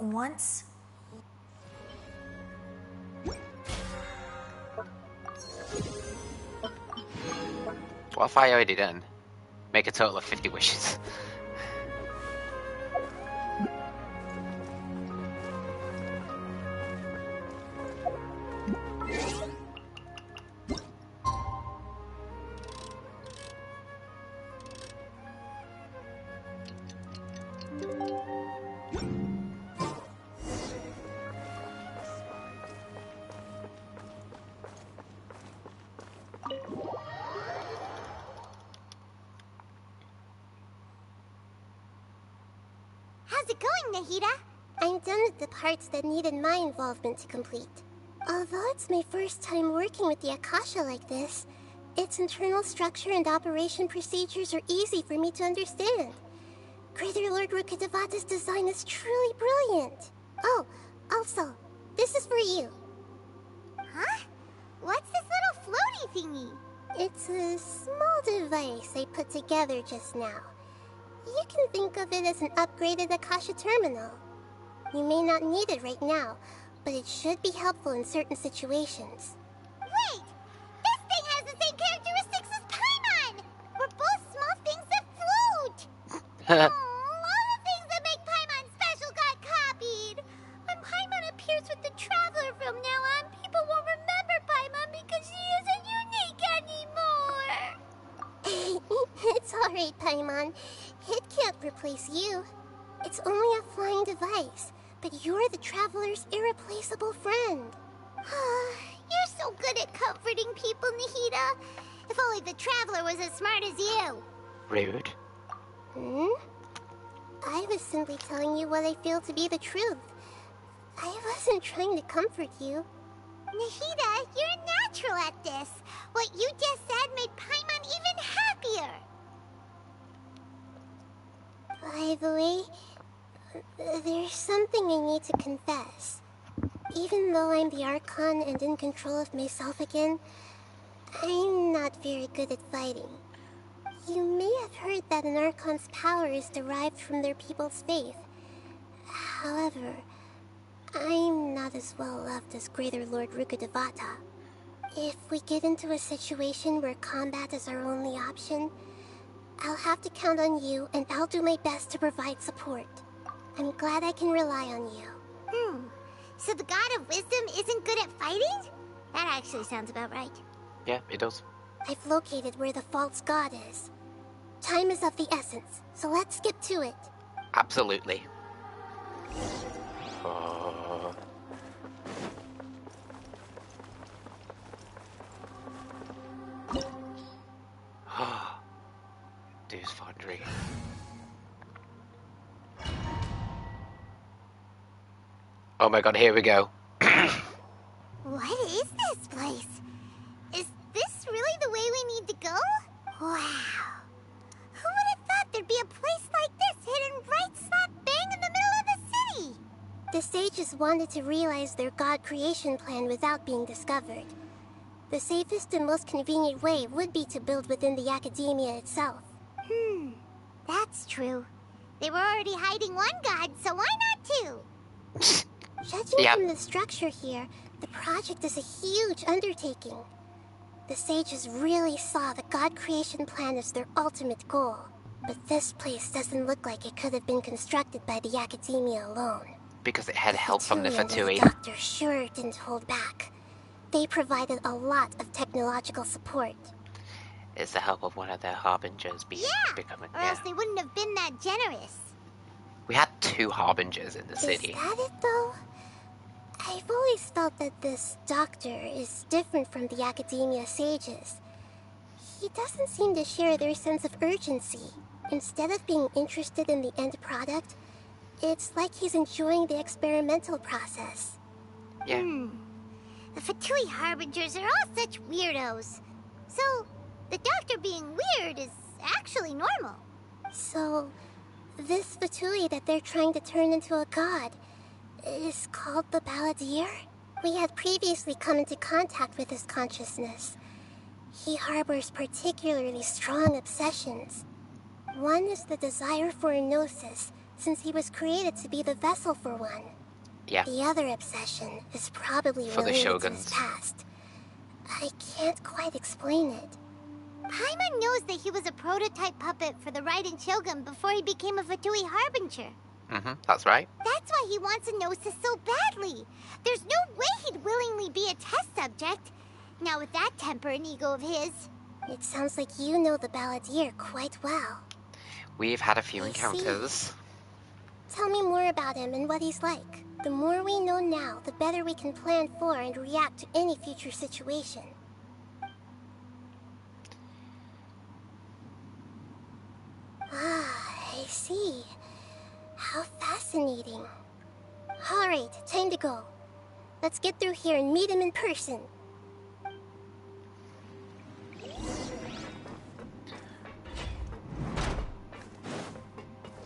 Once. What have I already done? Make a total of 50 wishes. How's it going, Nahida? I'm done with the parts that needed my involvement to complete. Although it's my first time working with the Akasha like this, its internal structure and operation procedures are easy for me to understand. Greater Lord Rukkhadevata's design is truly brilliant. Oh, also, this is for you. Huh? What's this little floaty thingy? It's a small device I put together just now. You can think of it as an upgraded Akasha terminal. You may not need it right now, but it should be helpful in certain situations. Wait! This thing has the same characteristics as Paimon! We're both small things that float! All the things that make Paimon special got copied! When Paimon appears with the Traveler from now on, people won't remember Paimon because she isn't unique anymore! It's alright, Paimon. It can't replace you. It's only a flying device, but you're the Traveler's irreplaceable friend. You're so good at comforting people, Nahida. If only the Traveler was as smart as you. Rude. I was simply telling you what I feel to be the truth. I wasn't trying to comfort you. Nahida, you're natural at this. What you just said made Paimon even happier. By the way, there's something I need to confess. Even though I'm the Archon and in control of myself again, I'm not very good at fighting. You may have heard that an Archon's power is derived from their people's faith. However, I'm not as well loved as Greater Lord Rukkhadevata. If we get into a situation where combat is our only option, I'll have to count on you, and I'll do my best to provide support. I'm glad I can rely on you. So the God of Wisdom isn't good at fighting? That actually sounds about right. Yeah, it does. I've located where the false god is. Time is of the essence, so let's skip to it. Absolutely. Deuce Foundry. Oh my god, here we go. What is this place? Is this really the way we need to go? Wow. Who would have thought there'd be a place like this hidden right slap bang in the middle of the city? The sages wanted to realize their god creation plan without being discovered. The safest and most convenient way would be to build within the academia itself. That's true. They were already hiding one god, so why not two? Judging from the structure here, the project is a huge undertaking. The sages really saw the god creation plan as their ultimate goal. But this place doesn't look like it could have been constructed by the academia alone. Because it had help from the Fatui. Fatui. The doctor sure didn't hold back. They provided a lot of technological support. It's the help of one of their harbingers becoming. Or else they wouldn't have been that generous. We had 2 harbingers in the city. Is that it, though? I've always felt that this doctor is different from the academia sages. He doesn't seem to share their sense of urgency. Instead of being interested in the end product, it's like he's enjoying the experimental process. Yeah. The Fatui Harbingers are all such weirdos. So, the doctor being weird is actually normal. So, this Fatui that they're trying to turn into a god is called the Balladeer? We had previously come into contact with his consciousness. He harbors particularly strong obsessions. One is the desire for a gnosis, since he was created to be the vessel for one. Yeah. The other obsession is probably For the related to his shoguns. past. I can't quite explain it. Paimon knows that he was a prototype puppet for the Raiden Shogun before he became a Fatui Harbinger. That's right. That's why he wants a gnosis so badly. There's no way he'd willingly be a test subject. Now with that temper and ego of his. It sounds like you know the Balladeer quite well. We've had a few encounters. Tell me more about him and what he's like. The more we know now, the better we can plan for and react to any future situation. I see. How fascinating. Alright, time to go. Let's get through here and meet him in person.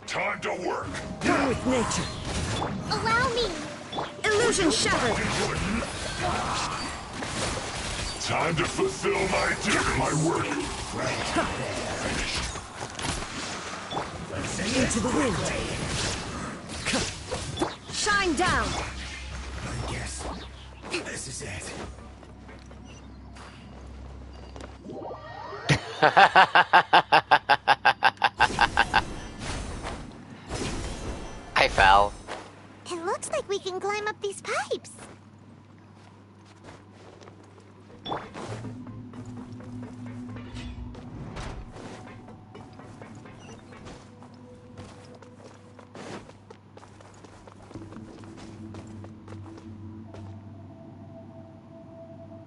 Time to work. One with nature. Allow me. Illusion shattered. Time to fulfill my duty, my work. Into the wind. Shine down. I guess this is it. I fell. It looks like we can climb up these pipes.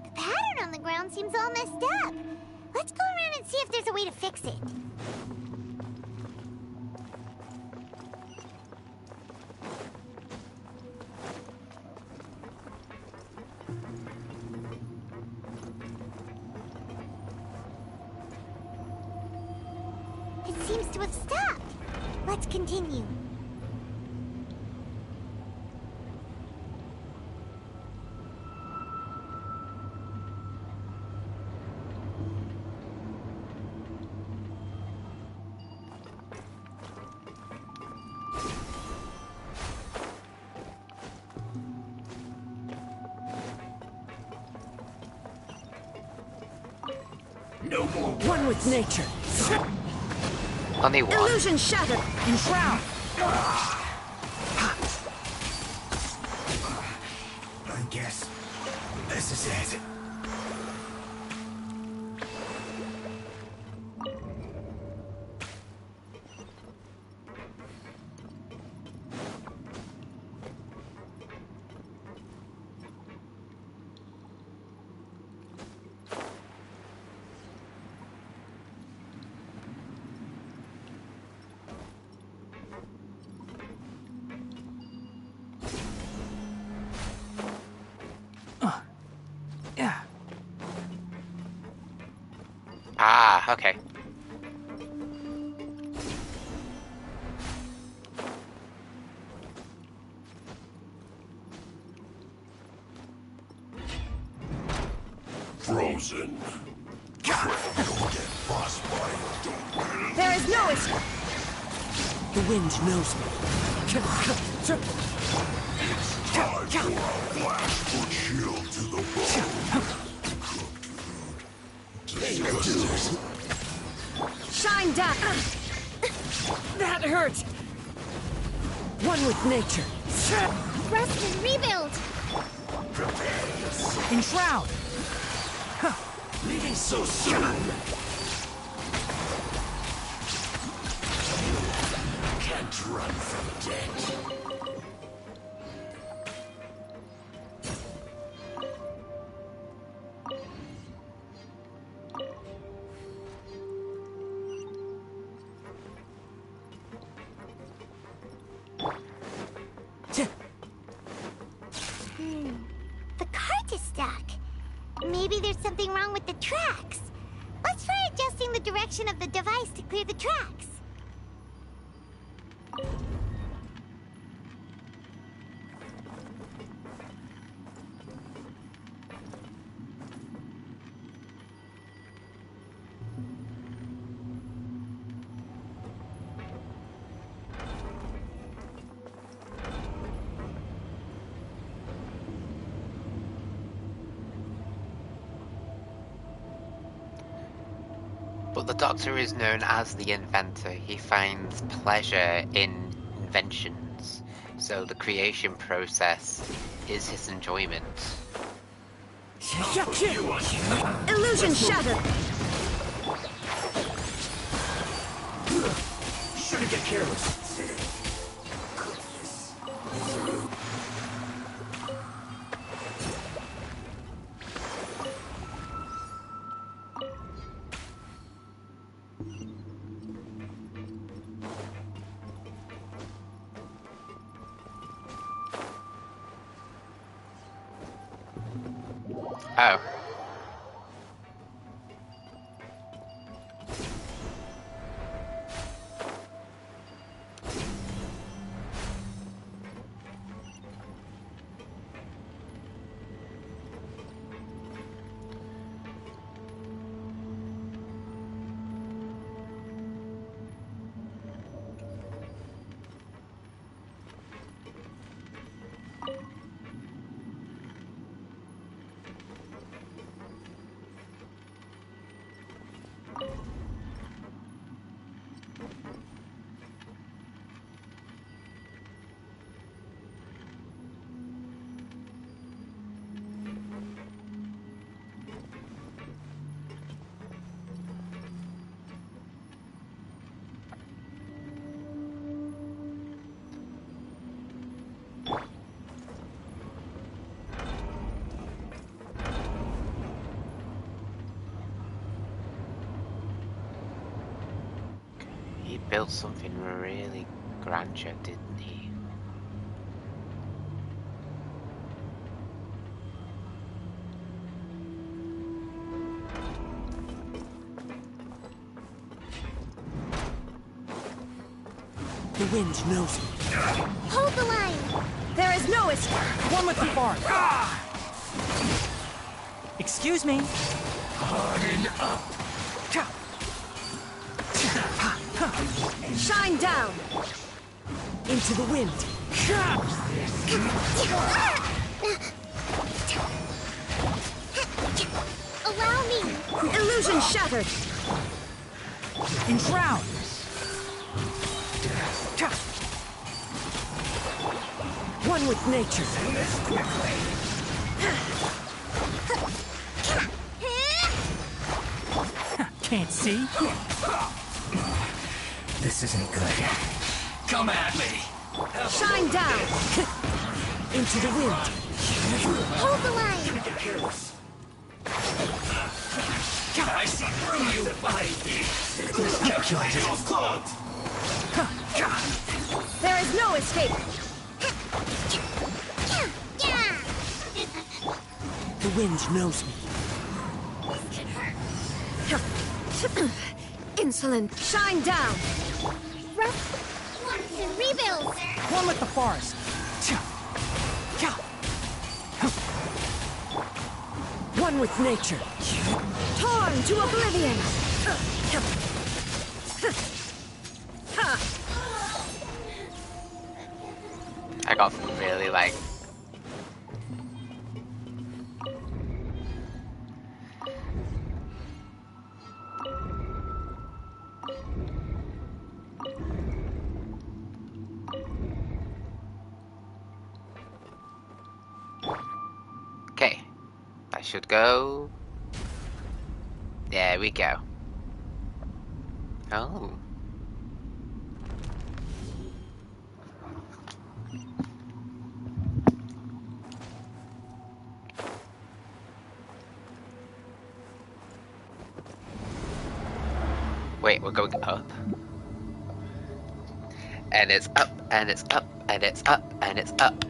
The pattern on the ground seems all messed up. Let's go around and see if there's a way to fix it. It seems to have stopped. Let's continue. No more. One with nature. Only one. Illusion shattered. You shroud. I guess this is it. Ah, okay. Frozen. There is no escape. The wind knows me. It's time for a blast foot shield to the bone. Disgusting. Shine down. That hurt. One with nature. Rest and rebuild. Enshroud. Leaving so soon. Can't run from death. The cart is stuck. Maybe there's something wrong with the tracks. Let's try adjusting the direction of the device to clear the tracks. But the Doctor is known as the inventor. He finds pleasure in inventions, so the creation process is his enjoyment. Illusion shattered. Shouldn't get careless. Oh. He built something really grandeur, didn't he? The wind knows me. Hold the line. There is no escape. One with the bark. Excuse me. Harden up. Shine down. Into the wind. Allow me. Illusion shattered. Enshroud. One with nature. Can't see. This isn't good. Come at me. Shine down. Into the wind. Hold the line. I see through you, buddy. Miscalculated. There is no escape. The wind knows me. Insolent, shine down! Rebuild! One with the forest. One with nature. Torn to oblivion! I got really like... Okay, I should go. There we go. Oh. Wait, we're going up. And it's up, and it's up, and it's up, and it's up.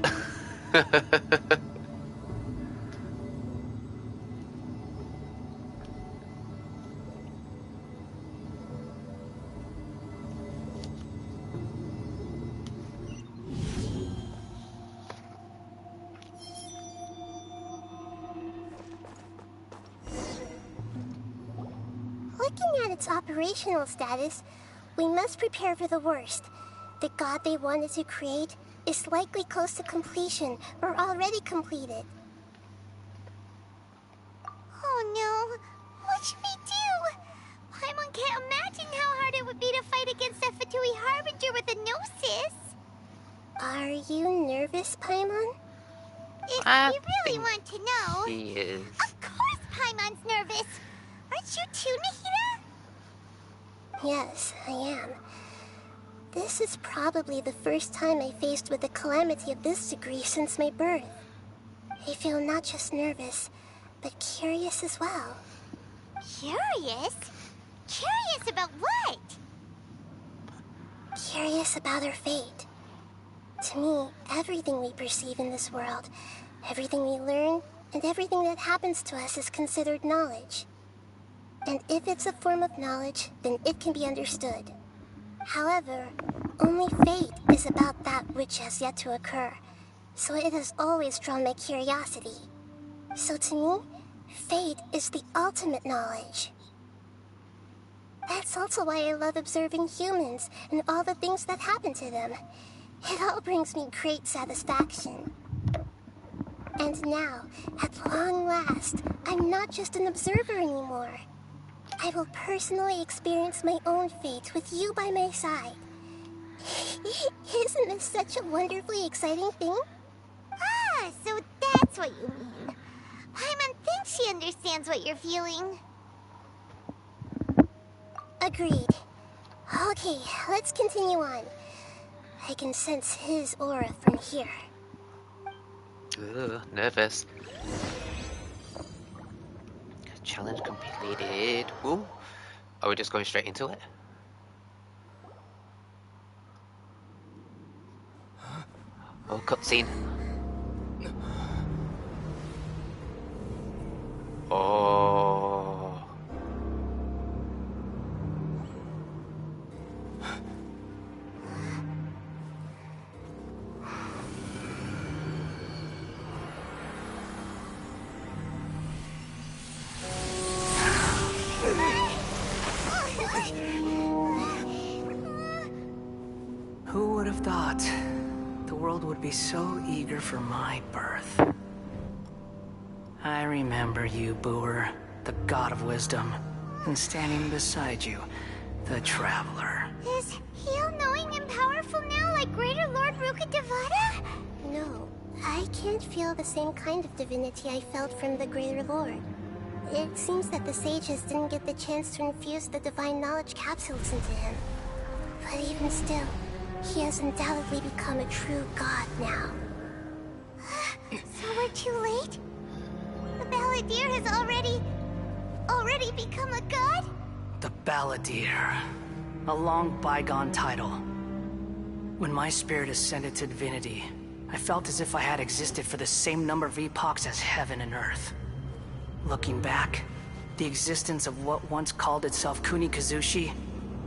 Looking at its operational status, we must prepare for the worst. The god they wanted to create is likely close to completion or already completed. Oh no! What should we do? Paimon can't imagine how hard it would be to fight against a Fatui Harbinger with a Gnosis. Are you nervous, Paimon? If you really want to know... He is. Of course Paimon's nervous! Aren't you too, Nahida? Yes, I am. This is probably the first time I faced with a calamity of this degree since my birth. I feel not just nervous, but curious as well. Curious? Curious about what? Curious about our fate. To me, everything we perceive in this world, everything we learn, and everything that happens to us is considered knowledge. And if it's a form of knowledge, then it can be understood. However, only fate is about that which has yet to occur, so it has always drawn my curiosity. So to me, fate is the ultimate knowledge. That's also why I love observing humans and all the things that happen to them. It all brings me great satisfaction. And now, at long last, I'm not just an observer anymore. I will personally experience my own fate with you by my side. Isn't this such a wonderfully exciting thing? Ah, so that's what you mean. Paimon thinks she understands what you're feeling. Agreed. Okay, let's continue on. I can sense his aura from here. Ugh, nervous. Challenge completed. Ooh. Are we just going straight into it? Oh, cutscene. Oh. Who would have thought the world would be so eager for my birth? I remember you, Booer, the god of wisdom, and standing beside you, the traveler. Is he all-knowing and powerful now like Greater Lord Rukkhadevata? No, I can't feel the same kind of divinity I felt from the Greater Lord. It seems that the sages didn't get the chance to infuse the divine knowledge capsules into him. But even still, he has undoubtedly become a true god now. So we're too late? The Balladeer has already become a god? The Balladeer. A long bygone title. When my spirit ascended to divinity, I felt as if I had existed for the same number of epochs as heaven and earth. Looking back, the existence of what once called itself Kunikazushi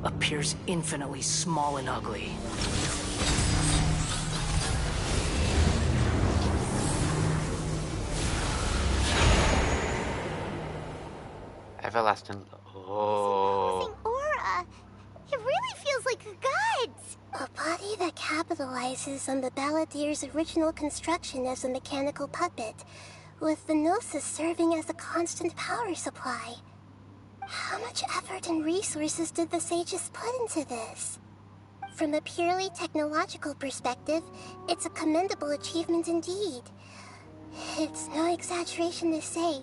appears infinitely small and ugly. Everlasting. Oh. Aura. It really feels like the gods. A body that capitalizes on the Balladeer's original construction as a mechanical puppet, with the Gnosis serving as a constant power supply. How much effort and resources did the sages put into this? From a purely technological perspective, it's a commendable achievement indeed. It's no exaggeration to say,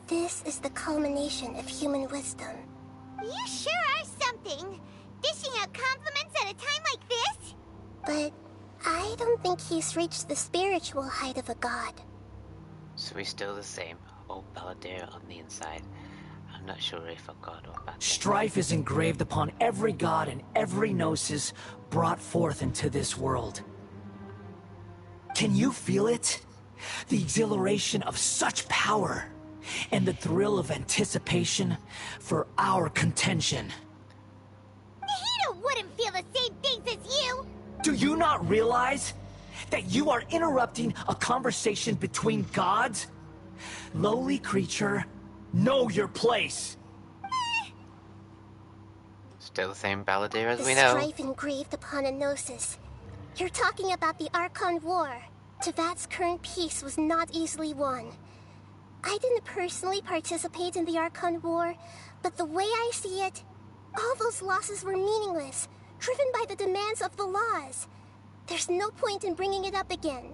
this is the culmination of human wisdom. You sure are something. Dishing out compliments at a time like this? But I don't think he's reached the spiritual height of a god. So he's still the same, old Balladeer on the inside. I'm not sure if a god or bad. Strife is engraved upon every god and every gnosis brought forth into this world. Can you feel it? The exhilaration of such power, and the thrill of anticipation for our contention. Nahida wouldn't feel the same things as you! Do you not realize that you are interrupting a conversation between gods? Lowly creature, know your place. Still the same Balladeer as The we know. strife engraved upon a gnosis. You're talking about the Archon War. Tevat's current peace was not easily won. I didn't personally participate in the Archon War, but the way I see it, all those losses were meaningless, driven by the demands of the laws. There's no point in bringing it up again.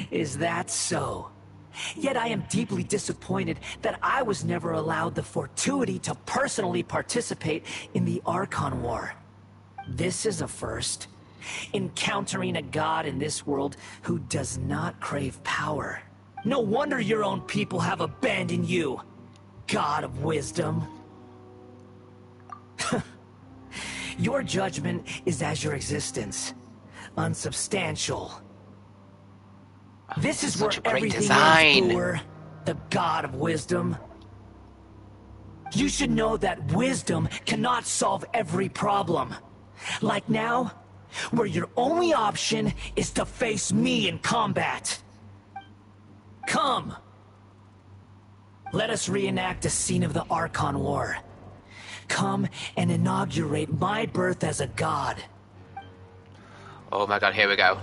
Is that so? Yet I am deeply disappointed that I was never allowed the fortuity to personally participate in the Archon War. This is a first. Encountering a god in this world who does not crave power. No wonder your own people have abandoned you, god of wisdom. Your judgment is as your existence, unsubstantial. This is where Such a great everything design. is, Boer, the god of wisdom. You should know that wisdom cannot solve every problem. Like now, where your only option is to face me in combat. Come! Let us reenact a scene of the Archon War. Come and inaugurate my birth as a god. Oh my god, here we go.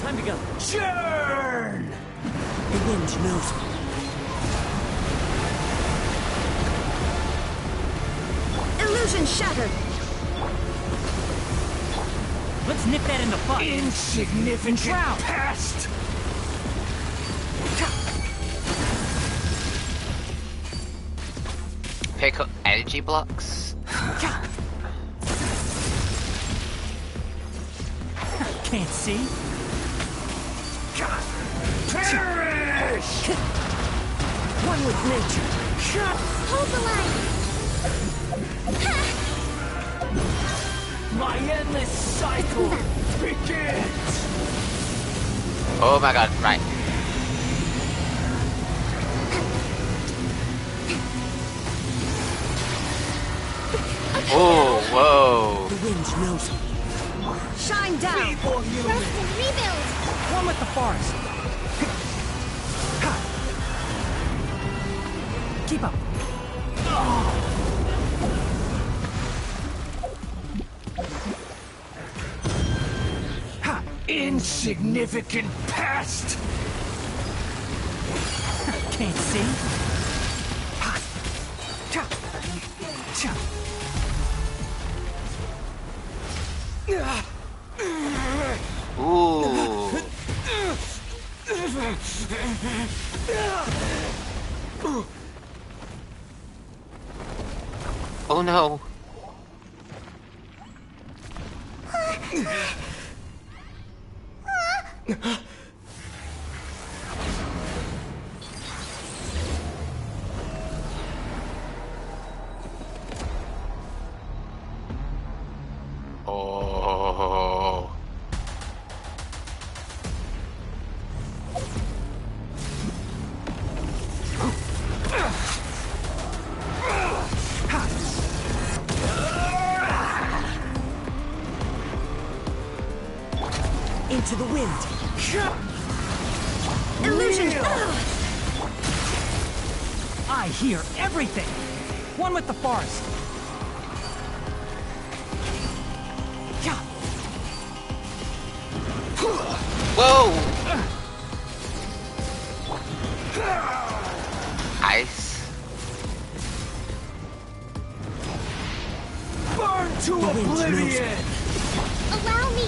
Time to go. Churn! The wind knows me. Illusion shattered! Let's nip that in the bud. Insignificant pest! Pick up energy blocks. Can't see. Perish! One with nature. Hold the line! My endless cycle begins! Oh my god, right. Oh, whoa. The wind knows me. Shine down! Rest and rebuild! One with the forest. Keep up. Insignificant pest! Can't see. Ooh. Oh no. Oh. into the wind. Illusion! I hear everything. One with the forest. Whoa! Ice. Burn to oblivion! Allow me!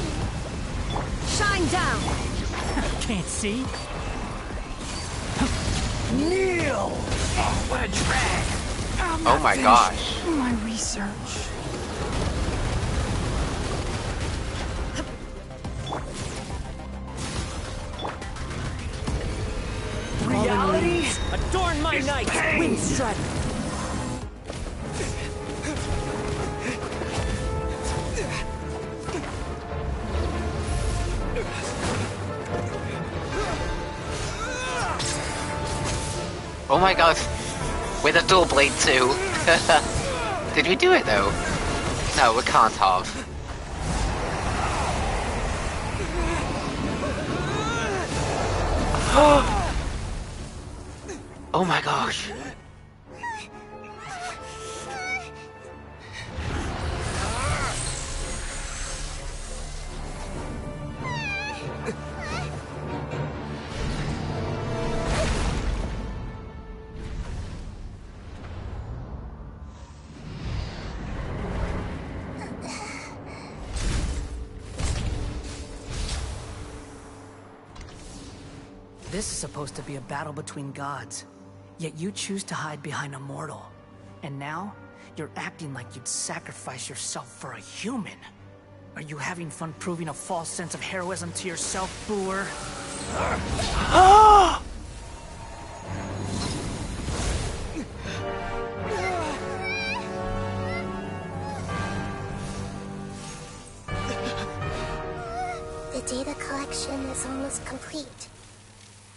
Shine down! Can't see? Kneel! Oh, what a drag! Oh my gosh. My research. Reality? Adorn my night! Wind strike! Oh my god. With a dual blade too. Did we do it though? No, we can't have. Oh my gosh. This is supposed to be a battle between gods, yet you choose to hide behind a mortal. And now, you're acting like you'd sacrifice yourself for a human. Are you having fun proving a false sense of heroism to yourself, Booer? The data collection is almost complete.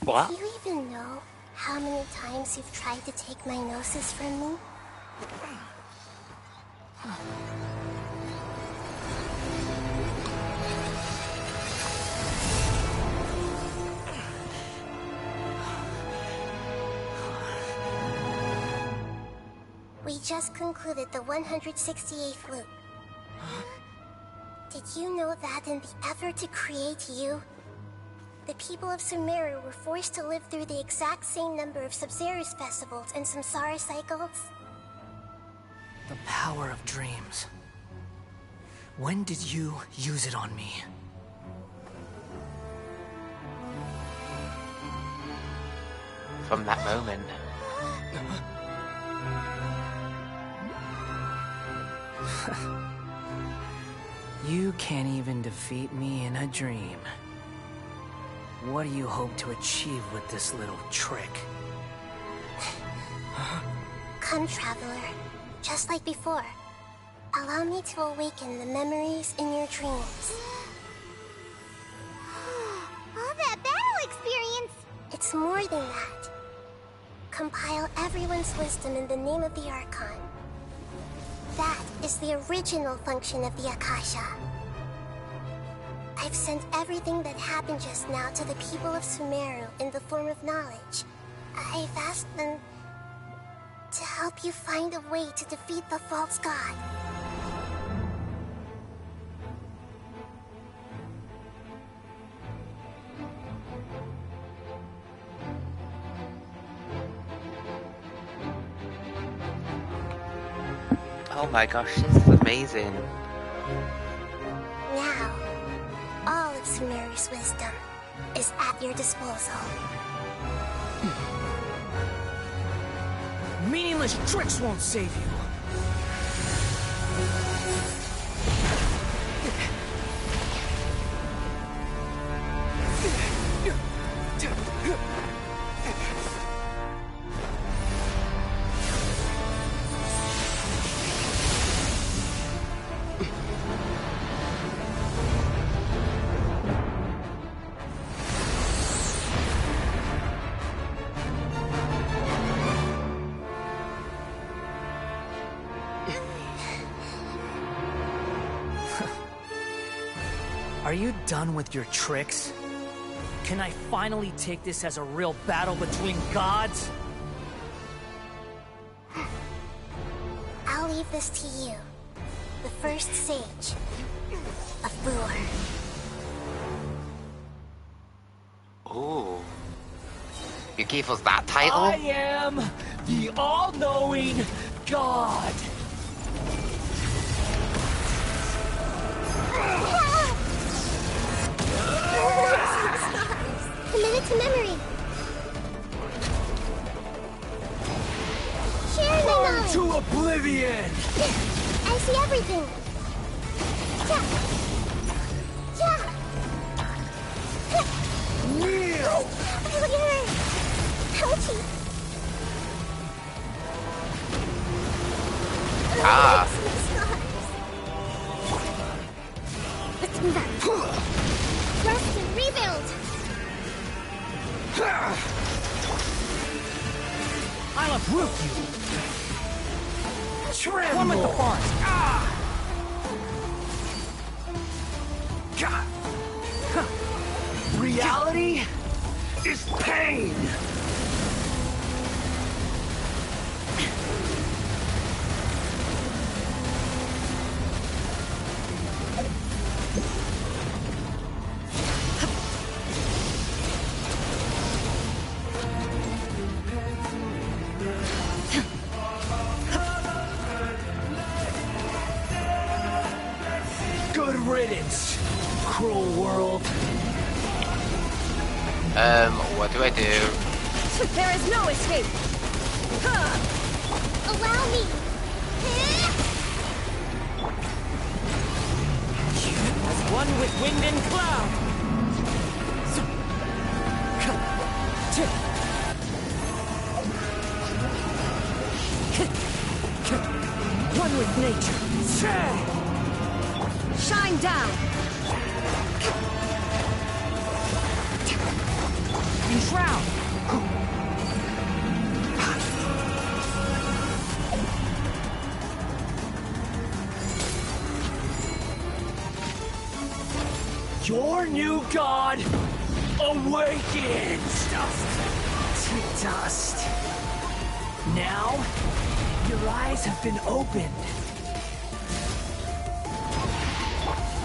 What? Do you even know how many times you've tried to take my gnosis from me? We just concluded the 168th loop. Did you know that in the effort to create you, the people of Sumeru were forced to live through the exact same number of Sub-Zerus festivals and Samsara cycles? The power of dreams. When did you use it on me? From that moment. You can't even defeat me in a dream. What do you hope to achieve with this little trick? Come, Traveler. Just like before. Allow me to awaken the memories in your dreams. All that battle experience! It's more than that. Compile everyone's wisdom in the name of the Archon. That is the original function of the Akasha. I've sent everything that happened just now to the people of Sumeru in the form of knowledge. I've asked them to help you find a way to defeat the false god. Oh my gosh, this is amazing. Now, all of Sumeru's wisdom is at your disposal. Meaningless tricks won't save you. Are you done with your tricks? Can I finally take this as a real battle between gods? I'll leave this to you. The first sage of Boor. Ooh. You gave us that title? I am the all-knowing god. Commit it to memory. Share my knowledge. To oblivion. I see everything. Ja. Ja. Kneel. Look at her. Ouchie. Ah. Let's move out. Rest and rebuild. I'll uproot you. Tremble. One with the forest. Ah. God. Huh. Reality is pain. Good riddance, cruel world. What do I do? There is no escape. Allow me. As one with wind and cloud. One with nature. Shine down. Enshroud. Your new god awakens! Dust to dust. Now, your eyes have been opened.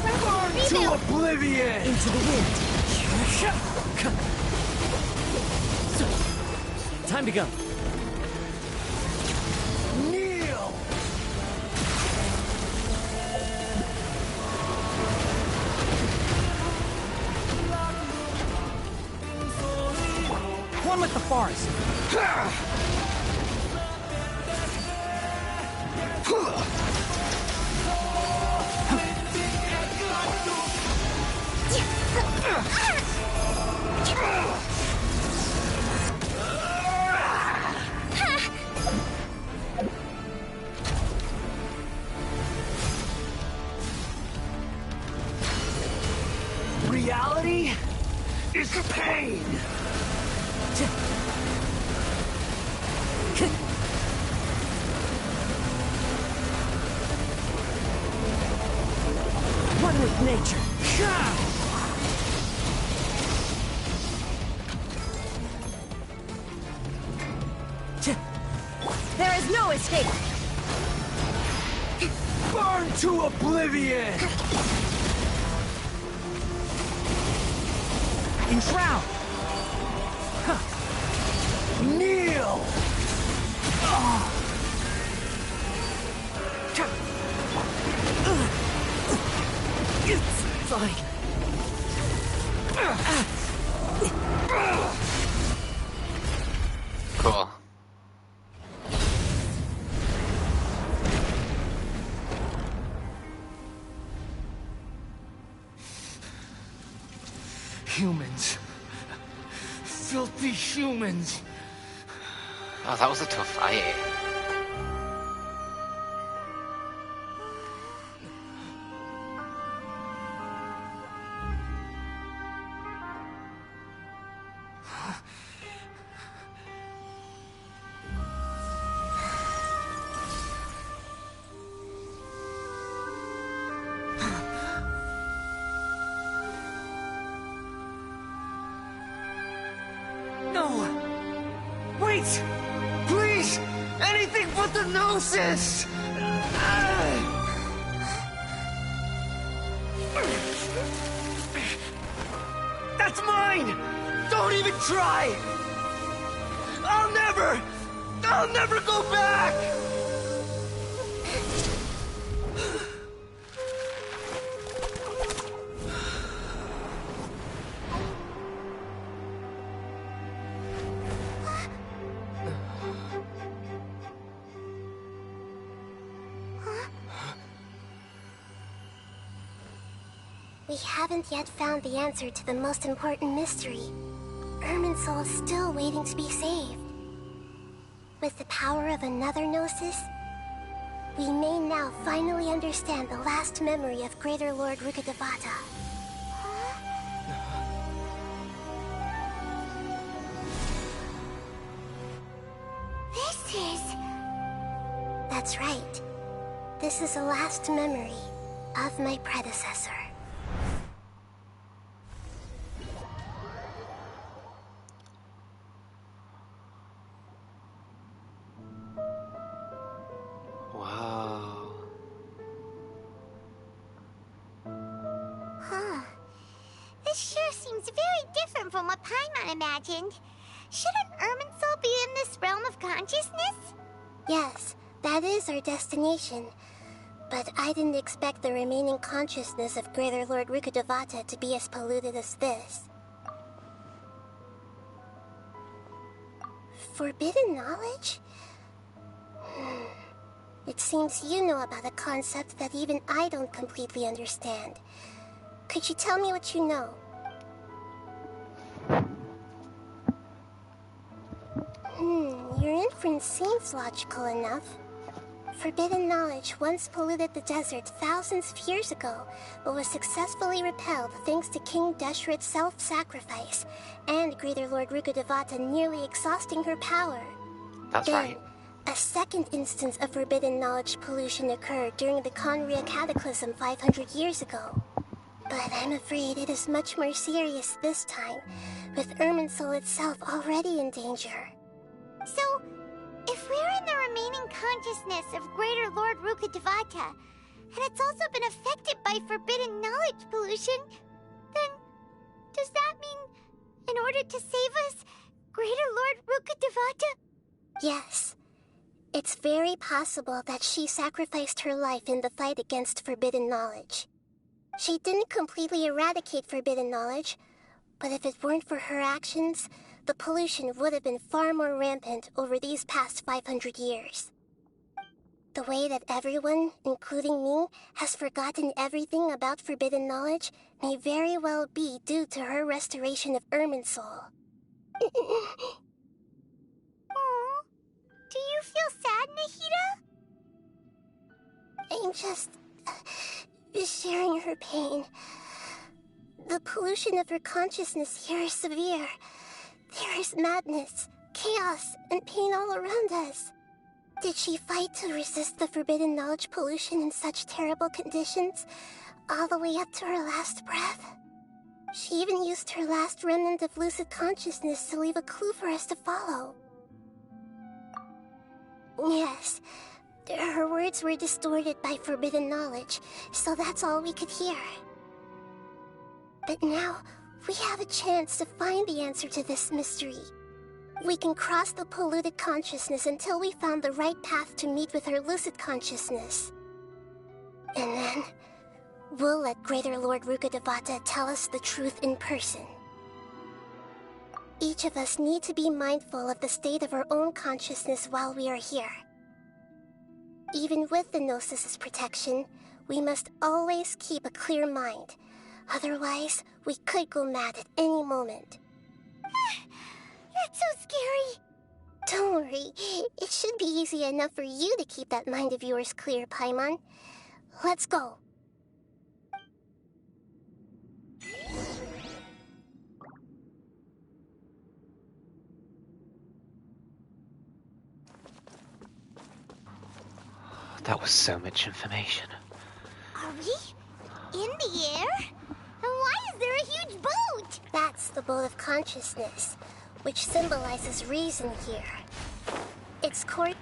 Burn to oblivion! Into the wind. Time to go. Kneel! One with the forest. Reality is pain. One with nature. There is no escape. Burn to oblivion. Enshroud. Kneel. It's like Cool. humans. Filthy humans. Oh, that was a tough fight. The Gnosis! That's mine! Don't even try! I'll never go back! We haven't yet found the answer to the most important mystery. Irminsul is still waiting to be saved. With the power of another Gnosis, we may now finally understand the last memory of Greater Lord Rukkhadevata. This is... That's right. This is the last memory of my predecessor. Wow. Huh. This sure seems very different from what Paimon imagined. Shouldn't Irminsul be in this realm of consciousness? Yes, that is our destination. But I didn't expect the remaining consciousness of Greater Lord Rukkhadevata to be as polluted as this. Forbidden knowledge? It seems you know about a concept that even I don't completely understand. Could you tell me what you know? Your inference seems logical enough. Forbidden knowledge once polluted the desert thousands of years ago, but was successfully repelled thanks to King Deshret's self-sacrifice, and Greater Lord Rukkhadevata nearly exhausting her power. That's right. A second instance of forbidden knowledge pollution occurred during the Conria Cataclysm 500 years ago. But I'm afraid it is much more serious this time, with Irminsul itself already in danger. So, if we're in the remaining consciousness of Greater Lord Rukkhadevata, and it's also been affected by forbidden knowledge pollution, then does that mean, in order to save us, Greater Lord Rukkhadevata? Yes. It's very possible that she sacrificed her life in the fight against forbidden knowledge. She didn't completely eradicate forbidden knowledge, but if it weren't for her actions, the pollution would have been far more rampant over these past 500 years. The way that everyone, including me, has forgotten everything about forbidden knowledge may very well be due to her restoration of Irminsul. Aww. Do you feel sad, Nahida? I'm just sharing her pain. The pollution of her consciousness here is severe. There is madness, chaos, and pain all around us. Did she fight to resist the forbidden knowledge pollution in such terrible conditions, all the way up to her last breath? She even used her last remnant of lucid consciousness to leave a clue for us to follow. Yes, her words were distorted by forbidden knowledge, so that's all we could hear. But now, we have a chance to find the answer to this mystery. We can cross the polluted consciousness until we found the right path to meet with her lucid consciousness. And then, we'll let Greater Lord Rukkhadevata tell us the truth in person. Each of us need to be mindful of the state of our own consciousness while we are here. Even with the Gnosis' protection, we must always keep a clear mind. Otherwise, we could go mad at any moment. That's so scary. Don't worry. It should be easy enough for you to keep that mind of yours clear, Paimon. Let's go. That was so much information. Are we in the air? And why is there a huge boat? That's the boat of consciousness, which symbolizes reason here. Its court...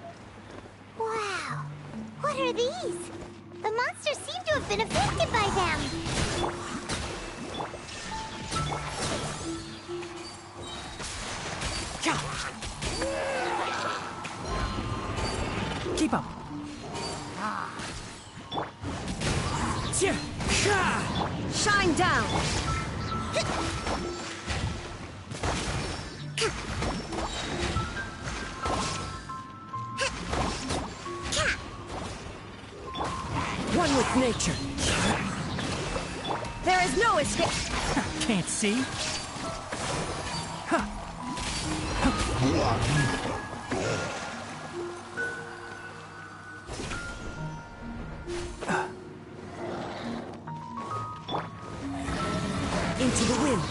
What? these? The monsters seem to have been affected by them. Keep up. Shine down. One with nature. There is no escape. Can't see. Into the wind.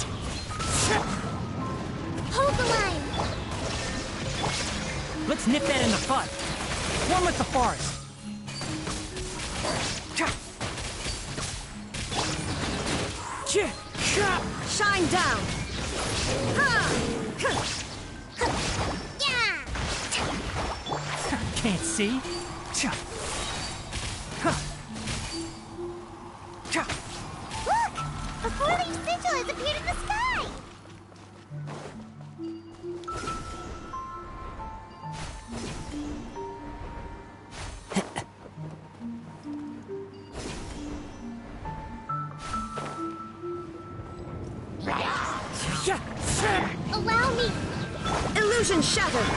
Hold the line. Let's nip that in the bud. One with the forest. Shine down. Can't see. Look! A four-leaf sigil has appeared in the sky! Allow me! Illusion shattered.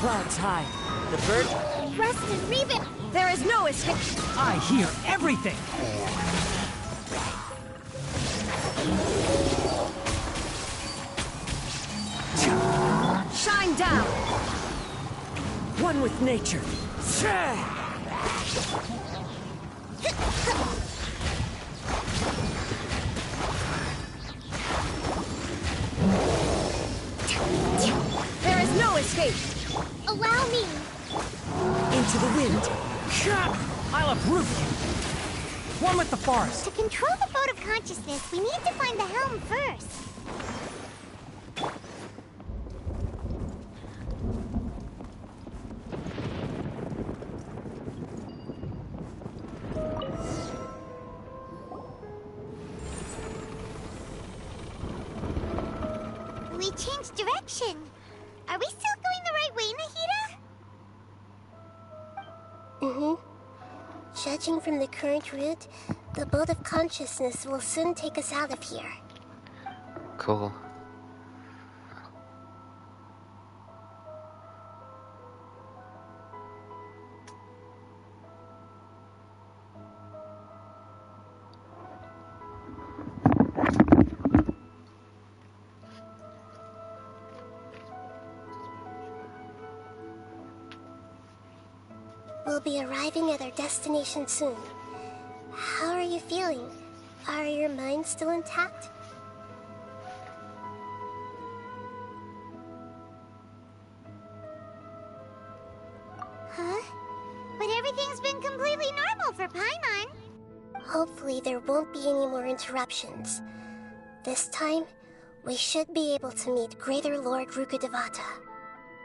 Clouds high. The bird? Rest and reboot! There is no escape. I hear everything. Shine down. One with nature. There is no escape. Allow me! Into the wind. I'll uproot you. One with the forest. To control the boat of consciousness, we need to find the helm first. We changed direction. Are we still going the right way, Nahida? Judging from the current route, the boat of consciousness will soon take us out of here. Cool. We'll be arriving at our destination soon. How are you feeling? Are your minds still intact? Huh? But everything's been completely normal for Paimon. Hopefully there won't be any more interruptions. This time, we should be able to meet Greater Lord Rukkhadevata.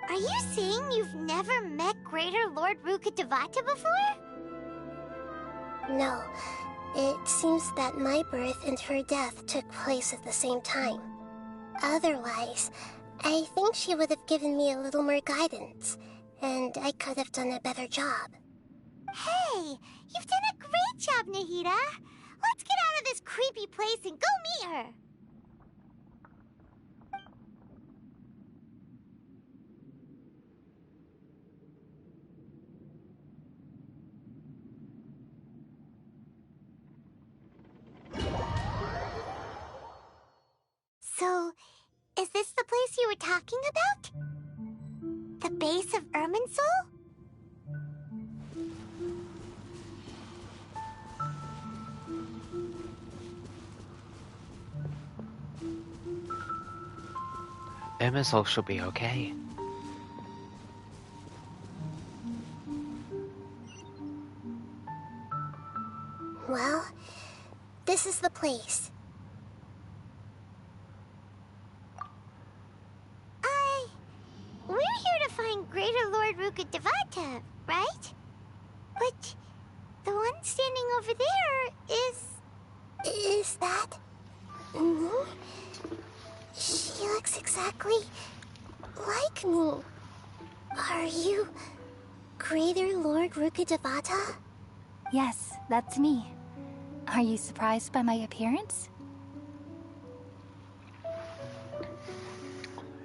Are you saying you've never met Greater Lord Rukkhadevata before? No. It seems that my birth and her death took place at the same time. Otherwise, I think she would have given me a little more guidance, and I could have done a better job. Hey, you've done a great job, Nahida. Let's get out of this creepy place and go meet her. So, is this the place you were talking about? The base of Irminsul? Irminsul should be okay. Well, this is the place. We're here to find Greater Lord Rukkhadevata, right? But the one standing over there is... Is that... me? She looks exactly like me. Are you Greater Lord Rukkhadevata? Yes, that's me. Are you surprised by my appearance?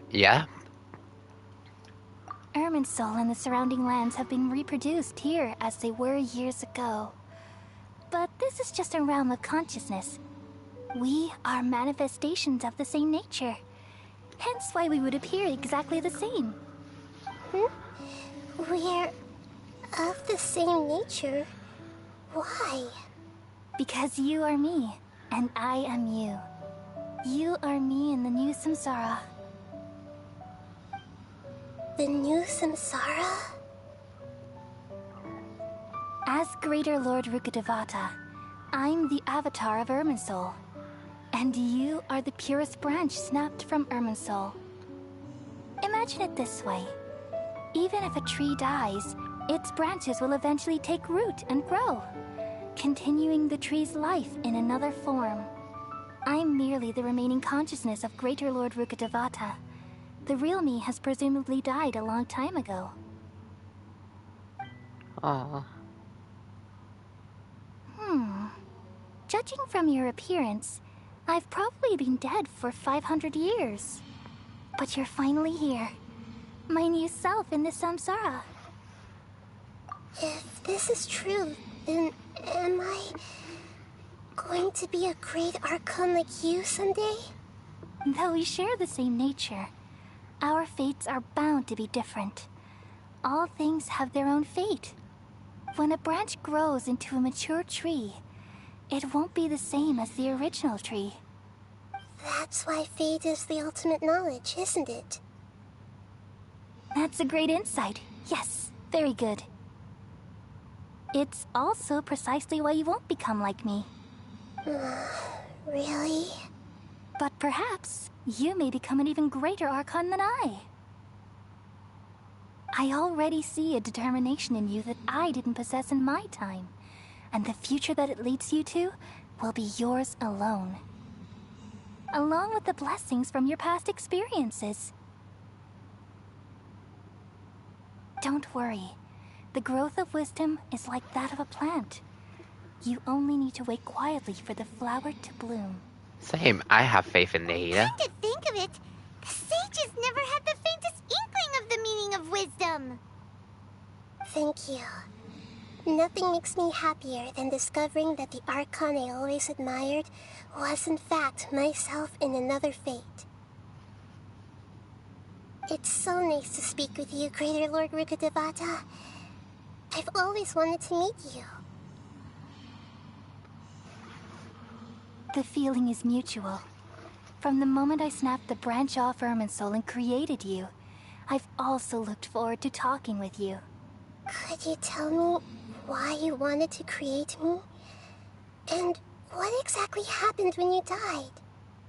Yeah. Irminsul and the surrounding lands have been reproduced here as they were years ago. But this is just a realm of consciousness. We are manifestations of the same nature. Hence why we would appear exactly the same. We're of the same nature? Why? Because you are me, and I am you. You are me in the new samsara. The new samsara? As Greater Lord Rukkhadevata, I'm the avatar of Irminsul. And you are the purest branch snapped from Irminsul. Imagine it this way. Even if a tree dies, its branches will eventually take root and grow, continuing the tree's life in another form. I'm merely the remaining consciousness of Greater Lord Rukkhadevata. The real me has presumably died a long time ago. Aww. Judging from your appearance, I've probably been dead for 500 years. But you're finally here. My new self in the samsara. If this is true, then am I going to be a great Archon like you someday? Though we share the same nature, our fates are bound to be different. All things have their own fate. When a branch grows into a mature tree, it won't be the same as the original tree. That's why fate is the ultimate knowledge, isn't it? That's a great insight. Yes, very good. It's also precisely why you won't become like me. Really? But perhaps you may become an even greater Archon than I. I already see a determination in you that I didn't possess in my time, and the future that it leads you to will be yours alone. Along with the blessings from your past experiences. Don't worry. The growth of wisdom is like that of a plant. You only need to wait quietly for the flower to bloom. Same. I have faith in Nahida. Come to think of it, the sages never had the faintest inkling of the meaning of wisdom. Thank you. Nothing makes me happier than discovering that the Archon I always admired was in fact myself in another fate. It's so nice to speak with you, Greater Lord Rukkhadevata. I've always wanted to meet you. The feeling is mutual. From the moment I snapped the branch off Irminsul and created you, I've also looked forward to talking with you. Could you tell me why you wanted to create me? And what exactly happened when you died?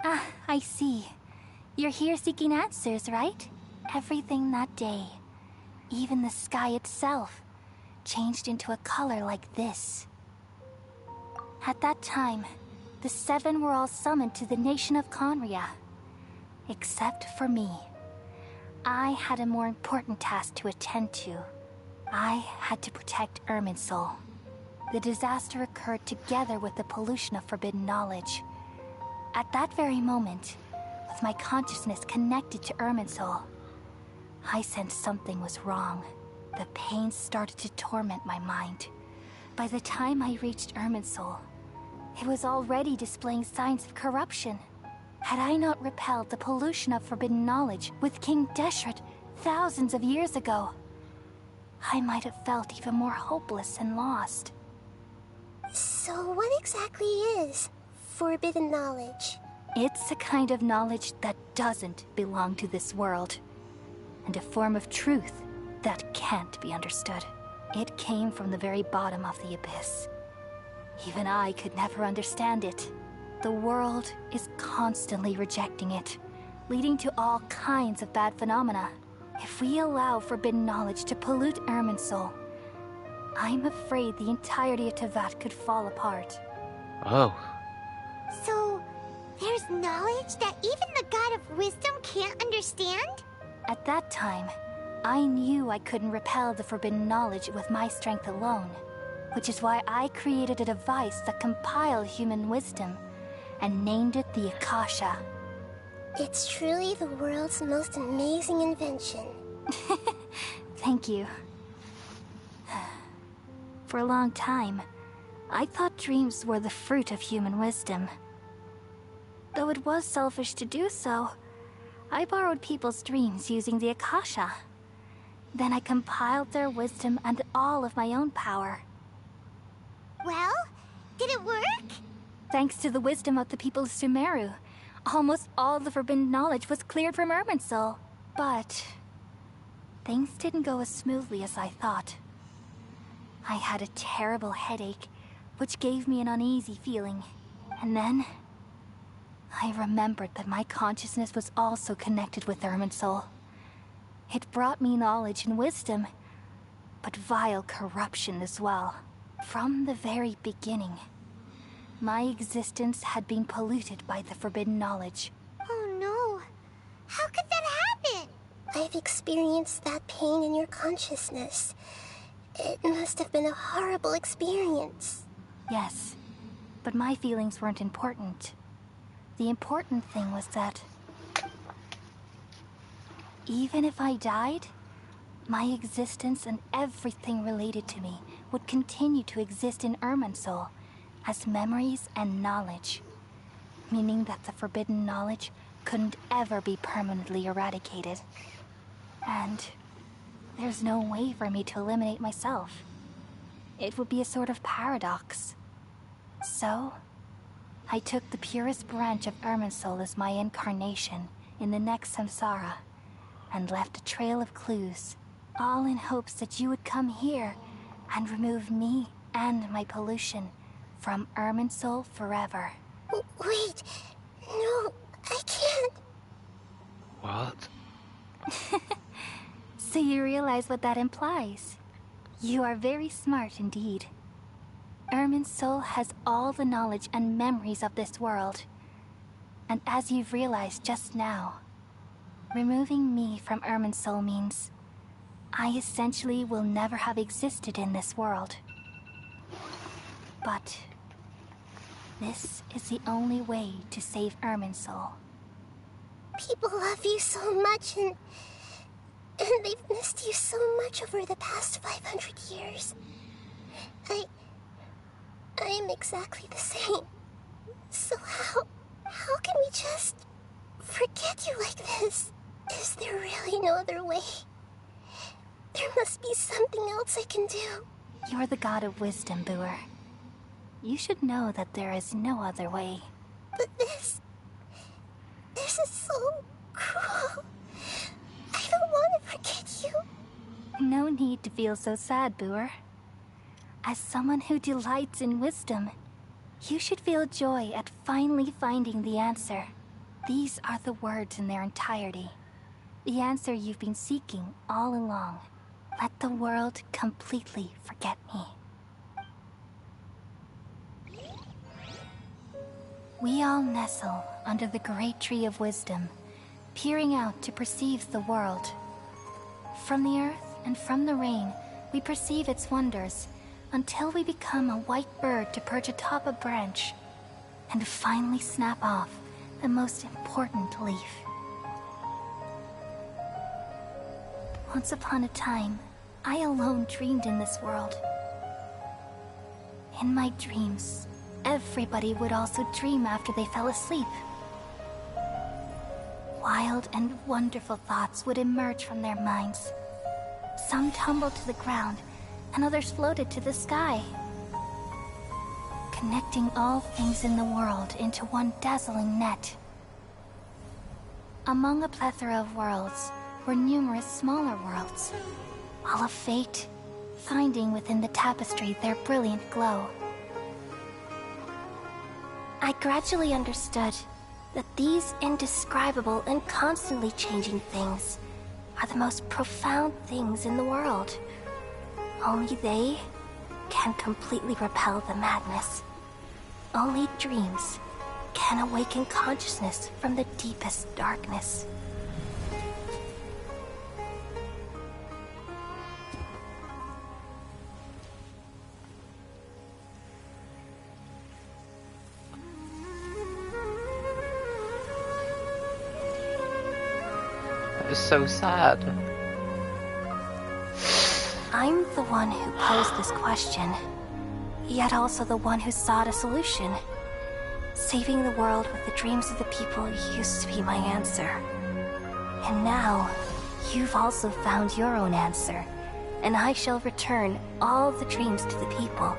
Ah, I see. You're here seeking answers, right? Everything that day, even the sky itself, changed into a color like this. At that time, the seven were all summoned to the nation of Conria. Except for me. I had a more important task to attend to. I had to protect Irminsul. The disaster occurred together with the pollution of forbidden knowledge. At that very moment, with my consciousness connected to Irminsul, I sensed something was wrong. The pain started to torment my mind. By the time I reached Irminsul, it was already displaying signs of corruption. Had I not repelled the pollution of forbidden knowledge with King Deshret thousands of years ago, I might have felt even more hopeless and lost. So what exactly is forbidden knowledge? It's a kind of knowledge that doesn't belong to this world, and a form of truth that can't be understood. It came from the very bottom of the abyss. Even I could never understand it. The world is constantly rejecting it, leading to all kinds of bad phenomena. If we allow forbidden knowledge to pollute Irminsul, I'm afraid the entirety of Tevat could fall apart. Oh. So, there's knowledge that even the God of Wisdom can't understand? At that time, I knew I couldn't repel the forbidden knowledge with my strength alone, which is why I created a device that compiled human wisdom and named it the Akasha. It's truly the world's most amazing invention. Thank you. For a long time, I thought dreams were the fruit of human wisdom. Though it was selfish to do so, I borrowed people's dreams using the Akasha. Then I compiled their wisdom and all of my own power. Well, did it work? Thanks to the wisdom of the people of Sumeru, almost all the forbidden knowledge was cleared from Irminsul. But things didn't go as smoothly as I thought. I had a terrible headache, which gave me an uneasy feeling. And then I remembered that my consciousness was also connected with Irminsul. It brought me knowledge and wisdom, but vile corruption as well. From the very beginning, my existence had been polluted by the forbidden knowledge. Oh no. How could that happen? I've experienced that pain in your consciousness. It must have been a horrible experience. Yes, but my feelings weren't important. The important thing was that even if I died, my existence and everything related to me would continue to exist in Irminsul as memories and knowledge, meaning that the forbidden knowledge couldn't ever be permanently eradicated. And there's no way for me to eliminate myself. It would be a sort of paradox. So, I took the purest branch of Irminsul as my incarnation in the next samsara, and left a trail of clues, all in hopes that you would come here and remove me and my pollution from Irminsul forever. Wait, no, I can't. What? So you realize what that implies? You are very smart indeed. Irminsul has all the knowledge and memories of this world. And as you've realized just now, removing me from Irminsul means I essentially will never have existed in this world. But this is the only way to save Irminsul. People love you so much, and they've missed you so much over the past 500 years. I am exactly the same. So how can we just forget you like this? Is there really no other way? There must be something else I can do. You're the god of wisdom, Boer. You should know that there is no other way. But this is so cruel. I don't want to forget you. No need to feel so sad, Boer. As someone who delights in wisdom, you should feel joy at finally finding the answer. These are the words in their entirety. The answer you've been seeking all along. Let the world completely forget me. We all nestle under the great tree of wisdom, peering out to perceive the world. From the earth and from the rain, we perceive its wonders, until we become a white bird to perch atop a branch, and finally snap off the most important leaf. Once upon a time, I alone dreamed in this world. In my dreams, everybody would also dream after they fell asleep. Wild and wonderful thoughts would emerge from their minds. Some tumbled to the ground, and others floated to the sky, connecting all things in the world into one dazzling net. Among a plethora of worlds were numerous smaller worlds, all of fate, finding within the tapestry their brilliant glow. I gradually understood that these indescribable and constantly changing things are the most profound things in the world. Only they can completely repel the madness. Only dreams can awaken consciousness from the deepest darkness. That is so sad. I'm the one who posed this question, yet also the one who sought a solution. Saving the world with the dreams of the people used to be my answer. And now, you've also found your own answer, and I shall return all the dreams to the people.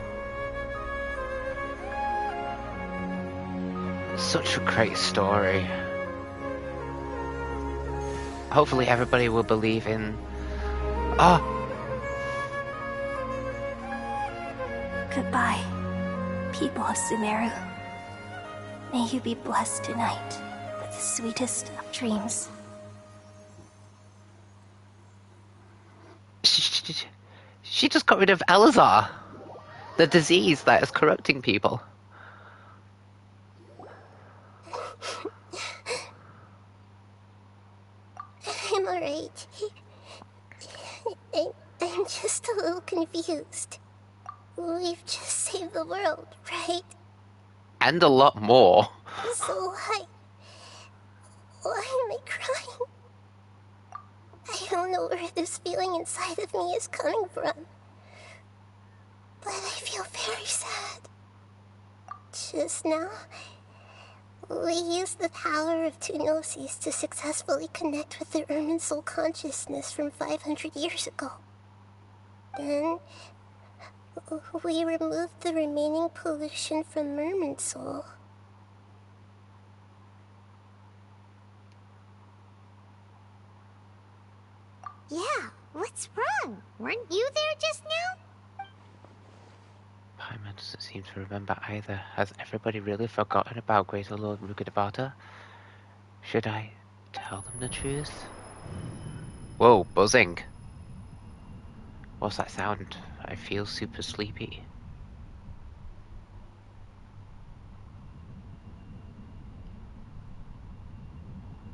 Such a great story. Hopefully everybody will believe in... Oh! Goodbye, people of Sumeru. May you be blessed tonight with the sweetest of dreams. She just got rid of Elazar, the disease that is corrupting people. I'm alright. I'm just a little confused. We've just saved the world, right? And a lot more. So why am I crying? I don't know where this feeling inside of me is coming from. But I feel very sad. Just now, we used the power of two gnosis to successfully connect with the Ermin soul consciousness from 500 years ago. Then, we removed the remaining pollution from Ermin soul. Yeah, what's wrong? Weren't you there just now? Paimon doesn't seem to remember either. Has everybody really forgotten about Greater Lord Rukkhadevata? Should I tell them the truth? Whoa, buzzing. What's that sound? I feel super sleepy.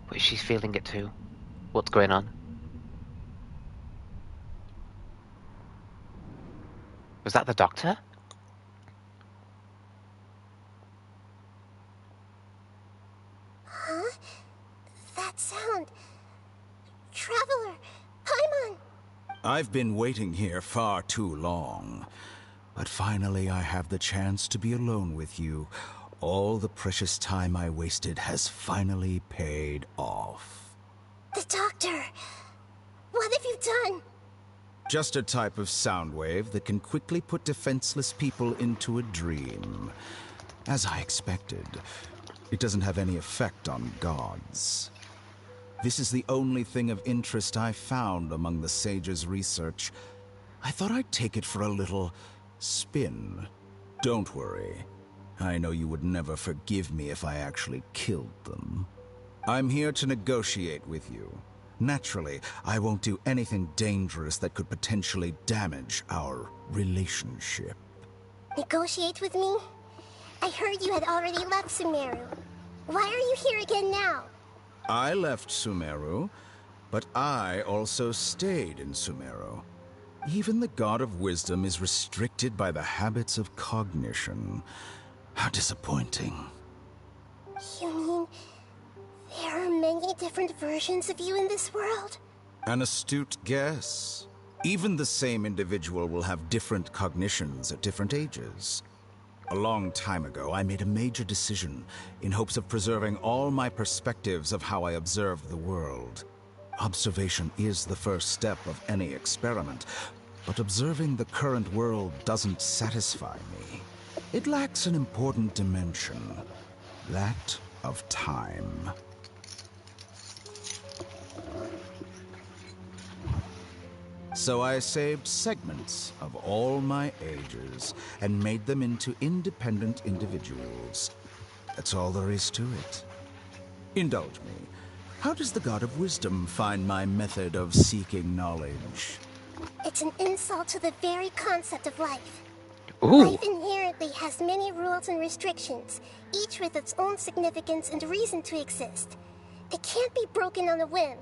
But she's feeling it too. What's going on? Was that the doctor? Huh? That sound. Traveler, Paimon! I've been waiting here far too long. But finally I have the chance to be alone with you. All the precious time I wasted has finally paid off. The doctor! What have you done? Just a type of sound wave that can quickly put defenseless people into a dream. As I expected, it doesn't have any effect on gods. This is the only thing of interest I found among the sage's research. I thought I'd take it for a little spin. Don't worry. I know you would never forgive me if I actually killed them. I'm here to negotiate with you. Naturally, I won't do anything dangerous that could potentially damage our relationship. Negotiate with me? I heard you had already left Sumeru. Why are you here again now? I left Sumeru, but I also stayed in Sumeru. Even the God of Wisdom is restricted by the habits of cognition. How disappointing. You mean there are many different versions of you in this world? An astute guess. Even the same individual will have different cognitions at different ages. A long time ago, I made a major decision in hopes of preserving all my perspectives of how I observed the world. Observation is the first step of any experiment, but observing the current world doesn't satisfy me. It lacks an important dimension, that of time. So I saved segments of all my ages and made them into independent individuals. That's all there is to it. Indulge me. How does the God of Wisdom find my method of seeking knowledge? It's an insult to the very concept of life. Ooh. Life inherently has many rules and restrictions, each with its own significance and reason to exist. It can't be broken on a whim.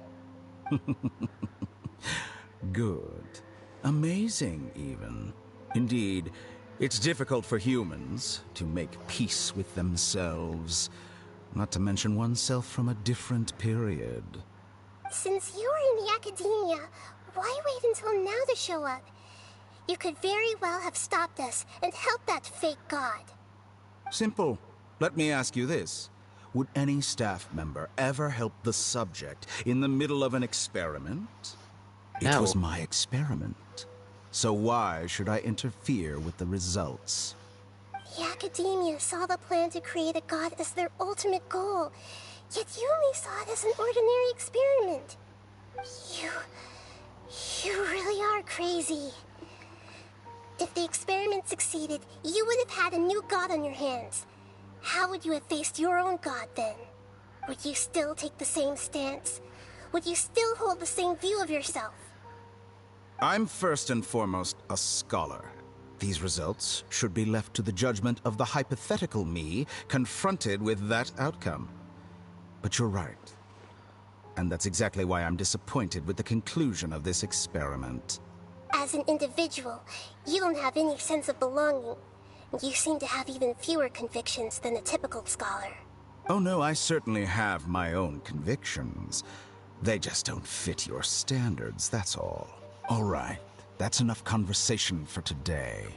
Good. Amazing, even. Indeed, it's difficult for humans to make peace with themselves, not to mention oneself from a different period. Since you were in the academia, why wait until now to show up? You could very well have stopped us and helped that fake god. Simple. Let me ask you this. Would any staff member ever help the subject in the middle of an experiment? No. It was my experiment. So why should I interfere with the results? The academia saw the plan to create a god as their ultimate goal, yet you only saw it as an ordinary experiment. You really are crazy. If the experiment succeeded, you would have had a new god on your hands. How would you have faced your own god then? Would you still take the same stance? Would you still hold the same view of yourself? I'm first and foremost a scholar. These results should be left to the judgment of the hypothetical me confronted with that outcome. But you're right. And that's exactly why I'm disappointed with the conclusion of this experiment. As an individual, you don't have any sense of belonging. You seem to have even fewer convictions than a typical scholar. Oh no, I certainly have my own convictions. They just don't fit your standards, that's all. All right, that's enough conversation for today.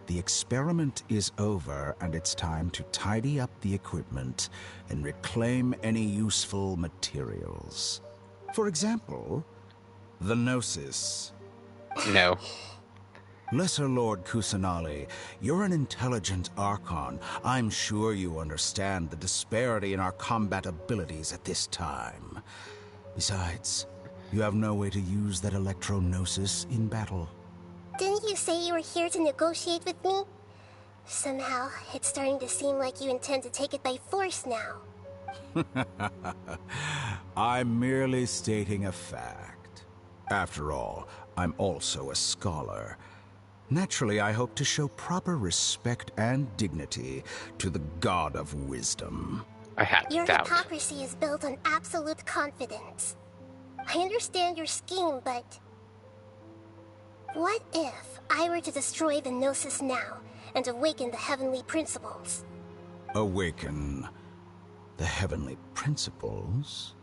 The experiment is over, and it's time to tidy up the equipment and reclaim any useful materials. For example, the Gnosis. No. Lesser Lord Kusanali, you're an intelligent Archon. I'm sure you understand the disparity in our combat abilities at this time. Besides, you have no way to use that Electro-Gnosis in battle. Didn't you say you were here to negotiate with me? Somehow, it's starting to seem like you intend to take it by force now. I'm merely stating a fact. After all, I'm also a scholar. Naturally, I hope to show proper respect and dignity to the God of Wisdom. I had Your doubt. hypocrisy is built on absolute confidence. I understand your scheme, but... what if I were to destroy the Gnosis now and awaken the heavenly principles? Awaken the heavenly principles?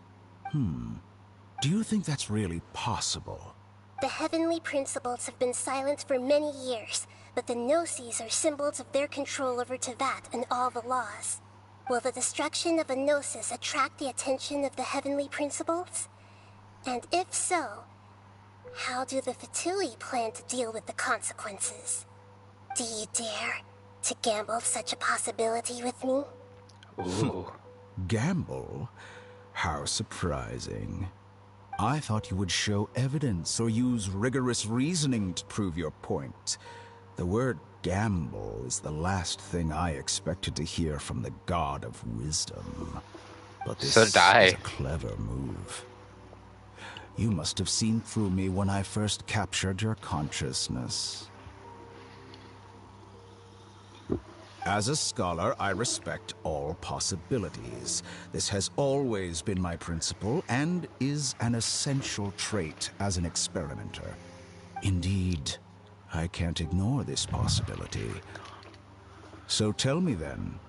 Do you think that's really possible? The heavenly principles have been silent for many years, but the Gnosis are symbols of their control over Tevat and all the laws. Will the destruction of a Gnosis attract the attention of the heavenly principles? And if so, how do the Fatui plan to deal with the consequences? Do you dare to gamble such a possibility with me? Ooh. Gamble? How surprising. I thought you would show evidence or use rigorous reasoning to prove your point. The word gamble is the last thing I expected to hear from the God of Wisdom. But this is a clever move. You must have seen through me when I first captured your consciousness. As a scholar, I respect all possibilities. This has always been my principle and is an essential trait as an experimenter. Indeed, I can't ignore this possibility. So tell me then,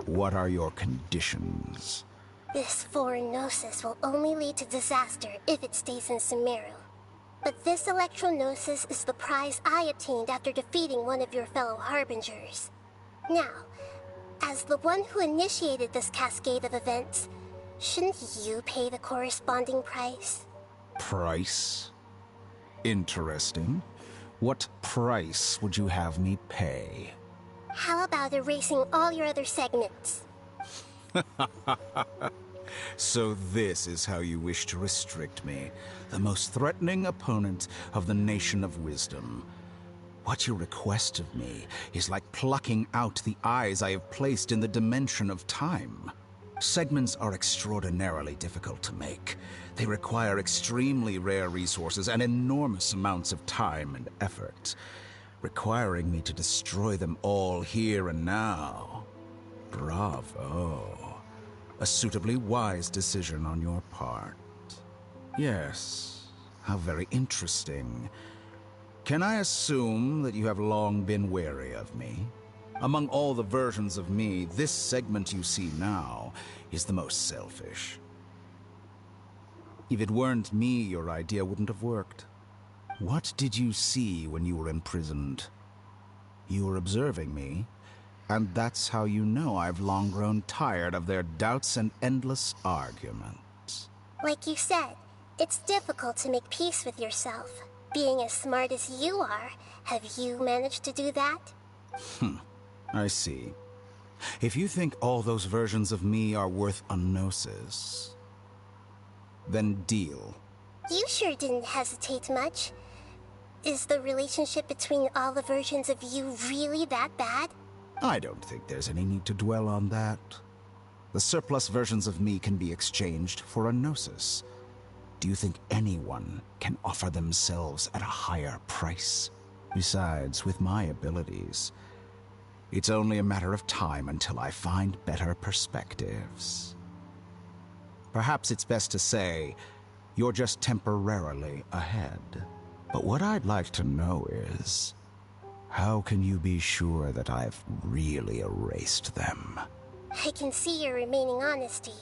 what are your conditions? This foreign Gnosis will only lead to disaster if it stays in Sumeru. But this Electro-Gnosis is the prize I obtained after defeating one of your fellow Harbingers. Now, as the one who initiated this cascade of events, shouldn't you pay the corresponding price? Price? Interesting. What price would you have me pay? How about erasing all your other segments? So this is how you wish to restrict me, the most threatening opponent of the Nation of Wisdom. What you request of me is like plucking out the eyes I have placed in the dimension of time. Segments are extraordinarily difficult to make. They require extremely rare resources and enormous amounts of time and effort, requiring me to destroy them all here and now. Bravo. A suitably wise decision on your part. Yes, how very interesting. Can I assume that you have long been wary of me? Among all the versions of me, this segment you see now is the most selfish. If it weren't me, your idea wouldn't have worked. What did you see when you were imprisoned? You were observing me, and that's how you know I've long grown tired of their doubts and endless arguments. Like you said, it's difficult to make peace with yourself. Being as smart as you are, have you managed to do that? I see. If you think all those versions of me are worth a gnosis, then deal. You sure didn't hesitate much. Is the relationship between all the versions of you really that bad? I don't think there's any need to dwell on that. The surplus versions of me can be exchanged for a gnosis. Do you think anyone can offer themselves at a higher price? Besides, with my abilities, it's only a matter of time until I find better perspectives. Perhaps it's best to say, you're just temporarily ahead. But what I'd like to know is, how can you be sure that I've really erased them? I can see your remaining honesty.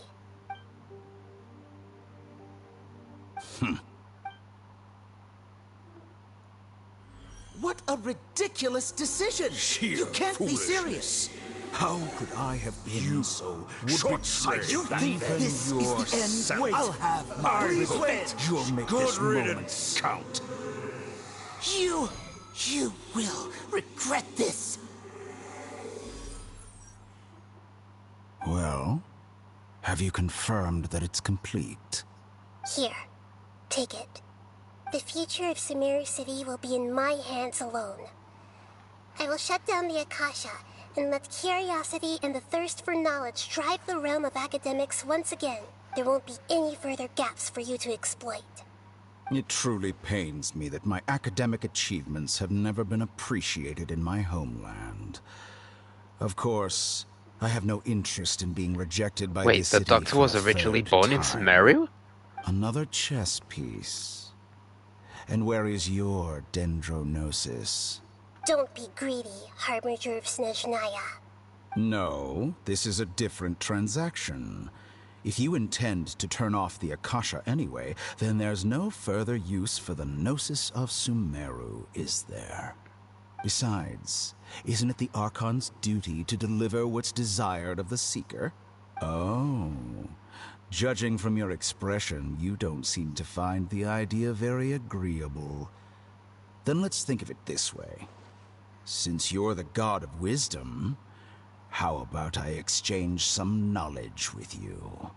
What a ridiculous decision! You can't be serious! How could I have been so short-sighted? You think this is the end? Wait, I'll have my revenge! You'll make this moment count. You will regret this! Well, have you confirmed that it's complete? Here, take it. The future of Sumeru City will be in my hands alone. I will shut down the Akasha and let curiosity and the thirst for knowledge drive the realm of academics once again. There won't be any further gaps for you to exploit. It truly pains me that my academic achievements have never been appreciated in my homeland. Of course, I have no interest in being rejected by the city. Wait, the Doctor was originally born in Sumeru? Another chess piece. And where is your dendronosis? Don't be greedy, Harbinger of Snezhnaya. No, this is a different transaction. If you intend to turn off the Akasha anyway, then there's no further use for the Gnosis of Sumeru, is there? Besides, isn't it the Archon's duty to deliver what's desired of the Seeker? Oh, judging from your expression, you don't seem to find the idea very agreeable. Then let's think of it this way. Since you're the god of wisdom, how about I exchange some knowledge with you?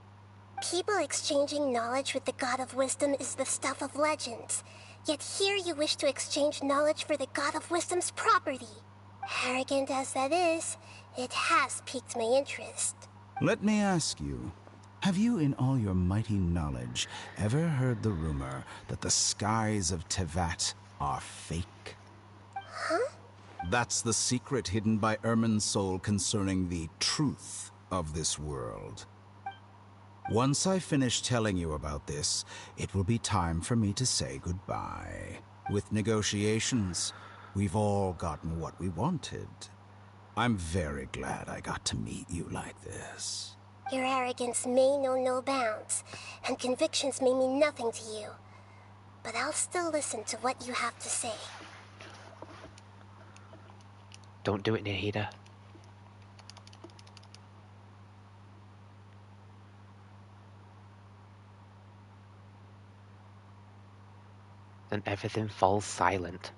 People exchanging knowledge with the god of wisdom is the stuff of legends. Yet here you wish to exchange knowledge for the god of wisdom's property. Arrogant as that is, it has piqued my interest. Let me ask you, have you in all your mighty knowledge ever heard the rumor that the skies of Tevat are fake? Huh? That's the secret hidden by Irminsul concerning the truth of this world. Once I finish telling you about this, it will be time for me to say goodbye. With negotiations, we've all gotten what we wanted. I'm very glad I got to meet you like this. Your arrogance may know no bounds, and convictions may mean nothing to you. But I'll still listen to what you have to say. Don't do it, Nahida. Then everything falls silent.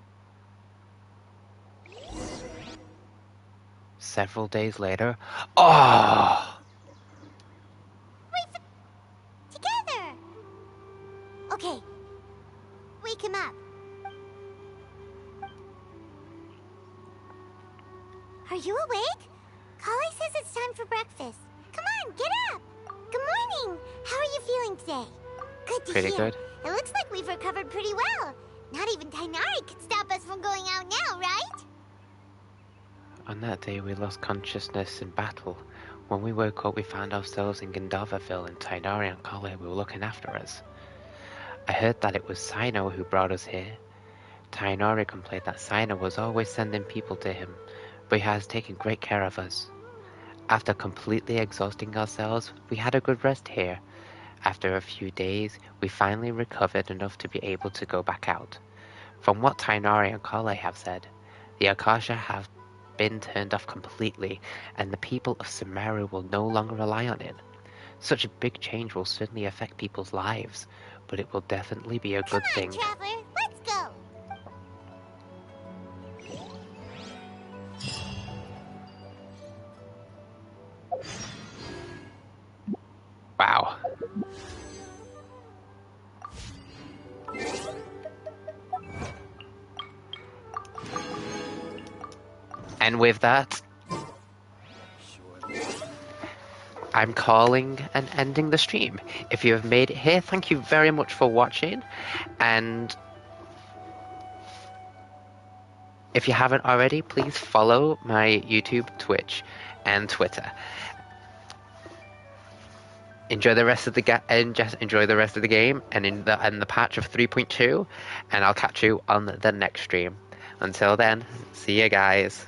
Several days later... Oh! Together! Okay. Wake him up. Are you awake? Kale says it's time for breakfast. Come on, get up! Good morning! How are you feeling today? Good to Pretty hear. good. It looks like we've recovered pretty well. Not even Tainari could stop us from going out now, right? On that day, we lost consciousness in battle. When we woke up, we found ourselves in Gandavaville, and Tainari and Kale were looking after us. I heard that it was Sino who brought us here. Tainari complained that Sino was always sending people to him, but he has taken great care of us. After completely exhausting ourselves, we had a good rest here. After a few days, we finally recovered enough to be able to go back out. From what Tainari and Kale have said, the Akasha have been turned off completely, and the people of Sumeru will no longer rely on it. Such a big change will certainly affect people's lives, but it will definitely be a good thing. Come on, Traveler, let's go! Wow. And with that, I'm calling and ending the stream. If you have made it here, thank you very much for watching. And if you haven't already, please follow my YouTube, Twitch, and Twitter. Enjoy the rest of the enjoy the rest of the game and in the patch of 3.2, and I'll catch you on the next stream. Until then, see you guys.